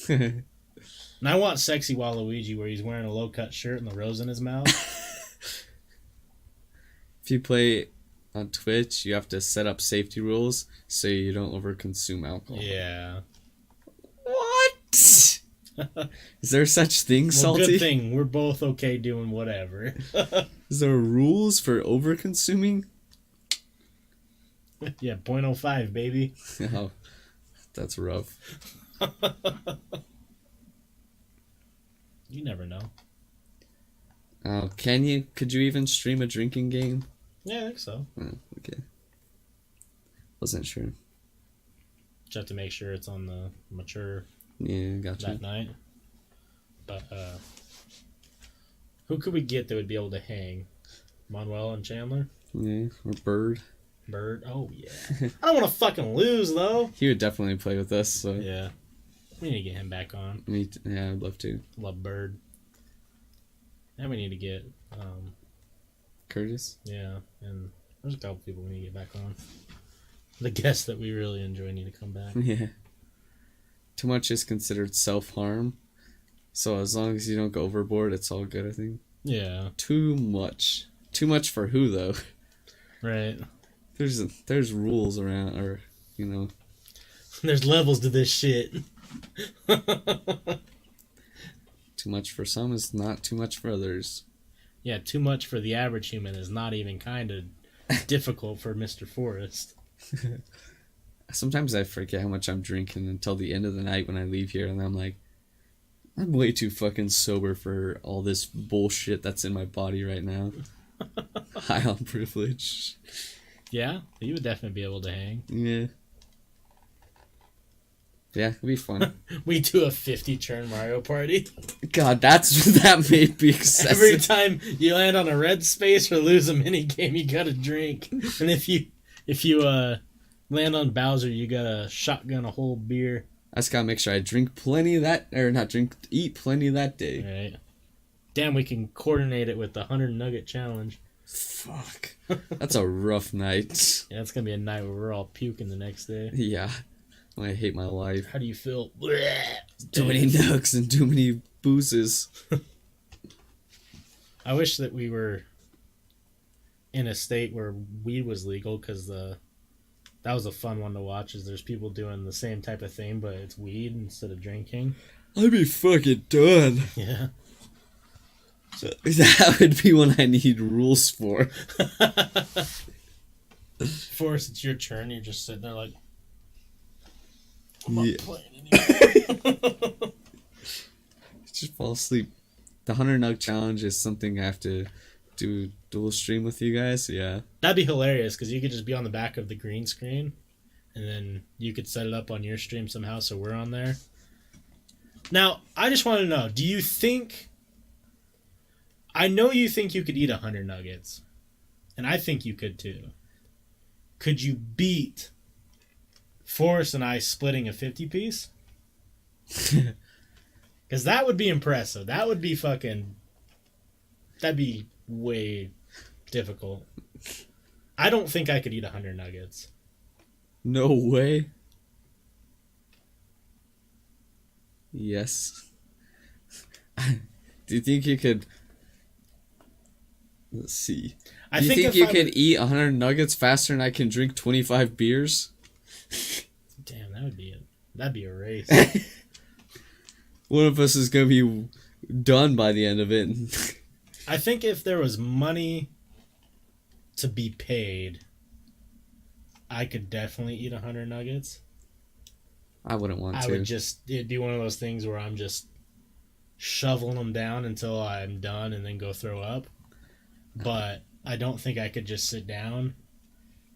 And I want sexy Waluigi where he's wearing a low-cut shirt and the rose in his mouth. If you play on Twitch, you have to set up safety rules so you don't overconsume alcohol. Yeah. What? Is there such thing, Salty? Well, good thing. We're both okay doing whatever. Is there rules for overconsuming? Yeah, 0.05, baby. Oh, that's rough. You never know. Oh, can you? Could you even stream a drinking game? Yeah, I think so. Oh, okay. Wasn't sure. Just have to make sure it's on the mature Yeah, gotcha. that night. But who could we get that would be able to hang? Manuel and Chandler? Yeah, or Bird. Bird? Oh, yeah. I don't want to fucking lose, though. He would definitely play with us, so. Yeah. We need to get him back on. Yeah, I'd love to. Love Bird. And we need to get... Curtis? Yeah, and there's a couple people we need to get back on. The guests that we really enjoy need to come back. Yeah. too much is considered self-harm. So as long as you don't go overboard, it's all good, I think. Yeah. Too much. Too much for who, though? Right. There's rules around, or, you know. There's levels to this shit. Too much for some is not too much for others. Yeah, too much for the average human is not even kind of difficult for Mr. Forrest. Sometimes I forget how much I'm drinking until the end of the night when I leave here, and I'm like, I'm way too fucking sober for all this bullshit that's in my body right now. High on privilege. Yeah, you would definitely be able to hang. Yeah. Yeah, it'd be fun. We do a 50-turn Mario Party. God, that may be excessive. Every time you land on a red space or lose a mini game, you gotta drink. And if you land on Bowser, you gotta shotgun a whole beer. I just gotta make sure I drink plenty of that, or not drink, eat plenty that day. Right. Damn, we can coordinate it with the 100 nugget challenge. Fuck. That's a rough night. Yeah, it's gonna be a night where we're all puking the next day. Yeah. I hate my life. How do you feel? Too many nugs and too many boozes. I wish that we were in a state where weed was legal, because that was a fun one to watch. Is there's people doing the same type of thing, but it's weed instead of drinking. I'd be fucking done. Yeah. That would be one I need rules for. Forrest, it's your turn. You're just sitting there like, I'm not playing anymore. Just fall asleep. The 100 nug challenge is something I have to do dual stream with you guys. Yeah. That'd be hilarious, because you could just be on the back of the green screen, and then you could set it up on your stream somehow so we're on there. Now, I just want to know, do you think... I know you think you could eat 100 nuggets, and I think you could too. Could you beat Forrest and I splitting a 50-piece? Because that would be impressive. That would be fucking... That'd be way difficult. I don't think I could eat 100 nuggets. No way. Yes. Do you think you could... Let's see. Do you think you could eat 100 nuggets faster than I can drink 25 beers? Damn, that'd be a race. One of us is going to be done by the end of it. I think if there was money to be paid, I could definitely eat 100 nuggets. I wouldn't want to. It'd be one of those things where I'm just shoveling them down until I'm done and then go throw up. But I don't think I could just sit down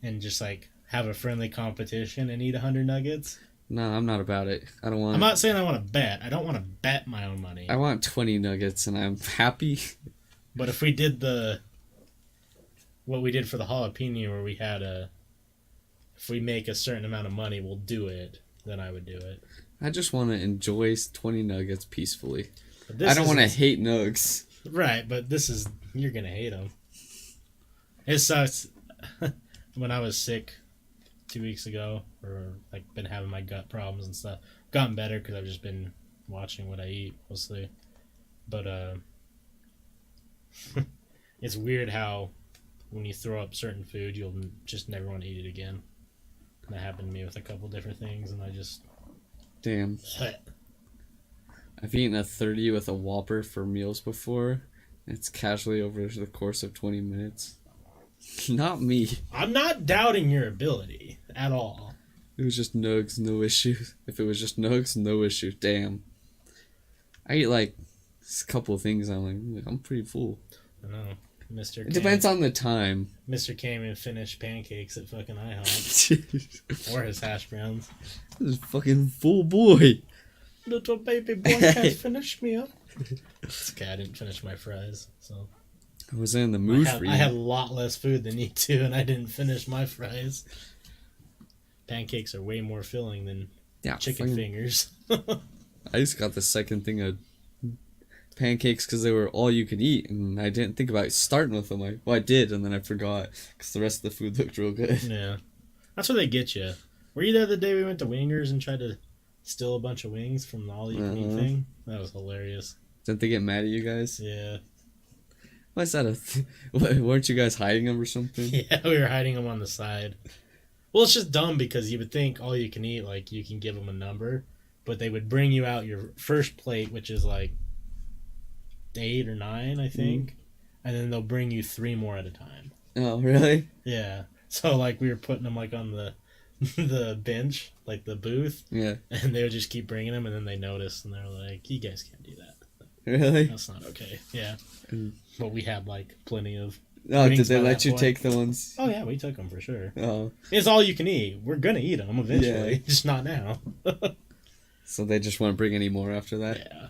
and just like have a friendly competition and eat 100 nuggets. No, I'm not about it. I don't want... I'm not saying I want to bet. I don't want to bet my own money. I want 20 nuggets and I'm happy. But if we did what we did for the jalapeno, where we had if we make a certain amount of money, we'll do it, then I would do it. I just want to enjoy 20 nuggets peacefully. I don't want to hate nugs. Right, but you're going to hate them. It sucks. When I was sick 2 weeks ago, or like been having my gut problems and stuff, gotten better because I've just been watching what I eat mostly. But it's weird how when you throw up certain food, you'll just never want to eat it again. That happened to me with a couple different things, and I just... Damn. I've eaten a 30 with a Whopper for meals before. It's casually over the course of 20 minutes. Not me. I'm not doubting your ability at all. It was just nugs, no issue. If it was just nugs, no issue. Damn. I eat like a couple of things. I'm like, I'm pretty full. I know. It depends on the time. Mr. came and finished pancakes at fucking IHOP. Or his hash browns. This is fucking full boy. Little baby boy can't finish me up. It's okay, I didn't finish my fries, so... I was in the mood for you. I had a lot less food than you two, and I didn't finish my fries. Pancakes are way more filling than chicken fingers. I just got the second thing of pancakes because they were all you could eat, and I didn't think about starting with them. I did, and then I forgot because the rest of the food looked real good. Yeah. That's where they get you. Were you there the day we went to Wingers and tried to steal a bunch of wings from the all-you-can-eat thing. That was hilarious. Didn't they get mad at you guys? Yeah. Why is that weren't you guys hiding them or something? Yeah, we were hiding them on the side. Well, it's just dumb because you would think all you can eat, like, you can give them a number, but they would bring you out your first plate, which is like 8 or 9, I think, and then they'll bring you 3 more at a time. Oh, really? Yeah. So, like, we were putting them, like, on the bench, like the booth, Yeah. and they would just keep bringing them, and then they noticed, and they're like, you guys can't do that. Really? That's not okay. Yeah. But we had, like, plenty of... Oh, did wings they by let that you point. take the ones? Oh, yeah, we took them for sure. Oh. It's all you can eat. We're going to eat them eventually. Yeah. Just not now. So they just won't bring any more after that? Yeah.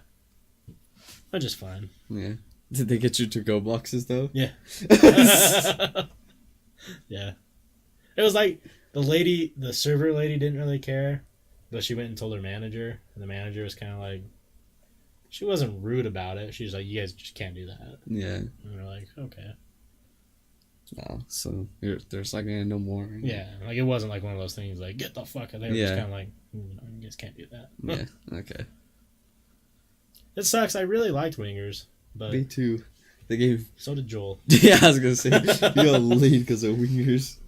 They're just fine. Yeah. Did they get you to-go boxes, though? Yeah. Yeah. It was like the server lady didn't really care, but she went and told her manager, and the manager was kind of like, she wasn't rude about it. She was like, you guys just can't do that. Yeah. And we're like, okay. Oh, so there's like no more. Yeah. Like, it wasn't like one of those things like, get the fuck out of there. Yeah. Just kind of like, you guys can't do that. Yeah, okay. It sucks. I really liked Wingers, but Me too. They gave... so did Joel. Yeah, I was gonna say, you got lead because of wingers.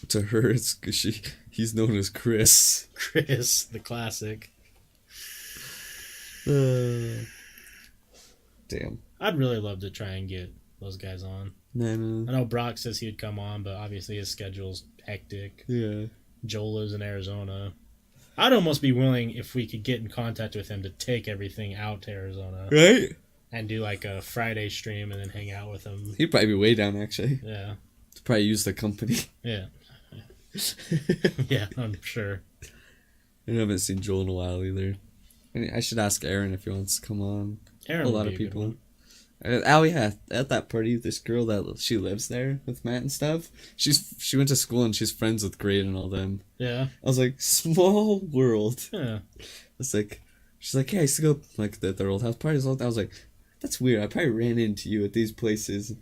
To her, it's because he's known as Chris. Chris, the classic. Damn. I'd really love to try and get those guys on. I Nana. know Brock says he'd come on, but obviously his schedule's hectic. Yeah. Joel lives in Arizona. I'd almost be willing, if we could get in contact with him, to take everything out to Arizona. Right? And do like a Friday stream and then hang out with him. He'd probably be way down, actually. Yeah. To probably use the company. Yeah. Yeah, I'm sure. I haven't seen Joel in a while either. I should ask Aaron if he wants to come on. Aaron A would lot be of a good people. one. Oh yeah, at that party, this girl that she lives there with Matt and stuff. She went to school and she's friends with Grade and all them. Yeah. I was like, small world. Yeah. It's like, she's like, yeah, I used to go like their old house parties all the time. I was like, that's weird. I probably ran into you at these places.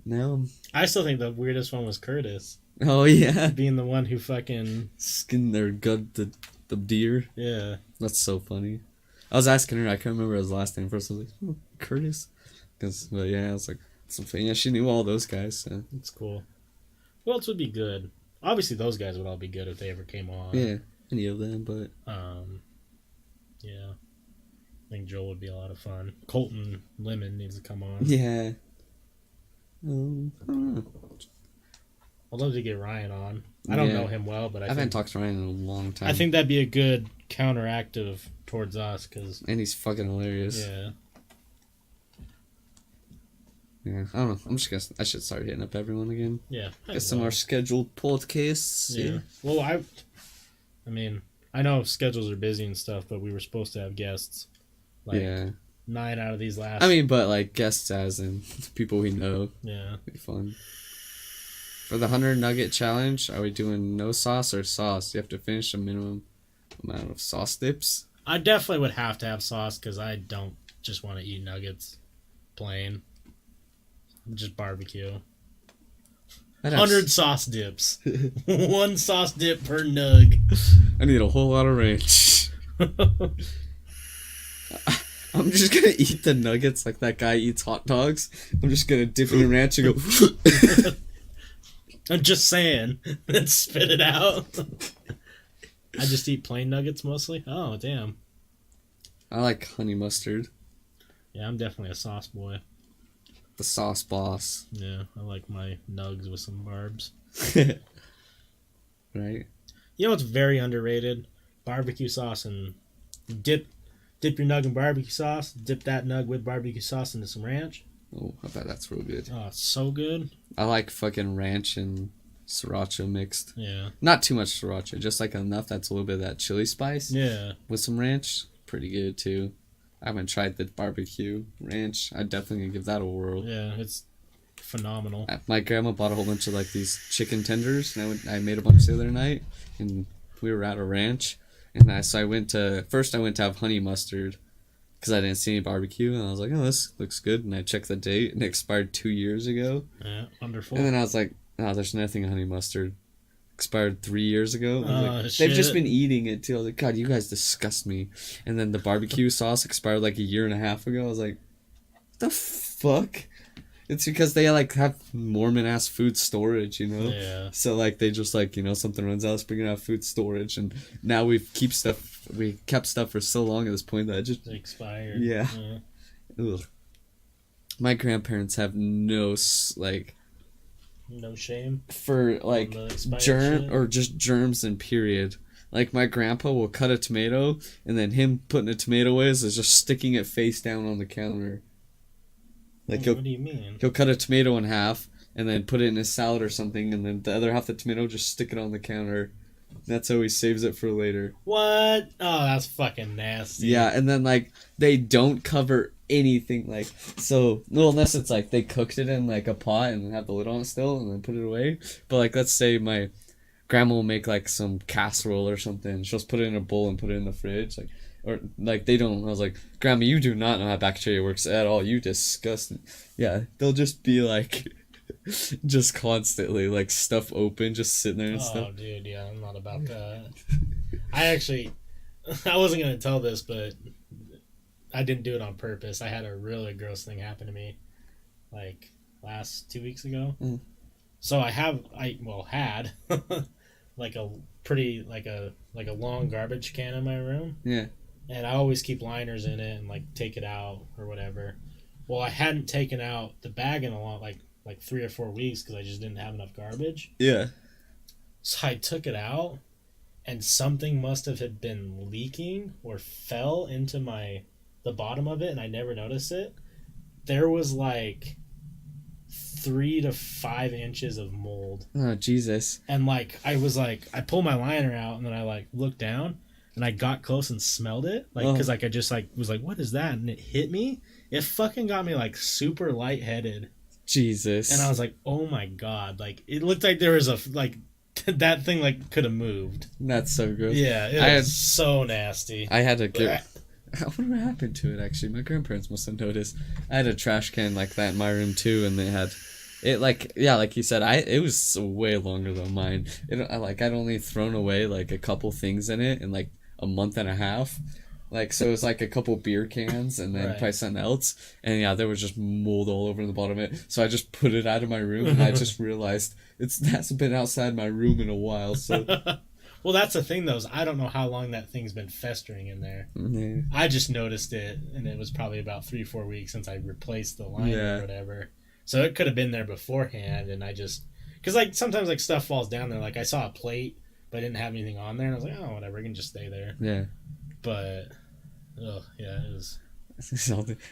Now I still think the weirdest one was Curtis. oh yeah, Being the one who fucking... skin their gut the deer. Yeah. That's so funny. I was asking her. I can't remember his last name first. I was like, oh, Curtis. But yeah, I was like, yeah, she knew all those guys. So. It's cool. Who else would be good? Obviously, those guys would all be good if they ever came on. Yeah, any of them, but Yeah. I think Joel would be a lot of fun. Colton Lemon needs to come on. yeah. I don't know. I'd love to get Ryan on. I don't know him well, but I haven't talked to Ryan in a long time. I think that'd be a good counteractive towards us, because... And he's fucking hilarious. Yeah. Yeah, I don't know. I should start hitting up everyone again. Yeah. Get some more scheduled podcasts. Yeah. Well, I mean, I know schedules are busy and stuff, but we were supposed to have guests. Like, yeah. 9 out of these last... I mean, but like guests as in people we know. Yeah. It'd be fun. For the 100 nugget challenge, are we doing no sauce or sauce? You have to finish a minimum amount of sauce dips. I definitely would have to have sauce, because I don't just want to eat nuggets plain. Just barbecue. 100 sauce dips. 1 sauce dip per nug. I need a whole lot of ranch. I'm just gonna eat the nuggets like that guy eats hot dogs. I'm just gonna dip it in ranch and go. I'm just saying. Then spit it out. I just eat plain nuggets mostly. Oh, damn. I like honey mustard. Yeah, I'm definitely a sauce boy. The sauce boss. Yeah, I like my nugs with some barbs. Right? You know what's very underrated? Barbecue sauce, and dip your nug in barbecue sauce, dip that nug with barbecue sauce into some ranch. Oh, I bet that's real good. Oh, it's so good. I like fucking ranch and sriracha mixed. Yeah. Not too much sriracha, just like enough that's a little bit of that chili spice. Yeah. With some ranch. Pretty good too. I haven't tried the barbecue ranch. I'd definitely give that a whirl. Yeah, it's phenomenal. My grandma bought a whole bunch of like these chicken tenders, and I made a bunch the other night, and we were at a ranch, and I went to have honey mustard, because I didn't see any barbecue, and I was like, oh, this looks good, and I checked the date, and it expired 2 years ago. Yeah, wonderful. And then I was like, oh, there's nothing honey mustard. expired 3 years ago. They've shit. just been eating it too. I was like, God, you guys disgust me. And then the barbecue sauce expired like a year and a half ago. I was like, what the fuck? It's because they like have Mormon ass food storage, you know? Yeah. So like they just like, you know, something runs out, let's bring it out food storage, and now we kept stuff for so long at this point that it just expired. Yeah. Ugh. My grandparents have no shame for like germs and period. Like my grandpa will cut a tomato, and then him putting a tomato away is just sticking it face down on the counter. Like what do you mean? He'll cut a tomato in half and then put it in his salad or something, and then the other half of the tomato just stick it on the counter. That's how he saves it for later. What? Oh, that's fucking nasty. Yeah, and then like they don't cover anything, like, so, well, unless it's like they cooked it in like a pot and have the lid on it still and then put it away. But like, let's say my grandma will make like some casserole or something, she'll just put it in a bowl and put it in the fridge, like, or like they don't. I was like, Grandma, you do not know how bacteria works at all, you disgust me. Yeah, they'll just be like just constantly like stuff open, just sitting there and stuff. Oh dude, yeah, I'm not about that. I wasn't gonna tell this, but I didn't do it on purpose. I had a really gross thing happen to me like last 2 weeks ago. So I had like a pretty like a long garbage can in my room. Yeah. And I always keep liners in it and like take it out or whatever. Well, I hadn't taken out the bag in a lot, like 3 or 4 weeks, because I just didn't have enough garbage. Yeah. So I took it out, and something must have been leaking or fell into the bottom of it, and I never noticed it. There was like 3 to 5 inches of mold. Oh Jesus! And like I pulled my liner out, and then I like looked down. And I got close and smelled it, like, because like I just like was like, what is that? And it hit me. It fucking got me like super lightheaded. Jesus. And I was like, oh my God! Like it looked like there was that thing like could have moved. That's so good. Yeah, it was so nasty. I had to get. What happened to it? Actually, my grandparents must have noticed. I had a trash can like that in my room too, and they had. It like, yeah, like you said, it was way longer than mine. I'd only thrown away like a couple things in it in like a month and a half, like, so it was like a couple beer cans and then probably something else, and yeah, there was just mold all over the bottom of it. So I just put it out of my room, and I just realized that's been outside my room in a while. So well, that's the thing though, is I don't know how long that thing's been festering in there. Yeah. I just noticed it, and it was probably about 3-4 weeks since I replaced the liner or whatever. So it could have been there beforehand, and I just, because like sometimes like stuff falls down there. Like I saw a plate, but I didn't have anything on there, and I was like, oh, whatever, it can just stay there. Yeah. But, oh yeah, it was.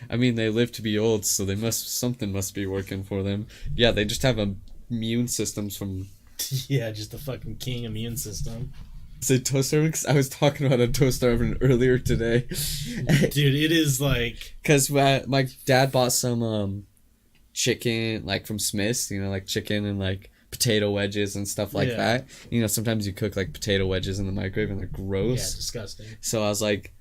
I mean, they live to be old, so something must be working for them. Yeah, they just have immune systems from. Yeah, just the fucking king immune system. So toaster oven? 'Cause I was talking about a toaster oven earlier today. Dude, it is like. Because my dad bought some chicken, like from Smith's, you know, like chicken and like potato wedges and stuff like that. You know, sometimes you cook like potato wedges in the microwave and they're gross. Yeah, disgusting. So I was like,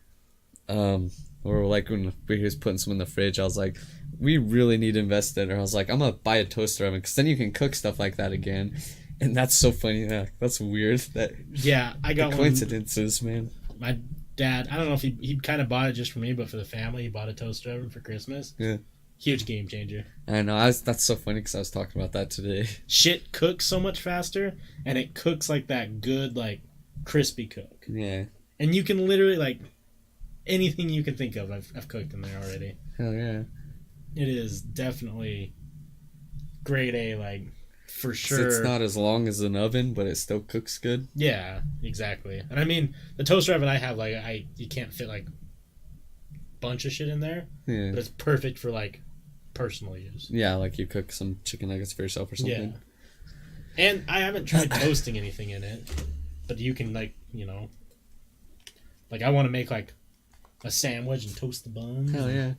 or like when he was putting some in the fridge, I was like, we really need to invest in it. Or I was like, I'm gonna buy a toaster oven because then you can cook stuff like that again. And that's so funny. Yeah, that's weird. I got coincidences, man. My dad, I don't know if he kind of bought it just for me, but for the family, he bought a toaster oven for Christmas. Yeah. Huge game changer. I know. That's so funny because I was talking about that today. Shit cooks so much faster, and it cooks like that good, like, crispy cook. Yeah. And you can literally, like, anything you can think of, I've cooked in there already. Hell yeah. It is definitely grade A, like, for sure. It's not as long as an oven, but it still cooks good. Yeah, exactly. And I mean, the toaster oven I have, like, you can't fit, like, bunch of shit in there. Yeah. But it's perfect for, like, personal use. Yeah, like you cook some chicken nuggets for yourself or something. Yeah. And I haven't tried toasting anything in it, but you can, like, you know, like I want to make like a sandwich and toast the buns. Hell yeah.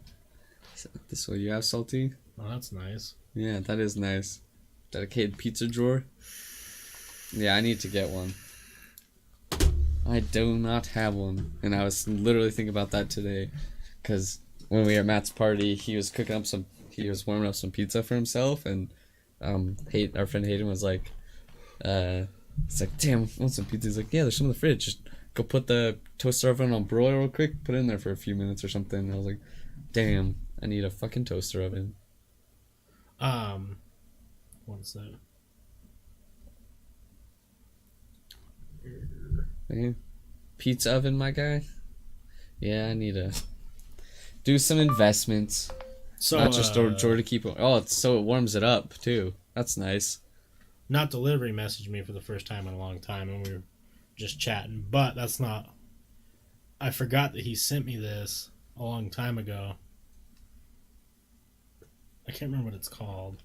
This way you have salty? Oh, that's nice. Yeah, that is nice. Dedicated pizza drawer. Yeah, I need to get one. I do not have one. And I was literally thinking about that today. Because when we were at Matt's party, he was warming up some pizza for himself. And our friend Hayden was like, It's like, damn, I want some pizza. He's like, yeah, there's some in the fridge. Just go put the toaster oven on broil real quick. Put it in there for a few minutes or something. And I was like, damn, I need a fucking toaster oven. What's that? Man, pizza oven, my guy. Yeah, I need to do some investments. So not just a drawer to keep it. Oh, so it warms it up too. That's nice. Not Delivery messaged me for the first time in a long time, and we were just chatting. But that's not. I forgot that he sent me this a long time ago. I can't remember what it's called.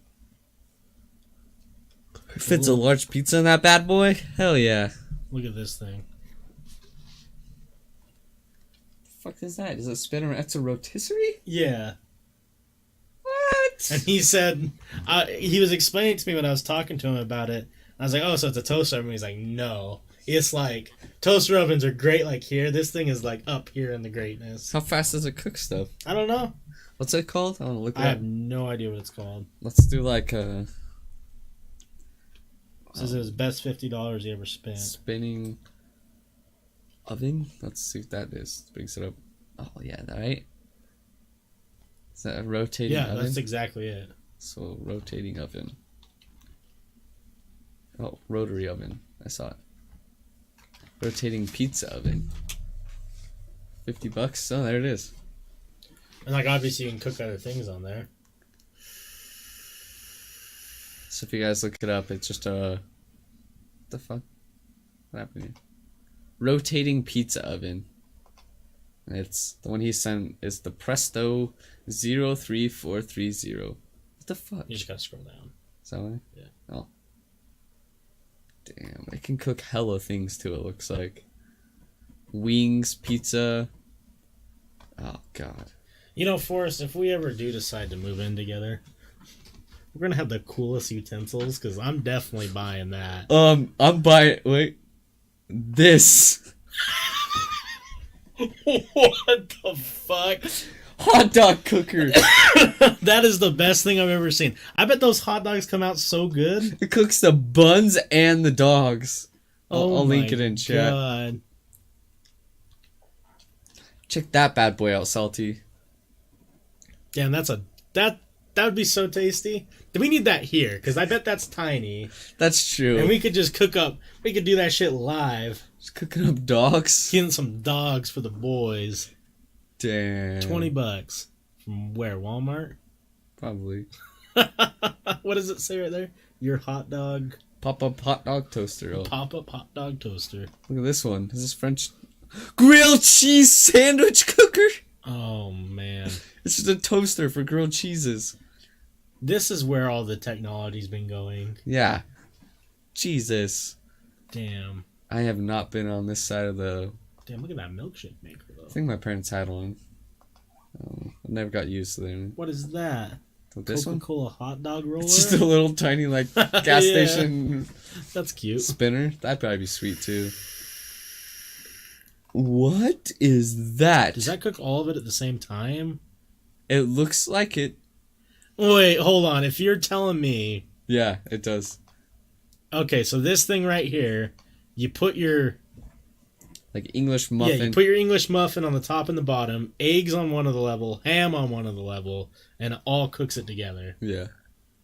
Fits a large pizza in that bad boy? Hell yeah. Look at this thing. The fuck is that? Is it spin around? That's a rotisserie? Yeah. What? And he said, he was explaining to me when I was talking to him about it. I was like, oh, so it's a toaster oven? He's like, no. It's like, toaster ovens are great like here. This thing is like up here in the greatness. How fast does it cook stuff? I don't know. What's it called? I want to look it I up. have no idea what it's called. Let's do like a... Says it was best $50 he ever spent. Spinning oven? Let's see what that is. Brings it up. Oh, yeah, right? Is that a rotating oven? Yeah, that's exactly it. So, rotating oven. Oh, rotary oven. I saw it. Rotating pizza oven. $50. Oh, there it is. And like obviously you can cook other things on there. So if you guys look it up, it's just a... What the fuck? What happened here? Rotating pizza oven. And it's... The one he sent is the Presto 03430. What the fuck? You just gotta scroll down. Is that way? Yeah. Oh. Damn, it can cook hella things too, it looks like. Wings, pizza. Oh, God. You know, Forrest, if we ever do decide to move in together, we're gonna have the coolest utensils, because I'm definitely buying that. I'm buying... Wait. This. What the fuck? Hot dog cooker. That is the best thing I've ever seen. I bet those hot dogs come out so good. It cooks the buns and the dogs. I'll link my it in chat. God. Check that bad boy out, Salty. Damn, that would be so tasty. We need that here, because I bet that's tiny. That's true. And we could just we could do that shit live. Just cooking up dogs. Getting some dogs for the boys. Damn. $20. From where? Walmart? Probably. What does it say right there? Your hot dog. Pop-up hot dog toaster. Oh. Pop-up hot dog toaster. Look at this one. Is this French grilled cheese sandwich cooker? Oh, man. It's just a toaster for grilled cheeses. This is where all the technology's been going. Yeah. Jesus. Damn. I have not been on this side of the... Damn, look at that milkshake maker, though. I think my parents had one. I never got used to them. What is that? This one? Coca-Cola hot dog roller? It's just a little tiny, like, gas Yeah. station That's cute. spinner. That'd probably be sweet, too. What is that? Does that cook all of it at the same time? It looks like it. Wait, hold on. If you're telling me... Yeah, it does. Okay, so this thing right here, you put your... Like English muffin. Yeah, you put your English muffin on the top and the bottom, eggs on one of the level, ham on one of the level, and it all cooks it together. Yeah.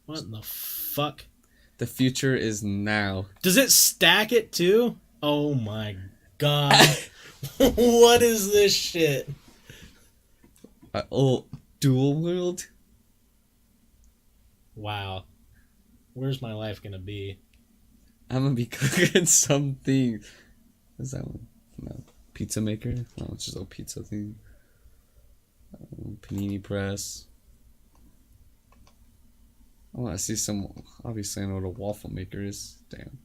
What in the fuck? The future is now. Does it stack it too? Oh my god. What is this shit? Dual world? Wow. Where's my life gonna be? I'm gonna be cooking something. What's that one? No. Pizza maker? No, it's just a pizza thing. Panini press. I want to see some. Obviously, I know what a waffle maker is. Damn.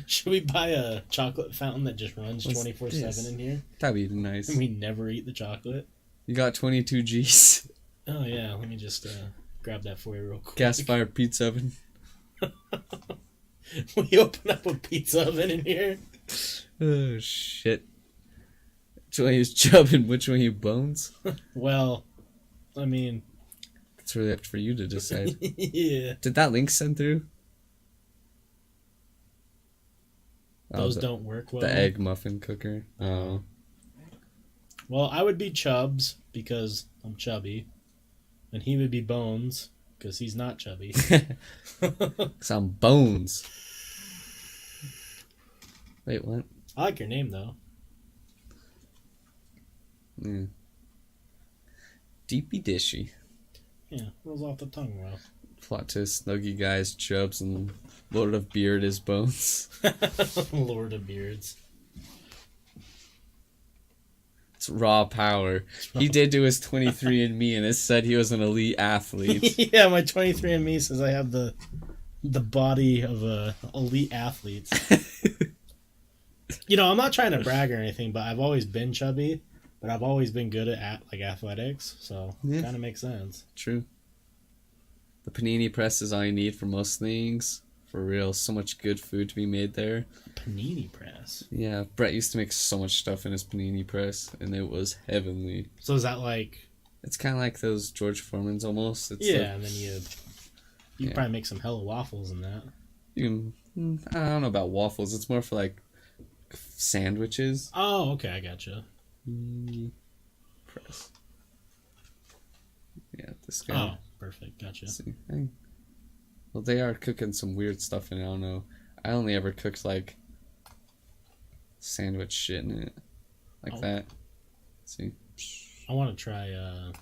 Should we buy a chocolate fountain that just runs What's 24/7 this? in here? That'd be nice. And we never eat the chocolate? You got 22 G's. Oh yeah, let me just grab that for you real quick. Gas fired pizza oven. We open up a pizza oven in here. Oh shit. Which one is CHUB and which one you bones? Well, I mean... It's really up for you to decide. Yeah. Did that link send through? Those don't work well. The egg muffin cooker. Oh. Well, I would be Chubs because I'm chubby. And he would be Bones because he's not chubby. Some bones. Wait, what? I like your name, though. Yeah. Deepy dishy. Yeah, rolls off the tongue well. Plot twist, Snuggie Guys, Chubs, and Lord of Beard is Bones. Lord of Beards. It's raw power. He did do his 23andMe and it said he was an elite athlete. Yeah, my 23andMe says I have the body of a elite athlete. You know, I'm not trying to brag or anything, but I've always been chubby, but I've always been good at like athletics, so it kind of makes sense. True. The panini press is all you need for most things. For real, so much good food to be made there. Panini press. Yeah, Brett used to make so much stuff in his panini press, and it was heavenly. So is that like... It's kind of like those George Foreman's almost. It's and then you probably make some hella waffles in that. You can, I don't know about waffles. It's more for like sandwiches. Oh, okay, I gotcha. Press. Yeah, this guy. Oh, perfect, gotcha. See, well, they are cooking some weird stuff in it. I don't know. I only ever cooked like sandwich shit in it, like that. See, I want to try a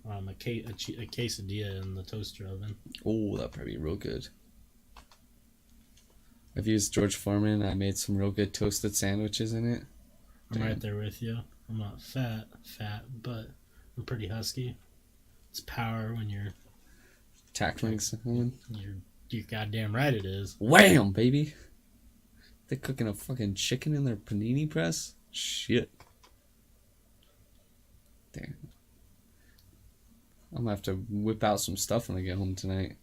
quesadilla in the toaster oven. Oh, that'd probably be real good. I've used George Foreman. I made some real good toasted sandwiches in it. I'm right there with you. I'm not fat, but I'm pretty husky. It's power when you're tackling someone. You're goddamn right it is. Wham, baby! They're cooking a fucking chicken in their panini press? Shit. Damn. I'm gonna have to whip out some stuff when I get home tonight.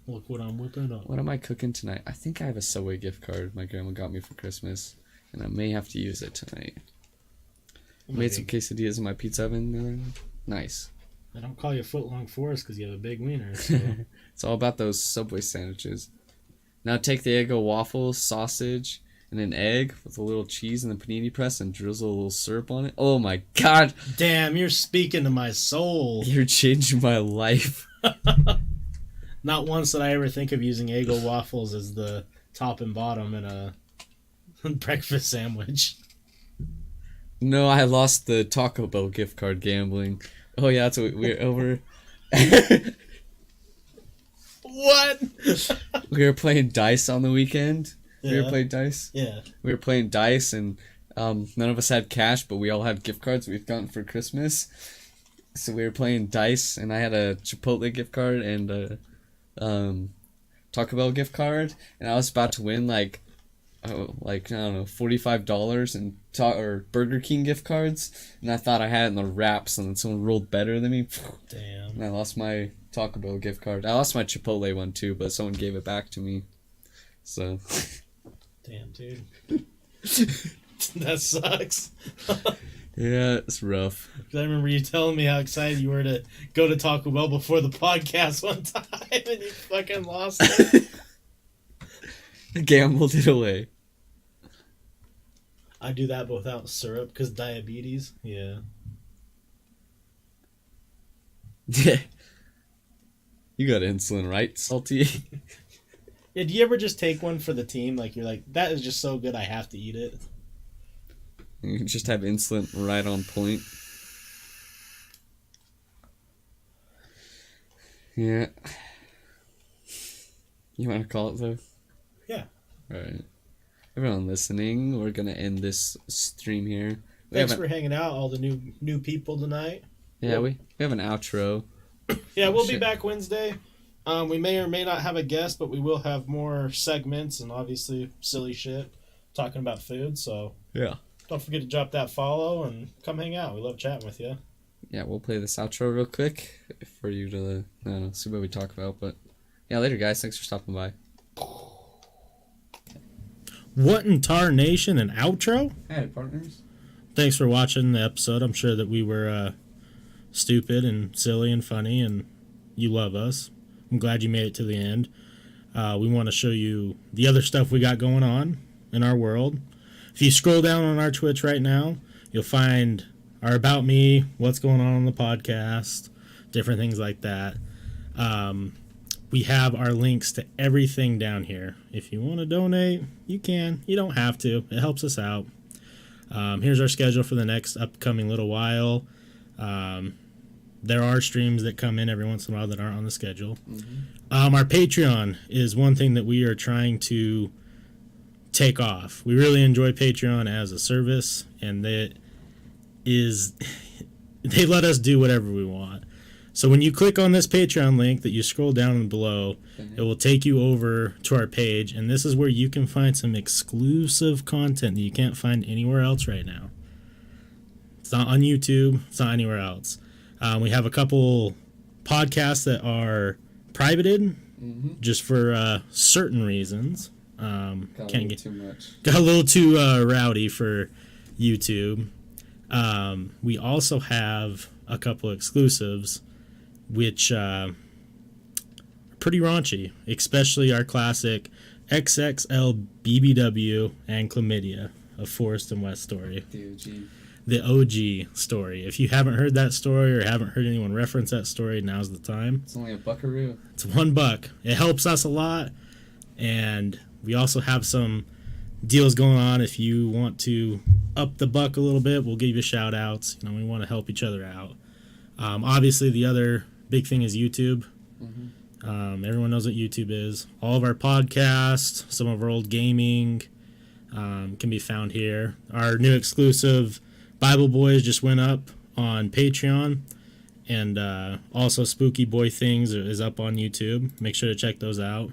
Look what I'm whipping up. What am I cooking tonight? I think I have a Subway gift card my grandma got me for Christmas, and I may have to use it tonight. I made some quesadillas in my pizza oven. Nice. I don't call you Footlong Forest because you have a big wiener. So. It's all about those Subway sandwiches. Now take the Eggo waffle, sausage, and an egg with a little cheese in the panini press and drizzle a little syrup on it. Oh my god! Damn, you're speaking to my soul. You're changing my life. Not once did I ever think of using Eggo waffles as the top and bottom in a breakfast sandwich. No, I lost the Taco Bell gift card gambling. Oh yeah, that's what we're over. What? We were playing dice on the weekend. Yeah. We were playing dice. Yeah. We were playing dice, and none of us had cash, but we all had gift cards we've gotten for Christmas. So we were playing dice, and I had a Chipotle gift card and a Taco Bell gift card, and I was about to win I don't know, $45 in or Burger King gift cards, and I thought I had it in the wraps, and then someone rolled better than me. Damn. And I lost my Taco Bell gift card. I lost my Chipotle one too, but someone gave it back to me. So. Damn, dude. That sucks. Yeah, it's rough. I remember you telling me how excited you were to go to Taco Bell before the podcast one time, and you fucking lost it. Gambled it away. I do that but without syrup because diabetes. Yeah. Yeah. You got insulin, right, Salty? Yeah, do you ever just take one for the team? Like, you're like, that is just so good, I have to eat it. You just have insulin right on point. Yeah. You want to call it, though? Yeah. Alright. Everyone listening, we're going to end this stream here. Thanks for hanging out, all the new people tonight. Yeah, we have an outro. Yeah, we'll be back Wednesday. We may or may not have a guest, but we will have more segments and obviously silly shit talking about food. So yeah, don't forget to drop that follow and come hang out. We love chatting with you. Yeah, we'll play this outro real quick for you to see what we talk about. But yeah, later, guys. Thanks for stopping by. What in tar nation, an outro? Hey, partners. Thanks for watching the episode. I'm sure that we were stupid and silly and funny, and you love us. I'm glad you made it to the end. We want to show you the other stuff we got going on in our world. If you scroll down on our Twitch right now, you'll find our About Me, what's going on the podcast, different things like that. We have our links to everything down here. If you want to donate, you can. You don't have to. It helps us out. Here's our schedule for the next upcoming little while. There are streams that come in every once in a while that aren't on the schedule. Our Patreon is one thing that we are trying to take off. We really enjoy Patreon as a service, and they let us do whatever we want. So when you click on this Patreon link that you scroll down below, it will take you over to our page, and this is where you can find some exclusive content that you can't find anywhere else right now. It's not on YouTube. It's not anywhere else. We have a couple podcasts that are privated just for certain reasons. Got a little too rowdy for YouTube. We also have a couple exclusives which are pretty raunchy, especially our classic XXL BBW and Chlamydia, a Forest and West story. The OG story. If you haven't heard that story or haven't heard anyone reference that story, now's the time. It's only $1. It's $1. It helps us a lot, and we also have some deals going on. If you want to up the buck a little bit, we'll give you shout outs. We want to help each other out. Obviously, the other big thing is YouTube. Everyone knows what YouTube is. All of our podcasts, some of our old gaming can be found here. Our new exclusive Bible Boys just went up on Patreon, and also Spooky Boy Things is up on YouTube. Make sure to check those out.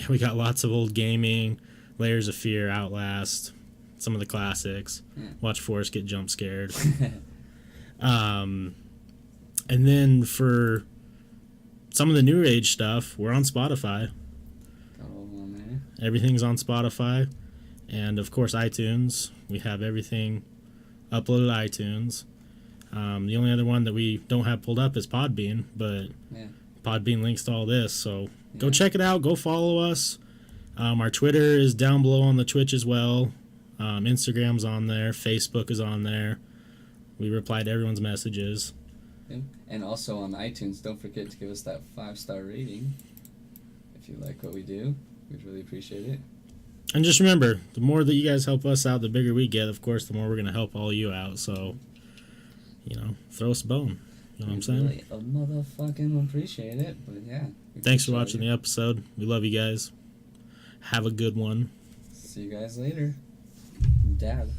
We got lots of old gaming, Layers of Fear, Outlast, some of the classics. Watch Forrest get jump scared. And then for some of the new age stuff, we're on Spotify. Everything's on Spotify, and of course iTunes. We have everything uploaded to iTunes. The only other one that we don't have pulled up is Podbean, but Podbean links to all this, so go check it out. Go follow us. Our Twitter is down below on the Twitch as well. Instagram's on there. Facebook is on there. We reply to everyone's messages. And also on iTunes, don't forget to give us that 5-star rating. If you like what we do, we'd really appreciate it. And just remember, the more that you guys help us out, the bigger we get. Of course, the more we're going to help all you out. So, throw us a bone. You know what I'm saying? Really motherfucking appreciate it. But yeah. Thanks for watching the episode. We love you guys. Have a good one. See you guys later. Dad.